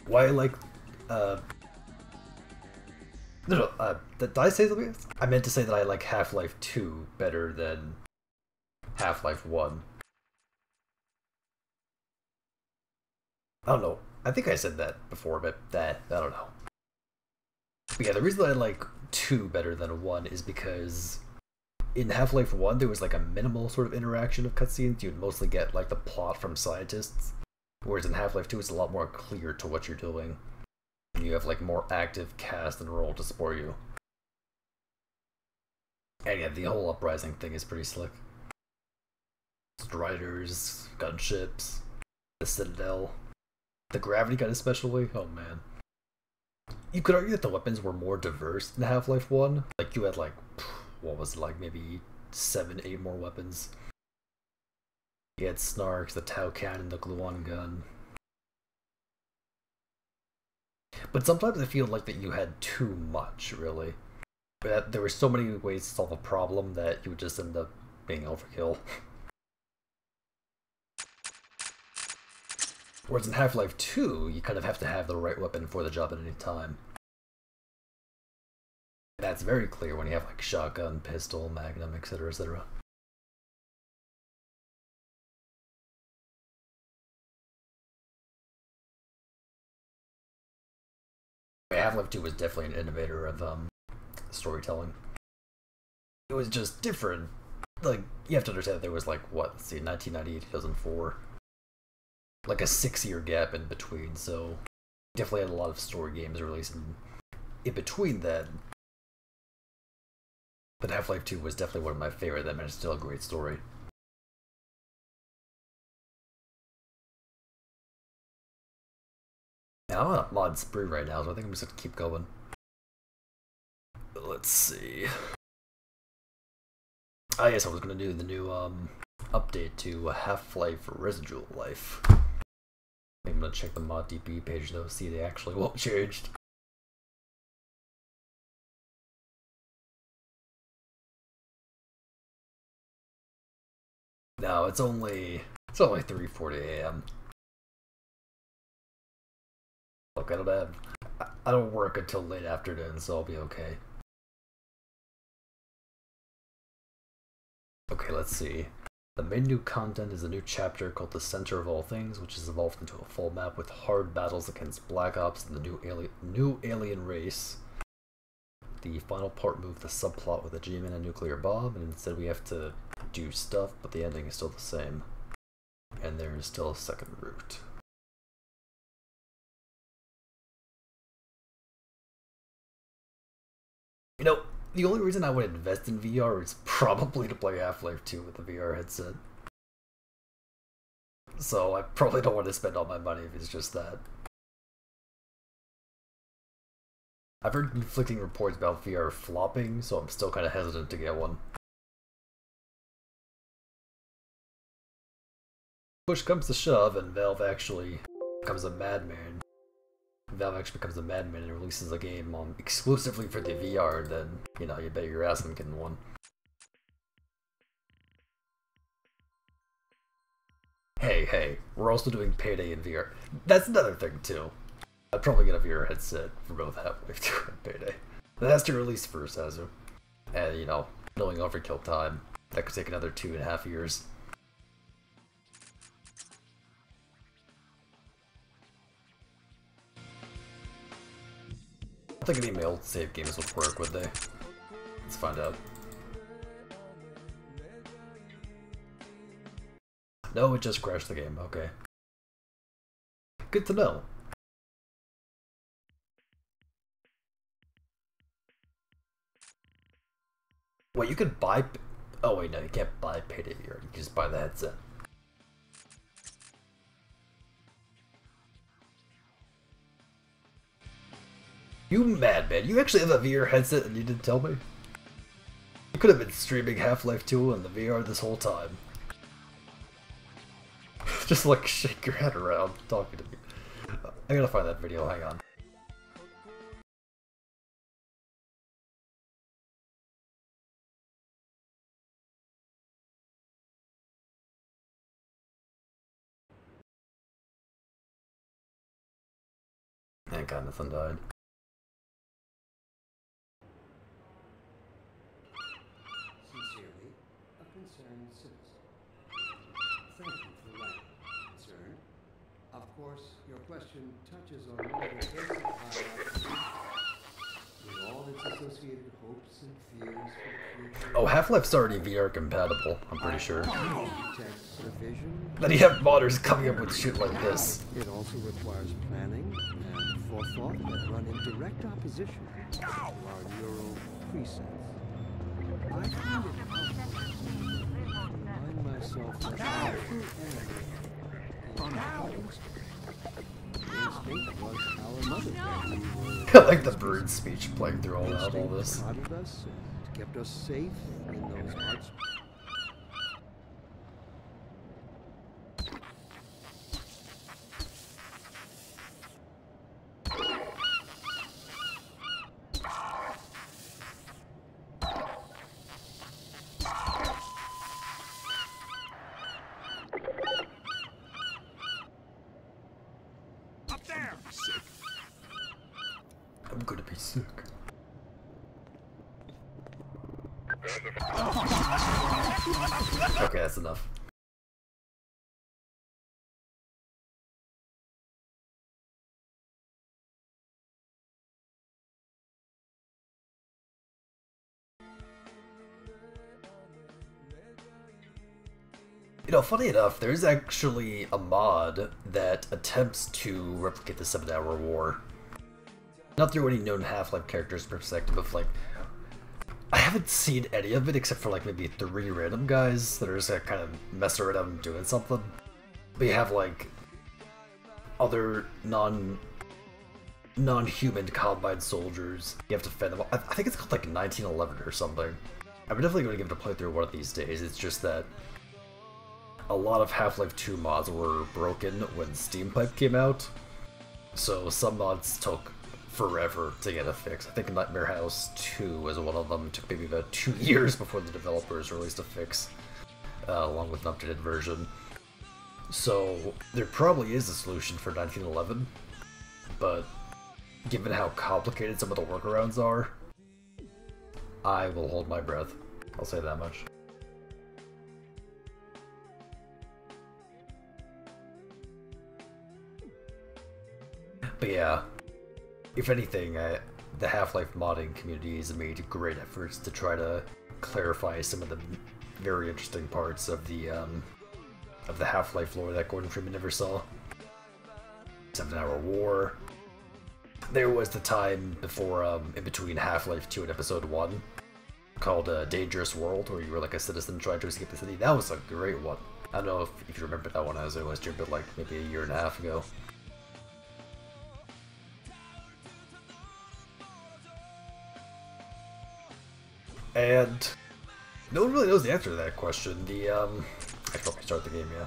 Why I like, did I say something? I meant to say that I like Half-Life 2 better than Half-Life 1. I don't know. I think I said that before, but I don't know. But yeah, the reason that I like 2 better than 1 is because in Half-Life 1 there was like a minimal sort of interaction of cutscenes. You'd mostly get like the plot from scientists. Whereas in Half-Life 2, it's a lot more clear to what you're doing. And you have like more active cast and role to support you. And yeah, the whole uprising thing is pretty slick. Striders, gunships, the Citadel, the gravity gun especially. Oh man. You could argue that the weapons were more diverse in Half-Life 1. Like you had like, what was it, like maybe 7, 8 more weapons. You had Snarks, the Tau Cannon, the Gluon Gun. But sometimes I feel like that you had too much, really. But there were so many ways to solve a problem that you would just end up being overkill. Whereas in Half-Life 2, you kind of have to have the right weapon for the job at any time. And that's very clear when you have like shotgun, pistol, magnum, etc., etc. Half-Life 2 was definitely an innovator of storytelling. It was just different. Like, you have to understand that there was like, what, let's see, 1998, 2004. Like a 6-year gap in between, so definitely had a lot of story games released in between that. But Half-Life 2 was definitely one of my favorite of them, and it's still a great story. Yeah, I'm on a mod spree right now, so I think I'm just gonna keep going. Let's see. I guess I was gonna do the new update to Half-Life Residual Life. I'm gonna check the mod DB page though, see they actually won't changed. No, it's only 3:40 AM. Look, I don't work until late afternoon, so I'll be okay. Okay, let's see. The main new content is a new chapter called The Center of All Things, which has evolved into a full map with hard battles against Black Ops and the new alien race. The final part moved the subplot with a G-Man and nuclear bomb, and instead we have to do stuff, but the ending is still the same. And there is still a second route. You know, the only reason I would invest in VR is probably to play Half-Life 2 with the VR headset. So I probably don't want to spend all my money if it's just that. I've heard conflicting reports about VR flopping, so I'm still kind of hesitant to get one. Push comes to shove and Valve actually becomes a madman. And releases a game exclusively for the VR, then, you know, you bet your ass I'm getting one. Hey, we're also doing Payday in VR. That's another thing, too. I'd probably get a VR headset for both Half-Life 2 and Payday. That has to release first, has to. And, you know, knowing overkill time, that could take another 2.5 years. I think any of my old save games would work, would they? Let's find out. No, it just crashed the game, okay. Good to know. Wait, you could buy... Oh wait, no, you can't buy Payday VR, you can just buy the headset. You mad, man. You actually have a VR headset and you didn't tell me? You could have been streaming Half-Life 2 on the VR this whole time. Just like shake your head around talking to me. I gotta find that video, hang on. Thank God nothing died.
Sincerely, a concerned citizen. Thank you for writing, concern. Of course, your question touches on one of the basic biological with all its associated hopes and fears for the future.
Oh, Half-Life's already VR compatible, I'm pretty sure.
Provision.
Then you have modders coming up with shit like this.
It also requires planning and forethought that run in direct opposition to our neural precepts. I find it helpful to remind myself that our true enemy is instinct was our mother.
I like the bird speech playing through all this.
Guided us and kept us safe in those hearts.
I'm gonna be sick. Okay, that's enough. You know, funny enough, there's actually a mod that attempts to replicate the 7-Hour War. Not through any known Half-Life character's perspective of, like... I haven't seen any of it except for, like, maybe 3 random guys that are just, like, kind of messing around and doing something. But you have, like, other non-human Combine soldiers. You have to fend them off. I think it's called like 1911 or something. I'm definitely going to give it a playthrough one of these days. It's just that a lot of Half-Life 2 mods were broken when Steam Pipe came out, so some mods took forever to get a fix. I think Nightmare House 2 was one of them. It took maybe about 2 years before the developers released a fix, along with an updated version. So there probably is a solution for 1911, but given how complicated some of the workarounds are, I will hold my breath. I'll say that much. But yeah, if anything, the Half-Life modding community has made great efforts to try to clarify some of the very interesting parts of the Half-Life lore that Gordon Freeman never saw. 7-Hour War. There was the time before, in between Half-Life 2 and Episode 1, called Dangerous World, where you were like a citizen trying to escape the city. That was a great one. I don't know if you remember that one as it was, but like maybe a year and a half ago. And no one really knows the answer to that question. I probably start the game, yeah.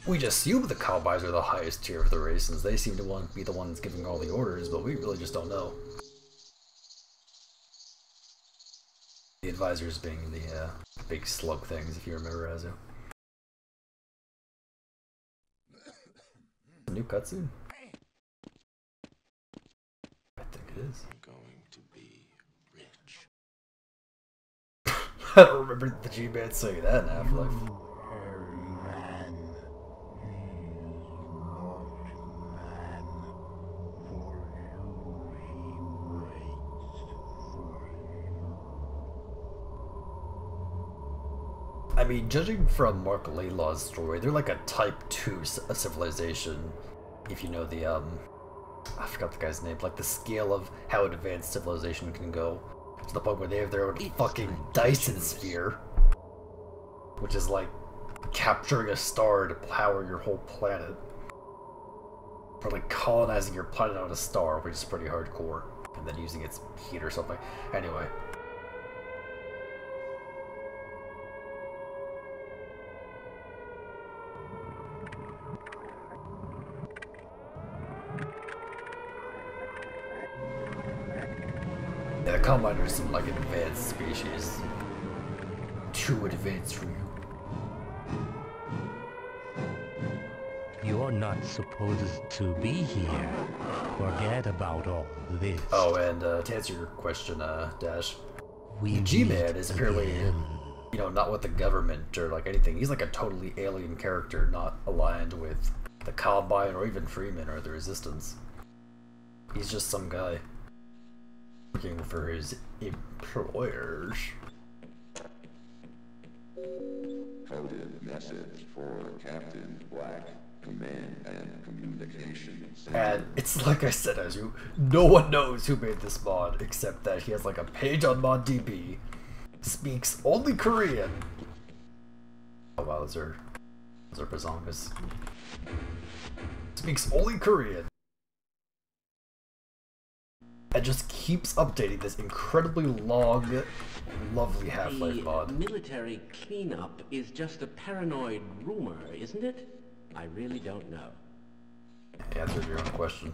We just assume the Cowboys are the highest tier of the race, since they seem to be the ones giving all the orders, but we really just don't know. The advisors being the big slug things, if you remember, Azu. A new cutscene? I think it is. I don't remember the G-Man saying that in Half-Life. I mean, judging from Mark Laidlaw's story, they're like a Type 2 civilization. If you know the, I forgot the guy's name, like the scale of how advanced civilization can go. To the point where they have their own fucking Dyson sphere. Which is like capturing a star to power your whole planet. Or like colonizing your planet on a star, which is pretty hardcore. And then using its heat or something. Anyway. Yeah, the Combiners seem like an advanced species. Too advanced for you.
You're not supposed to be here. Forget about all this.
Oh, and to answer your question, Dash, G-Man is apparently, you know, not with the government or like anything. He's like a totally alien character, not aligned with the Combine or even Freeman or the Resistance. He's just some guy working for his employers.
Coded message for Captain Black, Command and Communications.
And it's like I said, Azu, no one knows who made this mod, except that he has like a page on ModDB, speaks only Korean. Oh wow, those are bazongas. Speaks only Korean. And just keeps updating this incredibly long, lovely Half-Life mod.
The military cleanup is just a paranoid rumor, isn't it? I really don't know.
Answer your own question.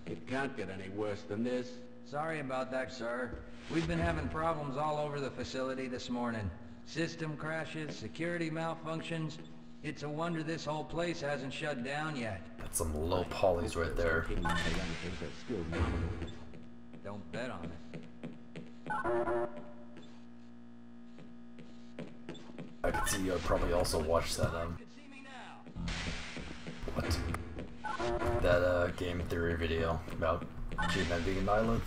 It can't get any worse than this.
Sorry about that, sir. We've been having problems all over the facility this morning. System crashes, security malfunctions. It's a wonder this whole place hasn't shut down yet.
That's some low polys right there.
Don't bet on it.
I could see you would probably also watch that, what? That, game theory video about G-Men being an island.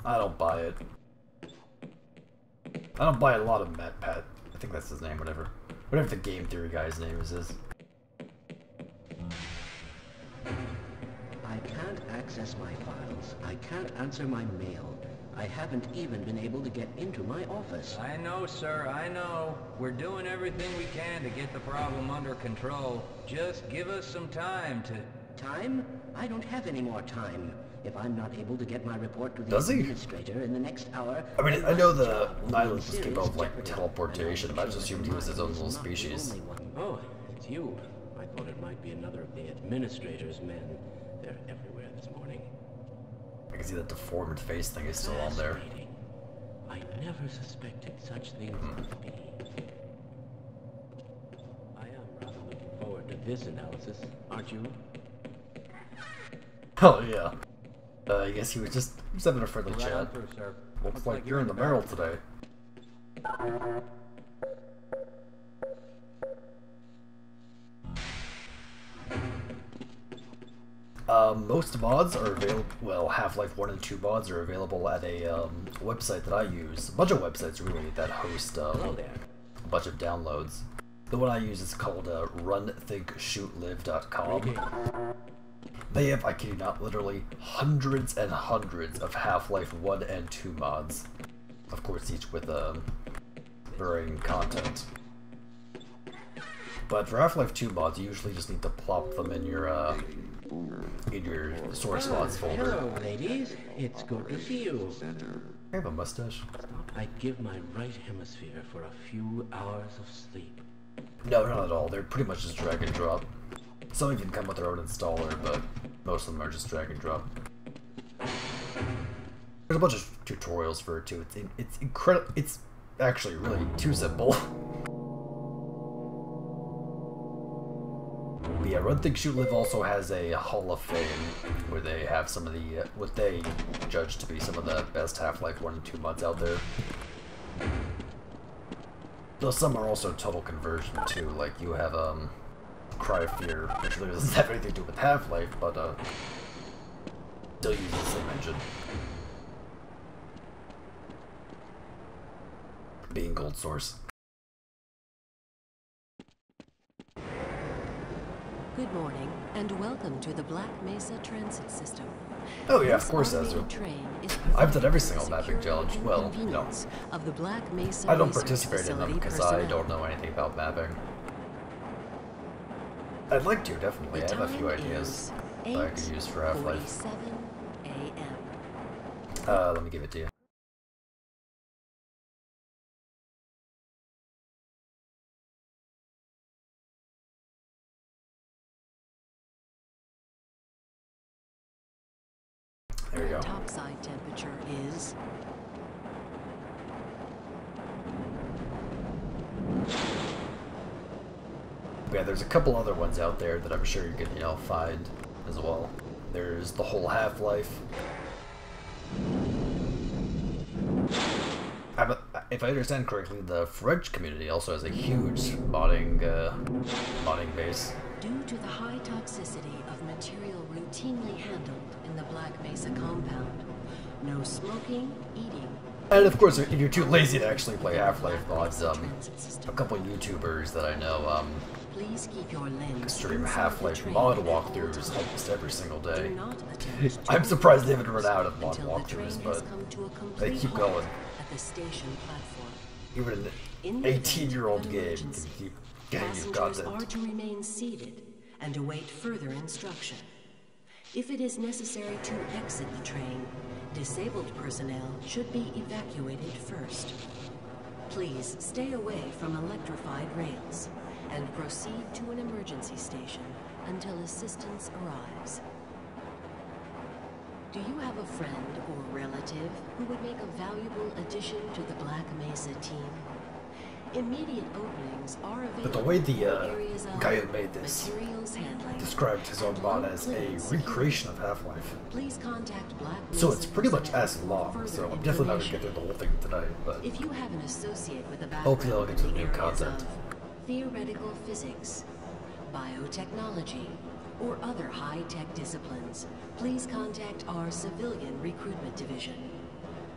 I don't buy it. I don't buy a lot of MatPat. I think that's his name, whatever. Whatever the game theory guy's name is.
I can't access my files. I can't answer my mail. I haven't even been able to get into my office.
I know, sir, I know. We're doing everything we can to get the problem under control. Just give us some time to...
Time? I don't have any more time. If I'm not able to get my report to the
Does he?
administrator in the next hour...
I mean, I know the Nihilus was capable of, like, teleportation, but I just assumed he was his own little species.
Oh, it's you. I thought it might be another of the administrator's men. They're everywhere this morning.
I can see that deformed face thing is still on there.
I never suspected such things could be. I am rather looking forward to this analysis, aren't you?
Oh yeah. I guess he was having a friendly chat. Looks like you're in the barrel today. Most mods are available, well, Half-Life 1 and 2 mods are available at a website that I use. A bunch of websites really that host a bunch of downloads. The one I use is called runthinkshootlive.com. They have, I kid you not, literally hundreds and hundreds of Half-Life 1 and 2 mods. Of course, each with varying content. But for Half-Life 2 mods, you usually just need to plop them in your source mods folder.
Hello, ladies. It's good to see you.
I have a mustache.
I'd give my right hemisphere for a few hours of sleep.
No, not at all. They're pretty much just drag and drop. Some even come with their own installer, but most of them are just drag and drop. There's a bunch of tutorials for it too. It's incredible. It's actually really too simple. But yeah, Run Think Shoot Live also has a Hall of Fame where they have some of the what they judge to be some of the best Half-Life 1 and 2 mods out there. Though some are also total conversion too. Like you have Cry of Fear, which really doesn't have anything to do with Half-Life, but still uses the same engine. Being gold source.
Good morning, and welcome to the Black Mesa Transit System.
Oh yeah, of course, Ezra. I've done every single mapping challenge. Well, no.
Of the Black Mesa
I don't participate in them because I don't know anything about mapping. I'd like to, definitely. I have a few ideas that I could use for Half-Life. Let me give it to you. There you go.
Topside temperature is...
Yeah, there's a couple other ones out there that I'm sure you can, find as well. There's the whole Half-Life. If I understand correctly, the French community also has a huge modding base.
Due to the high toxicity of material routinely handled in the Black Mesa compound, no smoking, eating...
And of course, if you're too lazy to actually play Half-Life mods, a couple YouTubers that I know,
Please keep your limbs
stream Half-Life mod walkthroughs almost every single day. I'm surprised they haven't run out of mod walkthroughs, but they keep going.
At the station platform.
Even an 18-year-old game can keep getting you
Passengers
content.
are to remain seated and await further instruction. If it is necessary to exit the train, disabled personnel should be evacuated first. Please stay away from electrified rails and proceed to an emergency station until assistance arrives. Do you have a friend or relative who would make a valuable addition to the Black Mesa team? Immediate openings are available.
But the way the
in areas of
guy who made this
materials handling.
described his own mod as a recreation of Half-Life.
Please contact Black Mesa
So it's pretty much
personnel
as
for
long,
further
so I'm definitely not going to get
information.
through the whole thing tonight, but
If you have an associate with a
hopefully I'll
background
get to the
in
new
the areas
content.
of theoretical physics, biotechnology, or other high-tech disciplines, please contact our civilian recruitment division.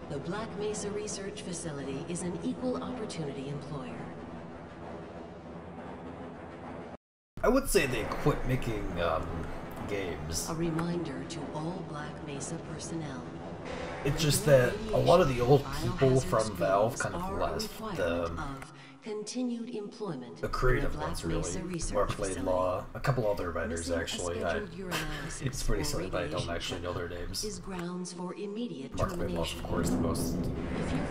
The Black Mesa Research Facility is an equal opportunity employer.
I would say they quit making games.
A reminder to all Black Mesa personnel.
It's just that a lot of the old people from Valve kind of left
continued employment
the creative ones, really. Mark Laidlaw, a couple other writers, actually. It's pretty silly that I don't actually know their names.
Is grounds for immediate
Mark Laidlaw's, of course, the most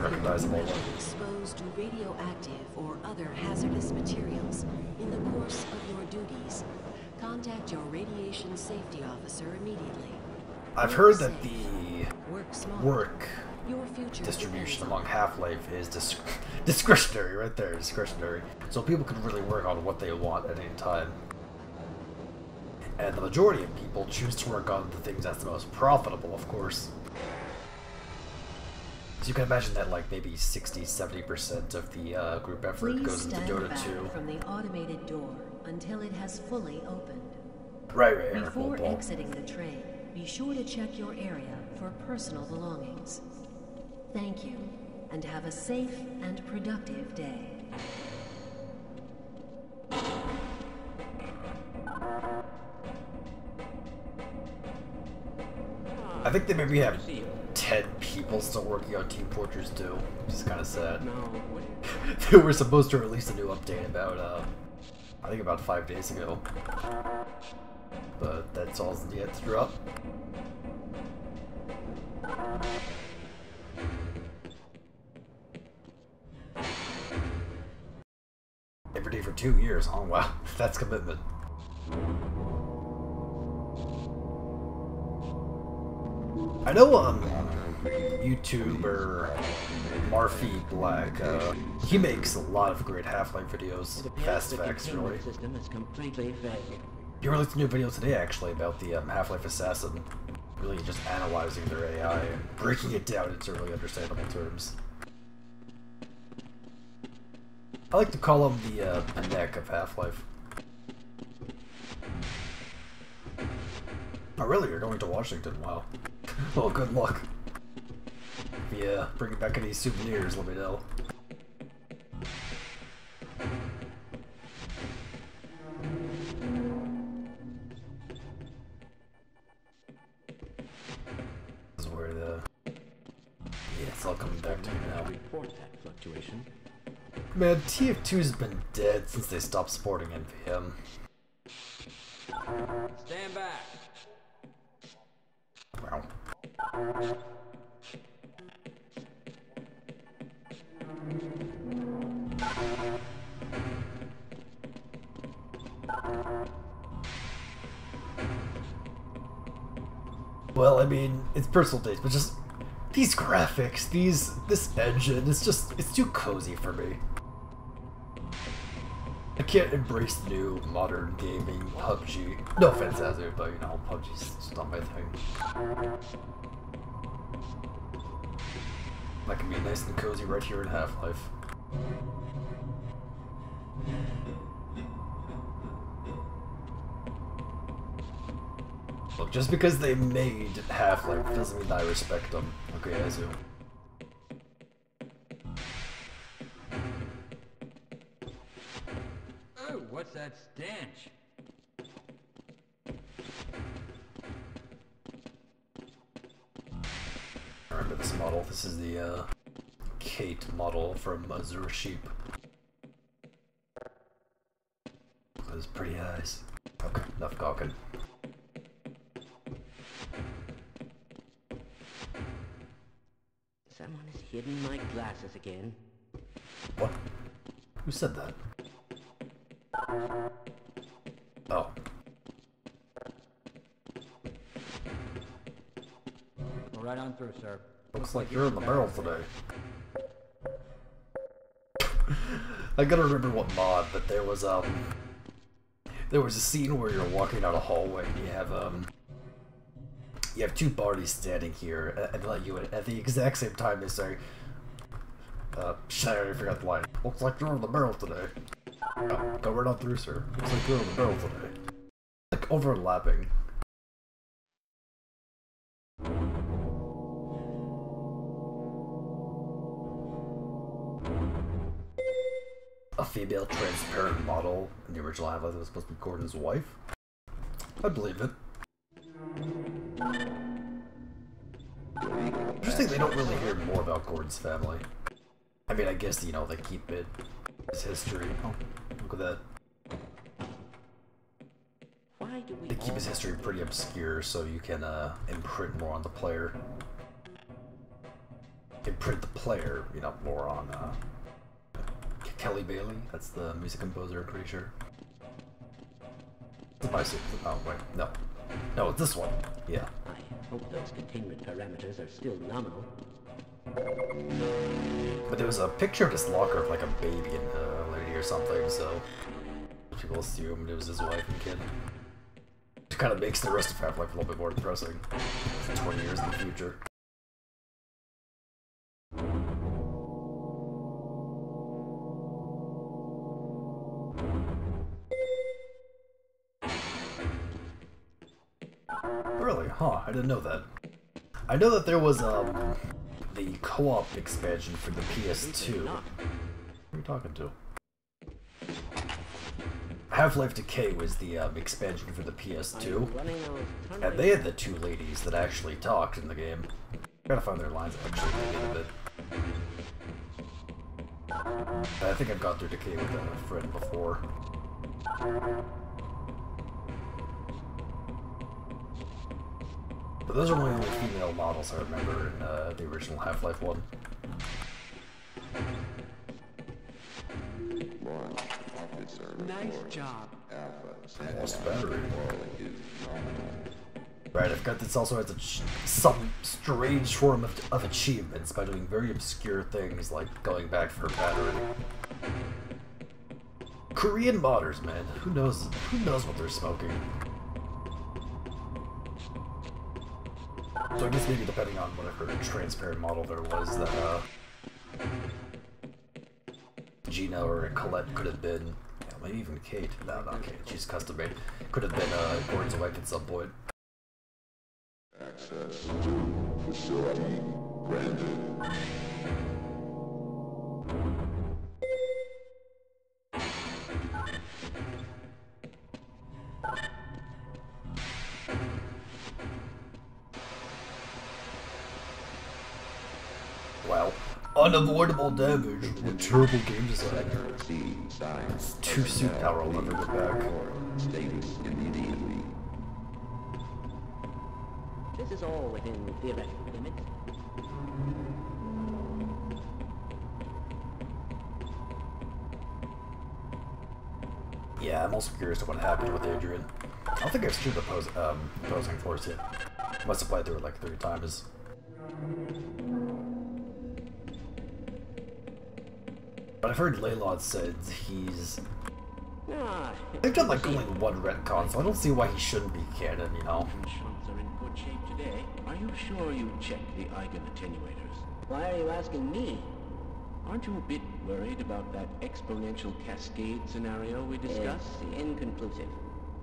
recognizable one.
Exposed to radioactive or other hazardous materials in the course of your duties, contact your radiation safety officer immediately.
I've heard that the work distribution among Half-Life is discretionary, right there, discretionary. So people can really work on what they want at any time. And the majority of people choose to work on the things that's the most profitable, of course. So you can imagine that like maybe 60–70% of the group effort goes into Dota 2.
From the automated door until it has fully opened.
Right,
Before exiting the train, be sure to check your area for personal belongings. Thank you, and have a safe and productive day.
I think they maybe have 10 people still working on Team Fortress 2, which is kind of sad. They were supposed to release a new update about, I think about 5 days ago. But that's all yet to drop. Every day for 2 years. Oh wow, that's commitment. I know YouTuber Marfy Black, he makes a lot of great Half-Life videos. Fast facts, really. He released a new video today actually about the Half-Life Assassin. Really just analyzing their AI and breaking it down into really understandable terms. I like to call him the neck of Half-Life. Oh really, you're going to Washington? Wow. Well, good luck. If you bring back any souvenirs, let me know. This is where the... Yeah, it's all coming back to me now.
Report that fluctuation.
Man, TF2's been dead since they stopped supporting NVM.
Stand back.
Wow. Well, I mean, it's personal taste, but just these graphics, this engine, it's too cozy for me. I can't embrace new modern gaming PUBG. No offense, Azure, but you know, PUBG's just not my thing. That can be nice and cozy right here in Half-Life. Look, just because they made Half-Life doesn't mean that I respect them. Okay, Azure.
Oh, what's that stench?
I remember this model. This is the Kate model from Azure Sheep. Those pretty eyes. Okay, enough gawking.
Someone has hidden my glasses again.
What? Who said that? Oh.
Go right on through, sir.
Looks like you're in the barrel today. I gotta remember what mod, but there was a scene where you're walking down a hallway and you have two parties standing here, and they let you in at the exact same time. They say, shit, I already forgot the line. Looks like you're in the barrel today. Oh, go right on through, sir. Looks like you're in the barrel today. Like overlapping. A female transparent model in the original Half-Life that was supposed to be Gordon's wife? I believe it. Just interesting they don't really hear more about Gordon's family. I mean, I guess, you know, they keep it as history. Oh, look at that. They keep his history pretty obscure so you can imprint more on the player. Imprint the player, you know, more on Kelly Bailey. That's the music composer, I'm pretty sure. Oh, wait, no. No, it's this one. Yeah.
I hope those containment parameters are still nominal.
But there was a picture of this locker of like a baby and a lady or something, so people assumed it was his wife and kid. It kind of makes the rest of Half-Life a little bit more depressing. 20 years in the future. Really? Huh, I didn't know that. I know that there was, the co-op expansion for the PS2. Who are you talking to? Half-Life Decay was the, expansion for the PS2. And they had the two ladies that actually talked in the game. Gotta find their lines actually a bit. I think I've gone through Decay with a friend before. But those are my only female models I remember in the original Half-Life 1.
Nice job.
Lost battery. Right, I've got this also has some strange form of achievements by doing very obscure things like going back for battery. Korean modders, man. Who knows what they're smoking? So I guess maybe depending on whatever transparent model there was that Gina or Colette could have been, maybe even Kate. No, not Kate. She's custom made. Could have been Gordon's wife at some point.
Access to facility granted.
Wow. Unavoidable damage with terrible game design. Two suit power will never get back.
This is all within theoretical limits.
Yeah, I'm also curious to what happened with Adrian. I don't think I've streamed opposing force yet. Must have played through it like 3 times. But I've heard Laylod said he's... They've done like only 1 retcon, so I don't see why he shouldn't be canon, you know?
Shots are in good shape today. Are you sure you checked the Eigen attenuators? Why are you asking me? Aren't you a bit worried about that exponential cascade scenario we discussed?
It's inconclusive.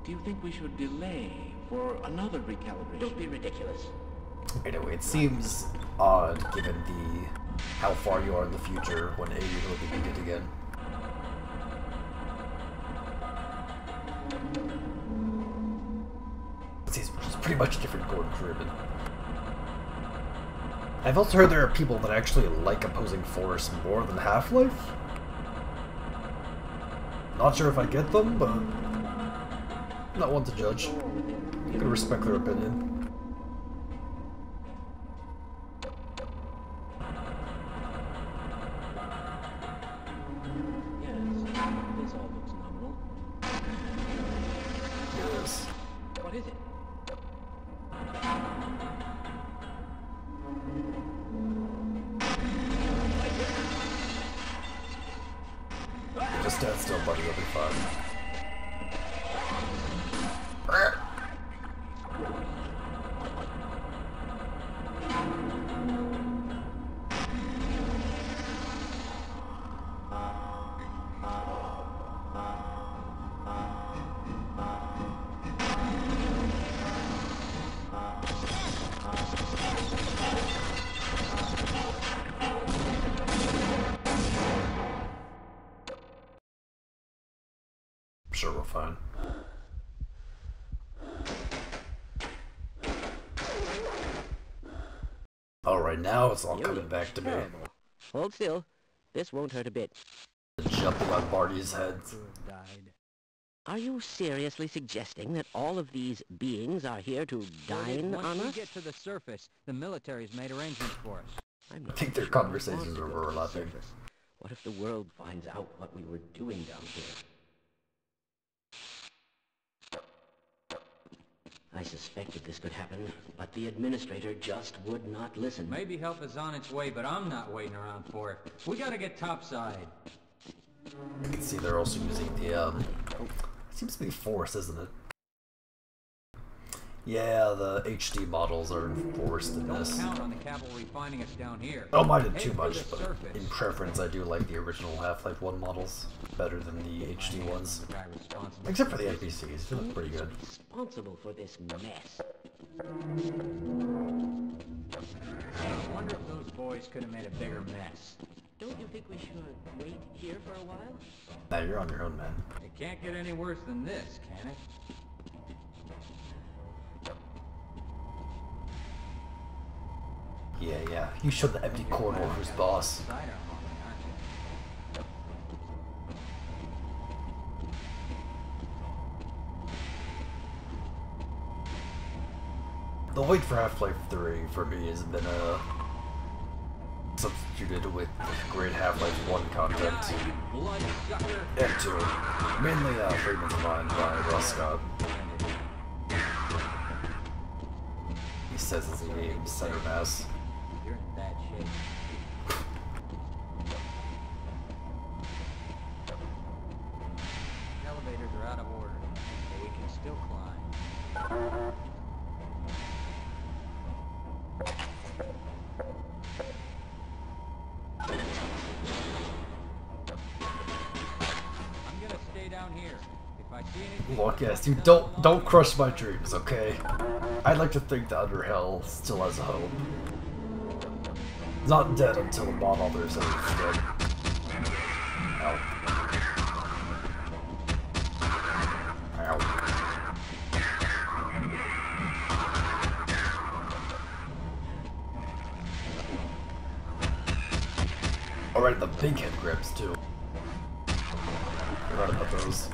Do you think we should delay for another recalibration?
Don't be ridiculous.
Anyway, it seems odd given how far you are in the future when Adrian will be needed again. He's pretty much a different Gordon Freeman. I've also heard there are people that actually like opposing force more than Half-Life. Not sure if I get them, but I'm not one to judge. I'm gonna respect their opinion.
This all looks nominal.
Yes.
What is it?
Just stand still, buddy, you'll be fine. Sure, we're fine. Alright, now it's all coming back to me.
Terrible. Hold still. This won't hurt a bit.
Jumping on Barney's head.
Are you seriously suggesting that all of these beings are here to dine on
Once we
us?
get to the surface, the military's made arrangements for us.
I'm
I
not
think their
sure
conversations
I
are
want to go to the
overlapping.
surface. What if the world finds out what we were doing down here? I suspected this could happen, but the administrator just would not listen.
Maybe help is on its way, but I'm not waiting around for it. We gotta get topside.
You can see they're also using the, seems to be force, isn't it? Yeah, the HD models are enforced in this.
Don't count on the cavalry finding us down here.
I don't mind it
Head
too
for
much,
the
but
surface.
in preference I do like the original Half-Life 1 models better than the HD ones. Except for the NPCs, they look pretty good.
Responsible for this mess.
I wonder if those boys could have made a bigger mess.
Don't you think we should wait here for a while?
Now you're on your own, man.
It can't get any worse than this, can it?
Yeah. You showed the empty corridor who's boss. The wait for Half-Life 3 for me has been substituted with great Half-Life 1 content. And 2. Mainly Freeman's Mind by Russ Scott. He says as he aims center mass.
You're in bad shape. Elevators are out of order, but we can still climb. I'm gonna stay down here. If I see anything...
Look, yes, you don't crush my dreams, okay? I'd like to think that Underhell still has a hope. It's not dead until the bomb on the other side is dead. Ow. Ow. Alright, the big head grips too. Forgot about those.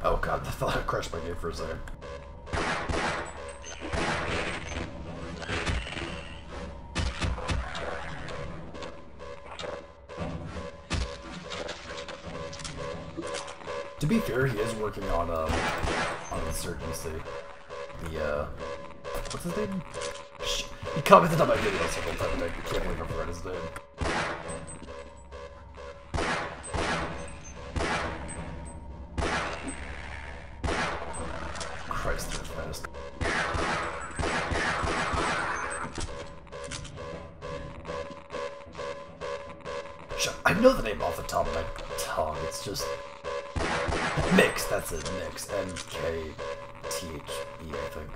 Oh god, I thought I crushed my game for a second. To be fair, he is working on Insurgency. The what's his name? He commented on my video several times. I can't believe I forgot his name. Christ, they're fast. I know the name off the top of my tongue. It's just Mix. That's it. Mix. M-K-T-H-E, I think.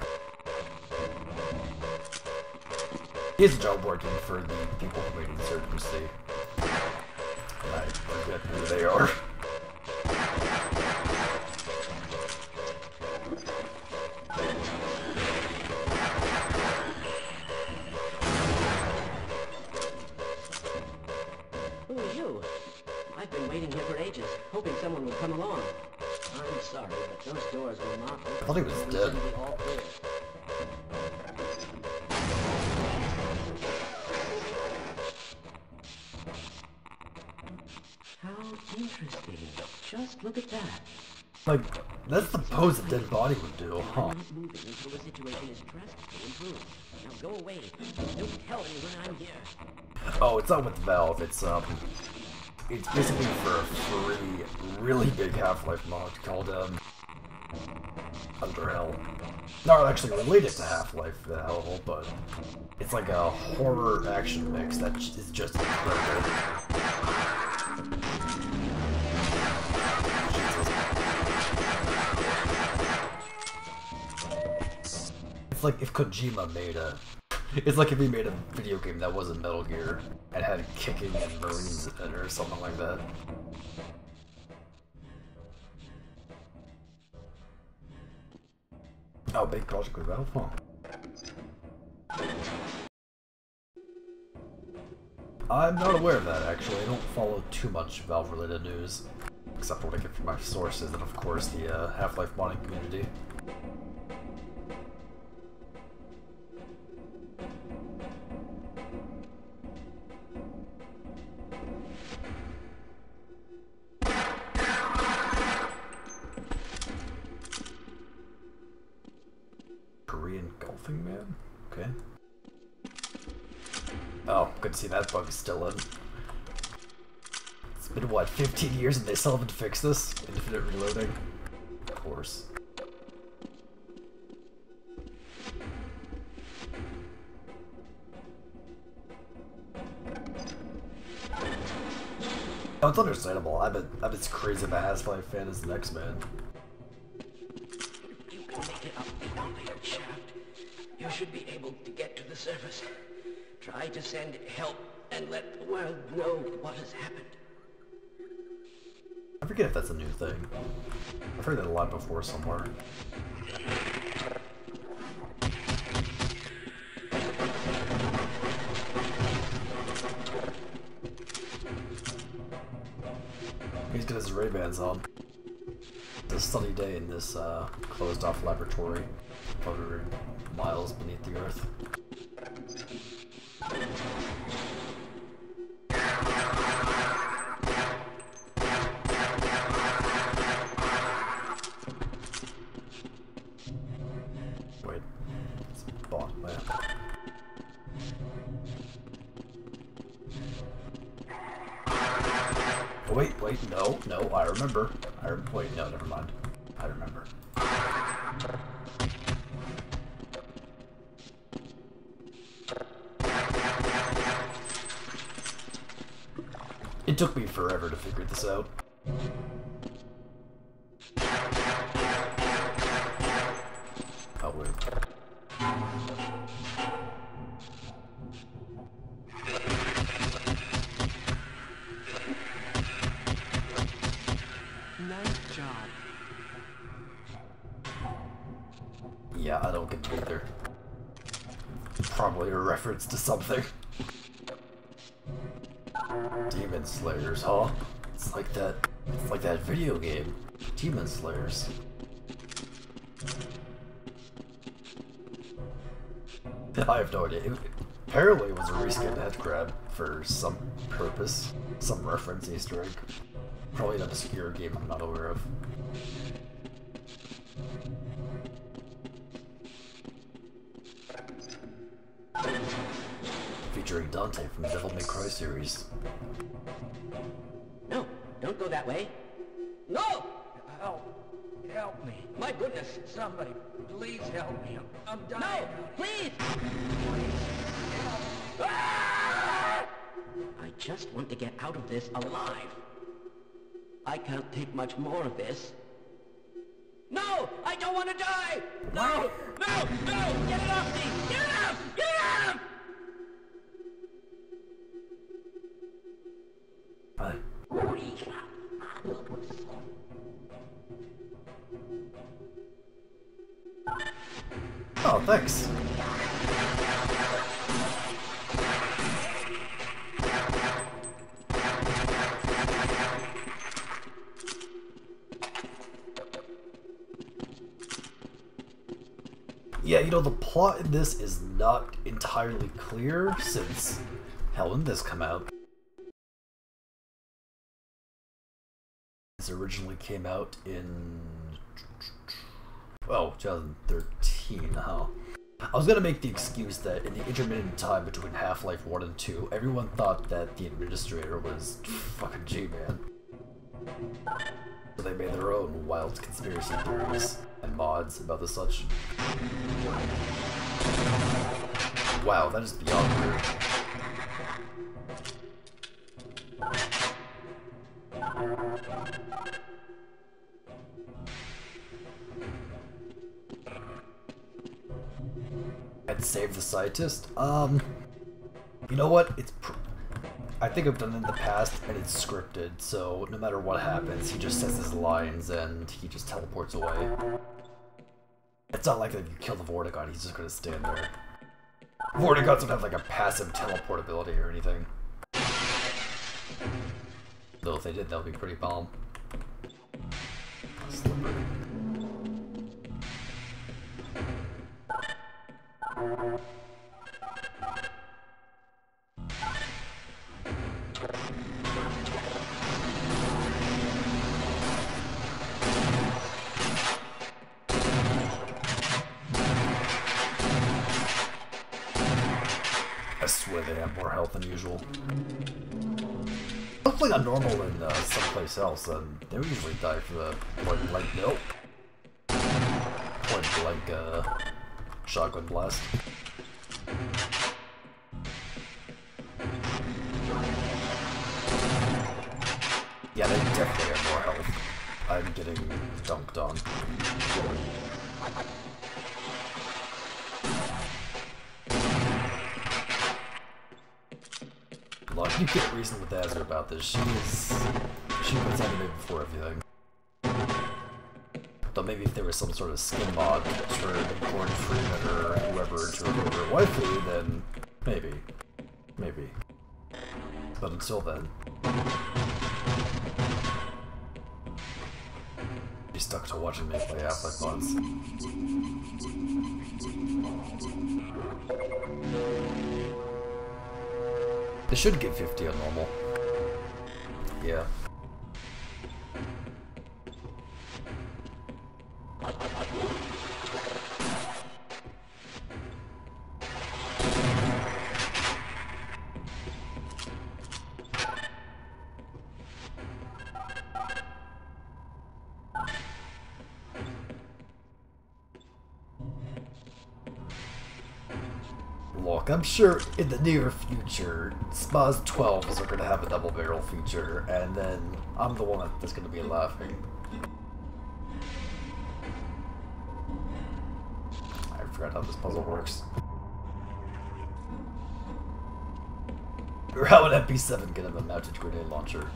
He has a job working for the people who made Insurgency. And I forget who they are.
Who are you? I've been waiting here for ages, hoping someone would come along. I'm sorry, but those doors will not open.
I thought he was dead.
All clear. How interesting. Just look at that.
Like, that's the pose a dead body would do, huh?
I'm not moving until the situation is drastically improved. Now go away. Don't tell anyone I'm here.
Oh, it's not with Valve. It's basically for a free, really big Half-Life mod called Underhell. Not actually related to Half-Life, the hell, but it's like a horror action mix that is just incredible. It's like if Kojima made a... It's like if he made a video game that wasn't Metal Gear and had kicking and Marines in it or something like that. Oh, big project with Valve? Huh. I'm not aware of that, actually. I don't follow too much Valve-related news, except for what I get from my sources, and of course the Half-Life modding community. Korean golfing man? Okay. Oh, good to see that bug still in. It's been, what, 15 years and they still haven't fixed this? Infinite reloading? Of course. Oh, it's understandable. I'm as crazy of a Half-Life fan as the next man.
You can make it up the elevator shaft. You should be able to get to the surface. Try to send help and let the world know what has happened.
I forget if that's a new thing. I've heard that a lot before somewhere. He's got his Ray-Bans on. It's a sunny day in this closed-off laboratory, 100 miles beneath the Earth. Wait, it's bought by... Oh, wait, no, I remember. Wait, no, never mind. I remember. It took me forever to figure this out. Oh, wait.
Nice job.
Yeah, I don't get it either. Probably a reference to something. Demon Slayers, huh? It's like that video game. Demon Slayers. I have no idea. Apparently it was a reskin headcrab for some purpose. Some reference Easter egg. Probably an obscure game I'm not aware of. Featuring Dante from the Devil May Cry series.
No, don't go that way. No! Help me. My goodness,
Somebody, please help me. I'm dying.
no, please! Ah! I just want to get out of this alive. I can't take much more of this. No! I don't want to die! No! No! No! Get it off me! Get it off! Get it off!
Hi. Oh, thanks. Yeah, you know, the plot in this is not entirely clear since, hell, when did this come out? This originally came out in, well, 2013, huh? I was gonna make the excuse that in the intermittent time between Half-Life 1 and 2, everyone thought that the administrator was fucking G-Man. So they made their own wild conspiracy theories and mods about the such. Wow, that is beyond weird. can't save the scientist? You know what? I think I've done it in the past, and it's scripted, so no matter what happens, he just says his lines, and he just teleports away. It's not like if you kill the Vortigaunt, he's just gonna stand there. Vortigaunts don't have like a passive teleportability or anything. Though if they did, that would be pretty bomb. Slippery. I swear they have more health than usual. I was playing on normal in someplace else, and they would usually die for the point blank shotgun blast. Yeah, they definitely have more health. I'm getting dunked on. Look, you can't reason with Azure about this. She puts anime before everything. Though maybe if there was some sort of skin mod for Gordon Freeman or whoever to remove her waifu, then maybe. Maybe. But until then, be stuck to watching me play out like months. They should get 50 on normal. Yeah. Look, I'm sure in the near future, Spaz 12s are going to have a double barrel feature, and then I'm the one that's going to be laughing. I forgot how this puzzle works. Or how an MP7 can have a mounted grenade launcher.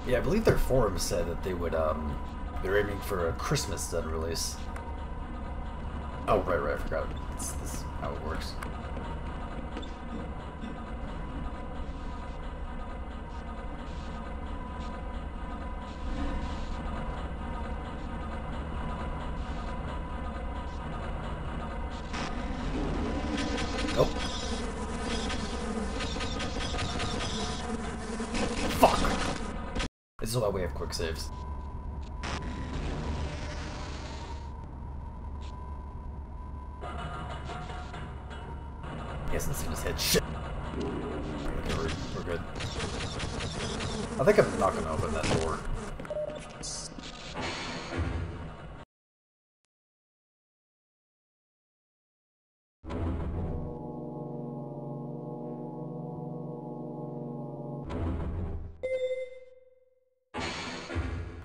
Yeah, I believe their forum said that they would, they're aiming for a Christmas then release. Oh, right, I forgot. This is how it works. Oh. Fuck! This is why we have quick saves. He hasn't seen his head. Shit! Okay, we're good. I think I'm not gonna open that door.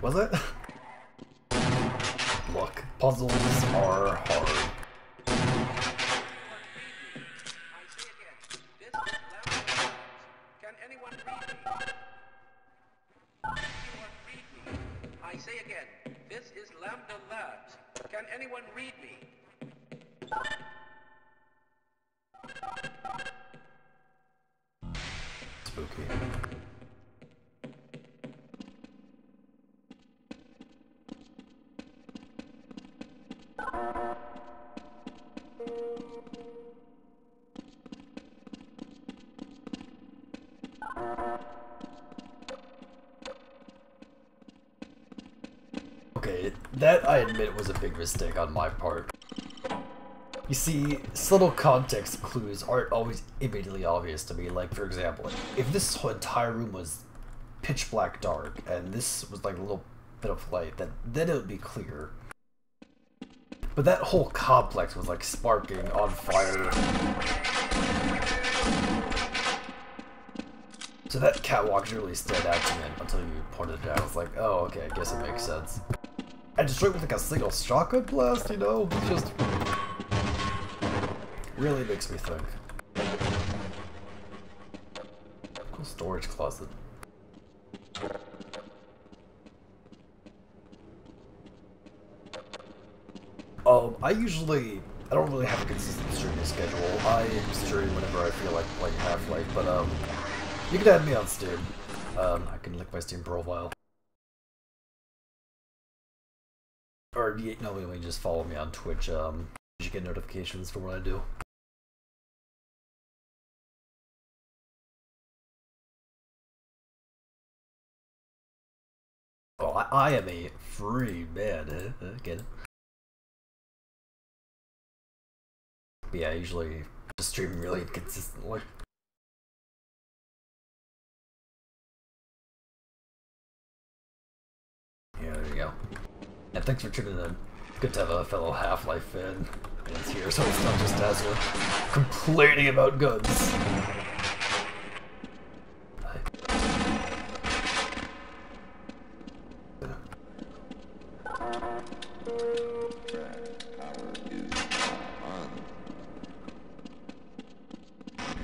Was it? Look, puzzles are hard.
Can anyone read me? I say again, this is Lambda Labs. Can anyone read me?
Spooky. Okay, that I admit was a big mistake on my part. You see, subtle context clues aren't always immediately obvious to me. Like, for example, if this whole entire room was pitch black dark, and this was like a little bit of light, then it would be clear. But that whole complex was like sparking, on fire. So that catwalk really stood out to me until you pointed it out. I was like, oh, okay, I guess it makes sense. I destroyed with like a single shotgun blast, you know? It's just... really makes me think. Cool storage closet. I don't really have a consistent streaming schedule. I stream whenever I feel like playing Half-Life, but you can add me on Steam. I can link my Steam profile. Or no, you just follow me on Twitch. You get notifications for what I do. Oh, I am a free man. Get it? But yeah, I usually just stream really consistently. Yeah, there you go. And thanks for tuning in. Good to have a fellow Half-Life fan here, so it's not just Azure complaining about guns.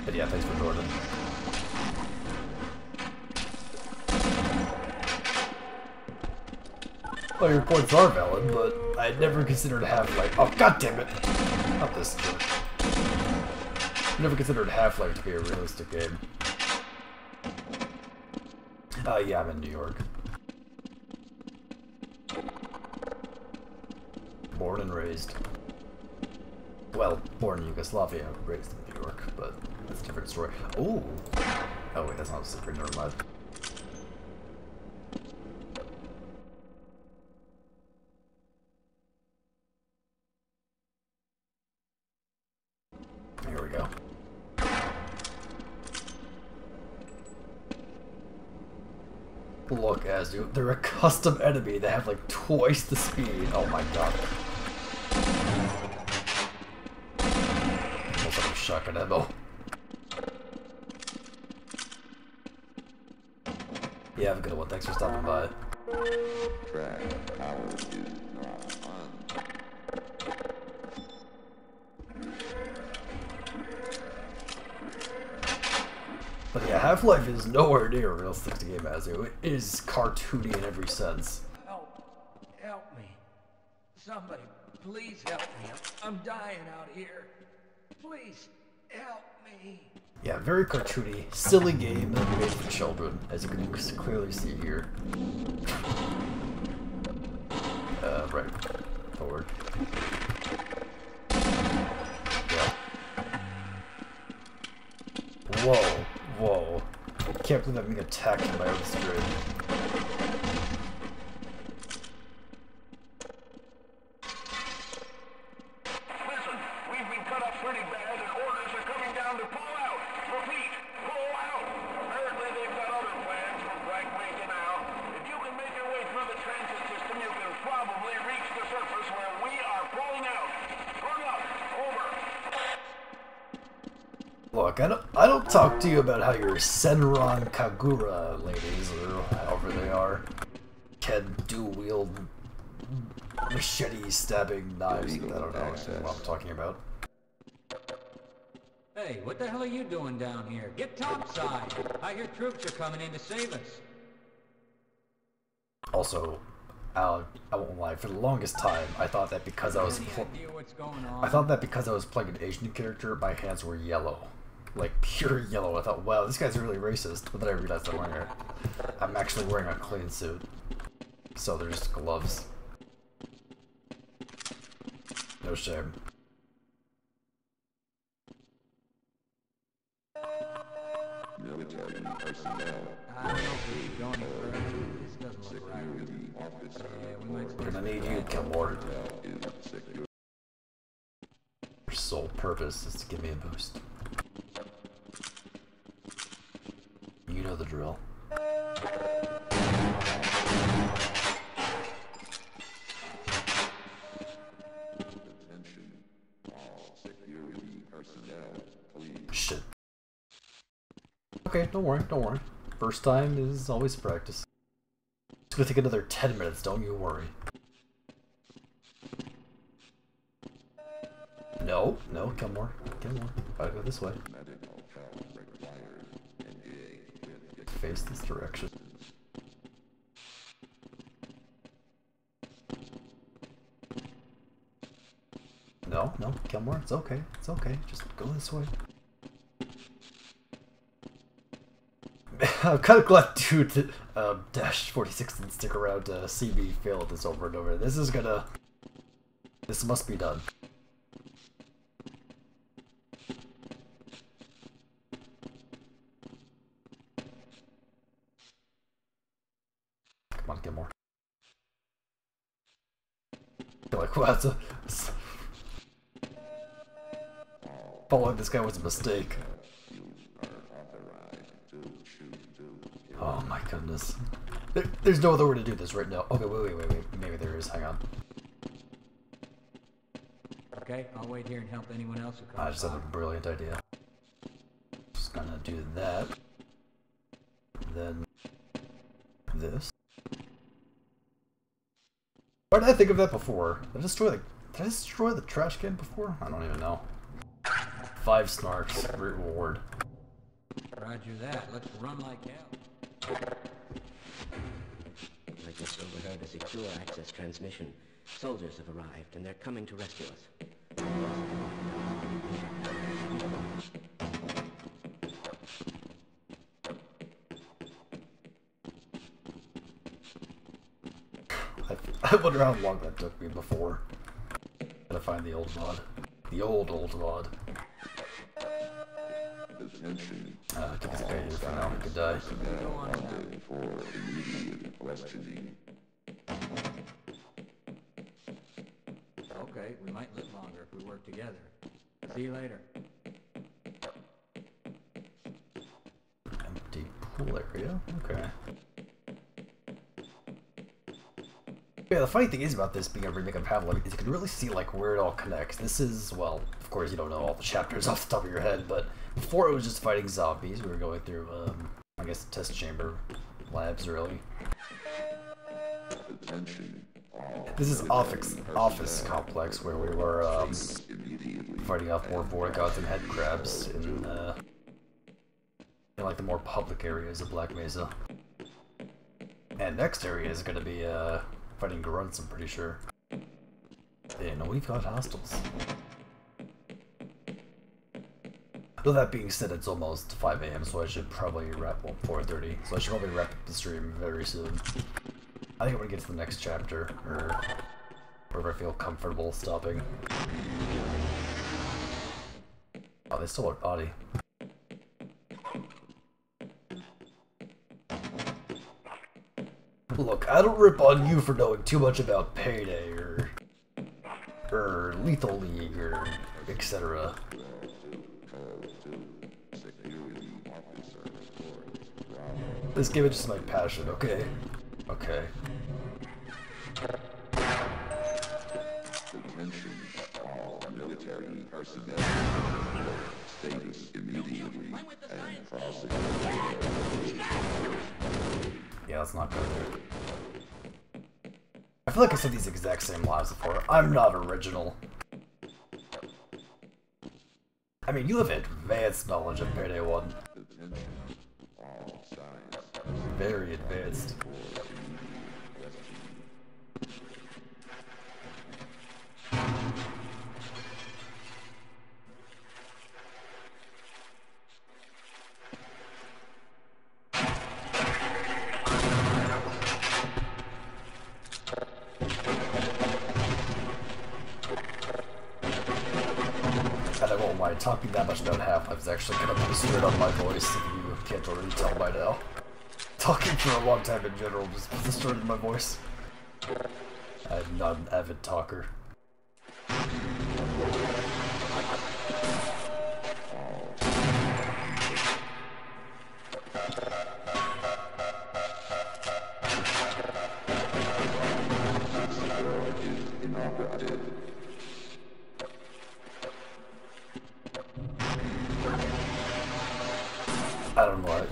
But yeah, thanks for Jordan. Well, your points are valid, but I never considered Half-Life. Oh, god damn it! Not this jerk. Never considered Half-Life to be a realistic game. Yeah, I'm in New York. Born and raised. Well, born in Yugoslavia, raised in New York, but that's a different story. Ooh! Oh wait, that's not a secret, never mind. Here we go. Look, Azu, they're a custom enemy. They have like twice the speed. Oh my god. Almost like a shotgun ammo. Yeah, have a good one. Thanks for stopping by. But yeah, Half-Life is nowhere near a realistic game, Azu. It is cartoony in every sense.
Help me. Somebody, please help me. I'm dying out here. Please, help me.
Yeah, very cartoony, silly game made for children, as you can clearly see here. Right. Forward. Yeah. Whoa. Whoa. I can't believe I'm being attacked in my own stream.
Listen, we've been cut up pretty bad and orders are coming down to pull out. Repeat, pull out. Apparently they've got other plans from Bragway Canal. If you can make your way through the transit system, you can probably reach the surface where we are pulling out. Hurry up. Over.
Look, I don't talk to you about how your Senran Kagura ladies, or however they are, can dual-wield machete stabbing knives. I don't know what I'm talking about.
Hey, what the hell are you doing down here? Get topside. I hear troops are coming in to save us.
Also, I won't lie. For the longest time, I thought that because I was playing an Asian character, my hands were yellow, like pure yellow. I thought, wow, this guy's really racist. But then I realized I'm actually wearing a clean suit, so they're just gloves. No shame.
Military personnel.
I don't know if we should go any further. This doesn't look right. Yeah, we might
We're gonna need you to come aboard. Your sole purpose is to give me a boost. You know the drill. okay, don't worry, don't worry. First time is always practice. It's gonna take another 10 minutes, don't you worry. No, no, Gilmore. Gilmore. Gotta go this way. Face this direction. No, no, Gilmore, it's okay. It's okay. Just go this way. I'm kind of glad dude Dash 46 didn't stick around to see me fail this over and over. This must be done. Come on, Gilmore. You're like, wow, following this guy was a mistake. Oh my goodness. There's no other way to do this right now. Okay, wait. Maybe there is. Hang on.
Okay, I'll wait here and help anyone else who comes.
I just have a brilliant idea. Just gonna do that. Then this. Why did I think of that before? Did I destroy the trash can before? I don't even know. 5 snarks. Reward.
Roger that. Let's run like hell.
I just overheard a secure access transmission. Soldiers have arrived, and they're coming to rescue us.
I wonder how long that took me before. Gotta find the old VOD. The old VOD. Keep this guy here for now, he could die.
Okay, we might live longer if we work together. See you later.
Empty pool area? Okay. Yeah, the funny thing is about this being a remake of Half-Life is you can really see like where it all connects. This is, well, of course you don't know all the chapters off the top of your head, but before it was just fighting zombies. We were going through, I guess, test chamber labs, really. This is office complex where we were fighting off more Vortigods and head crabs in like the more public areas of Black Mesa. And next area is going to be fighting grunts, I'm pretty sure. And we've got hostiles. Though that being said, it's almost 5 AM, so I should probably wrap, well, 4:30, so I should probably wrap up the stream very soon. I think I'm gonna get to the next chapter, or wherever I feel comfortable stopping. Oh, they stole our body. Look, I don't rip on you for knowing too much about Payday, or Lethal League, or etc. This game is just my passion, okay? Okay.
Military personnel status immediately and process.
Yeah, that's not good. I feel like I said these exact same lies before. I'm not original. I mean, you have advanced knowledge of Payday 1. Very advanced. And I won't lie, talking that much about Half-Life is actually gonna put a strain on my voice if you can't already tell by now. Talking for a long time in general just puts a strain in my voice. I'm not an avid talker.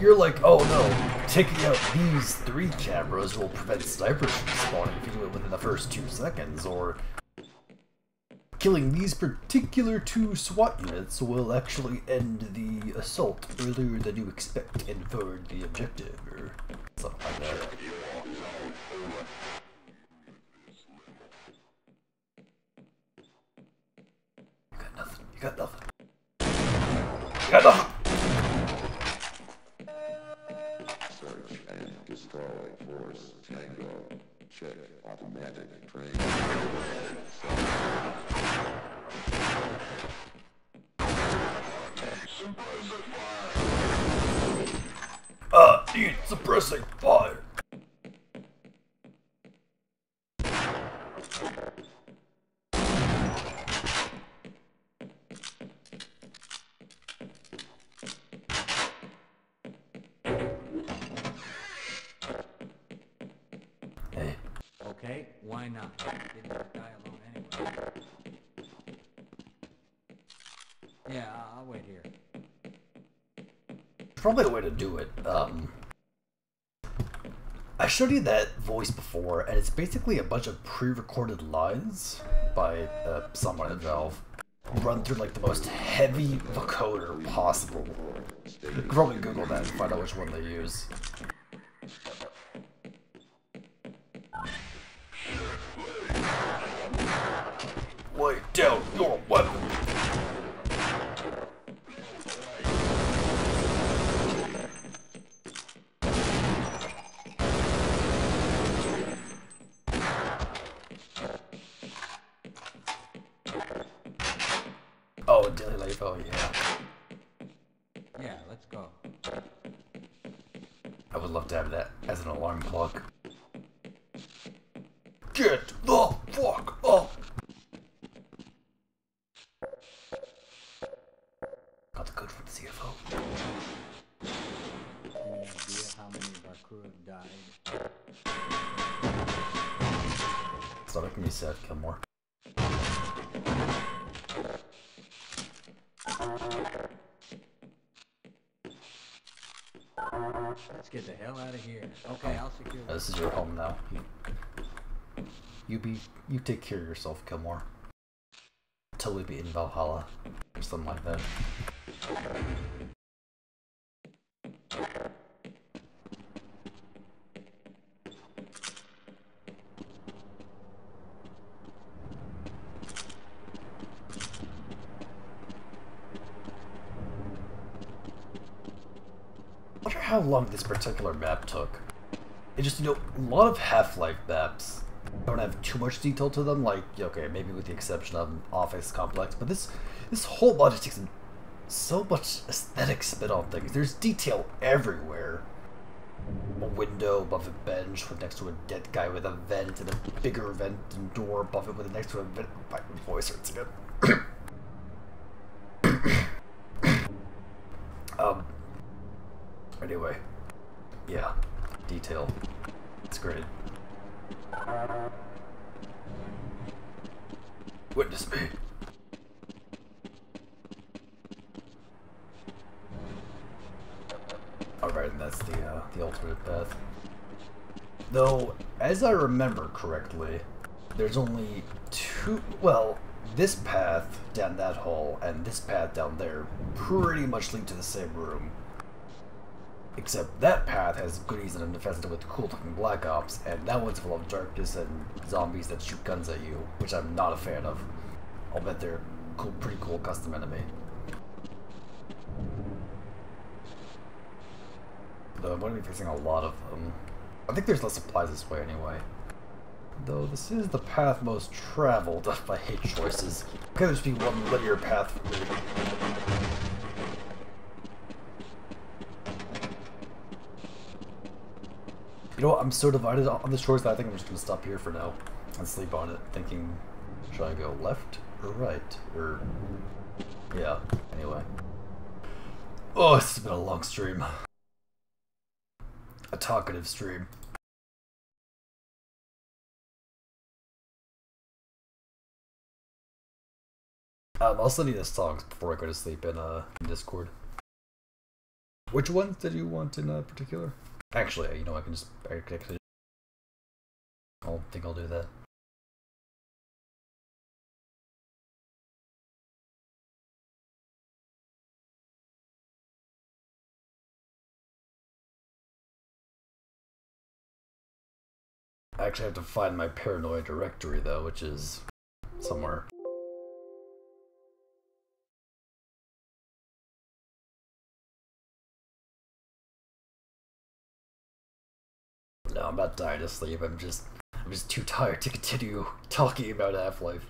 you're like, oh no, taking out these 3 cameras will prevent snipers from spawning if you do it within the first 2 seconds, or killing these particular 2 SWAT units will actually end the assault earlier than you expect and forward the objective, or something like that. You got nothing. You got nothing. You got nothing.
Search and destroy force Tango. Check automatic train.
Need suppressing fire. Hey.
Okay, why not? Didn't just die alone anyway. Yeah, I'll wait here.
Probably a way to do it. I showed you that voice before, and it's basically a bunch of pre-recorded lines by someone at Valve, run through like the most heavy vocoder possible. You can probably Google that and find out which one they use. Lay down your weapon! Oh, daily life, oh yeah.
Yeah, let's go.
I would love to have that as an alarm clock. Get the fuck up! Got the code from the CFO.
Any idea how many of our crew have died?
Stop making me sad, Kilmore.
Let's get the hell out of here. Okay, I'll secure
This is your home now. You take care of yourself, Kilmore. Till we be in Valhalla. Or something like that. I wonder how long this particular map took. It just, you know, a lot of Half-Life maps don't have too much detail to them, like, okay, maybe with the exception of Office Complex, but this whole module takes so much aesthetic spin on things. There's detail everywhere. A window above a bench with next to a dead guy with a vent, and a bigger vent and door above it with next to a vent. My voice hurts again. Anyway, yeah, detail. It's great. Witness me. Alright, and that's the alternate path. Though, as I remember correctly, there's only 2, well, this path down that hall and this path down there pretty much lead to the same room. Except that path has goodies and infested with cool looking Black Ops, and that one's full of darkness and zombies that shoot guns at you, which I'm not a fan of. I'll bet they're cool, pretty cool custom enemy. Though I'm going to be facing a lot of them. I think there's less supplies this way anyway. Though this is the path most traveled, I hate choices. Could just be one linear path for me. You know what, I'm so divided on this choice that I think I'm just going to stop here for now and sleep on it, thinking, should I go left or right? Or, yeah, anyway. Oh, it's been a long stream. A talkative stream. I'll send you the songs before I go to sleep in Discord. Which ones did you want in particular? Actually, you know, I can just... I think I'll do that. I actually have to find my Paranoia directory, though, which is somewhere. No, I'm not dying to sleep. I'm just too tired to continue talking about Half-Life.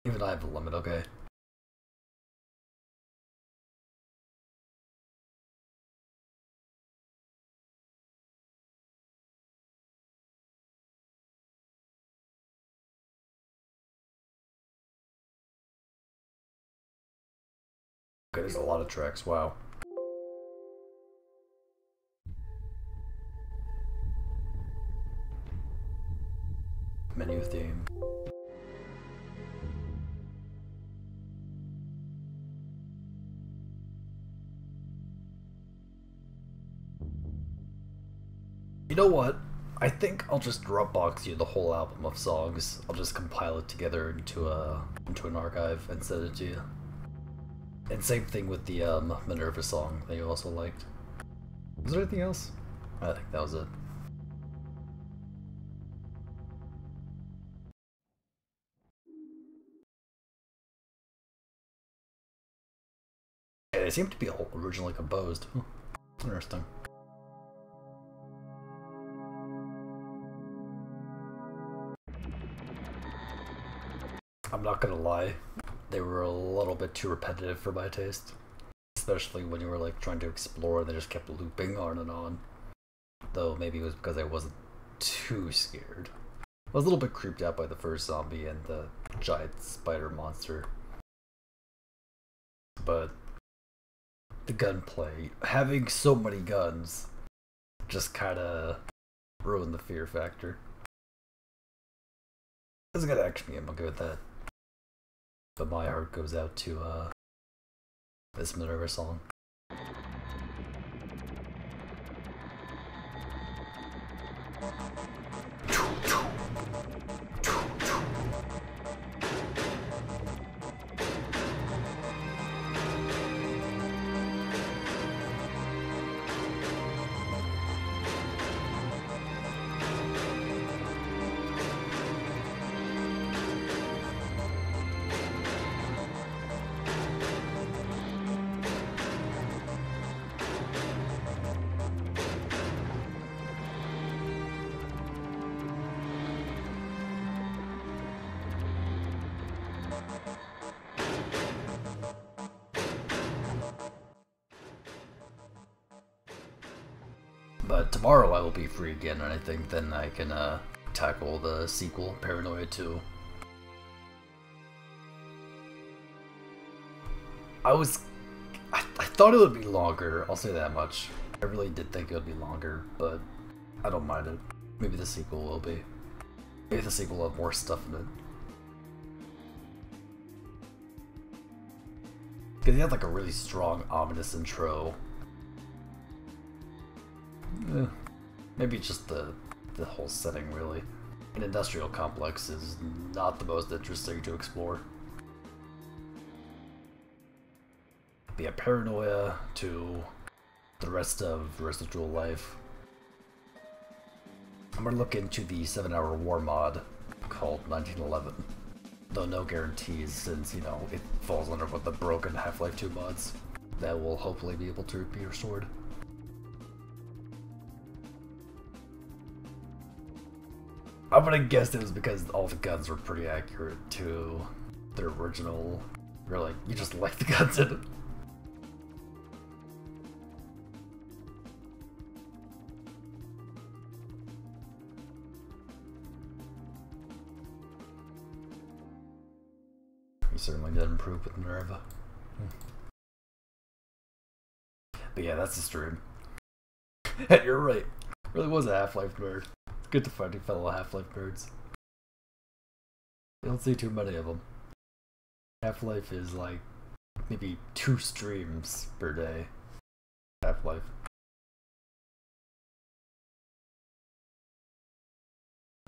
Even I have a limit, okay? Okay, there's a lot of tracks, wow. Menu theme. You know what? I think I'll just Dropbox you the whole album of songs. I'll just compile it together into an archive and send it to you. And same thing with the Minerva song that you also liked. Was there anything else? I think that was it. Yeah, they seem to be all originally composed. Interesting. I'm not gonna lie, they were a little bit too repetitive for my taste. Especially when you were like trying to explore and they just kept looping on and on. Though maybe it was because I wasn't too scared. I was a little bit creeped out by the first zombie and the giant spider monster. But the gunplay, having so many guns, just kinda ruined the fear factor. It's a good action game, I'll go with that. But my heart goes out to this Minerva song. But tomorrow I will be free again, and I think then I can tackle the sequel, Paranoia 2. I thought it would be longer, I'll say that much. I really did think it would be longer, but I don't mind it. Maybe the sequel will be. Maybe the sequel will have more stuff in it. Because he had like a really strong, ominous intro. Maybe just the whole setting, really. An industrial complex is not the most interesting to explore. But yeah, Paranoia to the rest of Residual life. I'm gonna look into the 7-hour war mod called 1911. Though no guarantees, since, you know, it falls under one of the broken Half-Life 2 mods that will hopefully be able to be restored. I'm gonna guess it was because all the guns were pretty accurate to their original. You're like, you just like the guns in it. You certainly did improve with Minerva. But yeah, that's the stream. And you're right. Really was a Half-Life nerd. It's good to find fellow Half-Life nerds. You don't see too many of them. Half-Life is like maybe 2 streams per day. Half-Life.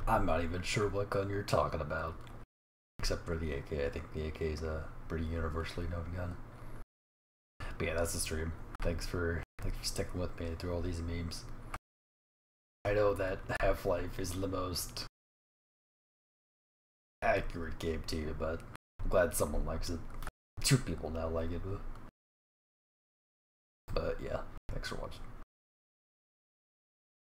I'm not even sure what gun you're talking about. Except for the AK. I think the AK is a pretty universally known gun. But yeah, that's the stream. Thanks for sticking with me through all these memes. I know that Half-Life isn't the most accurate game to you, but I'm glad someone likes it. 2 people now like it. But yeah, thanks for watching.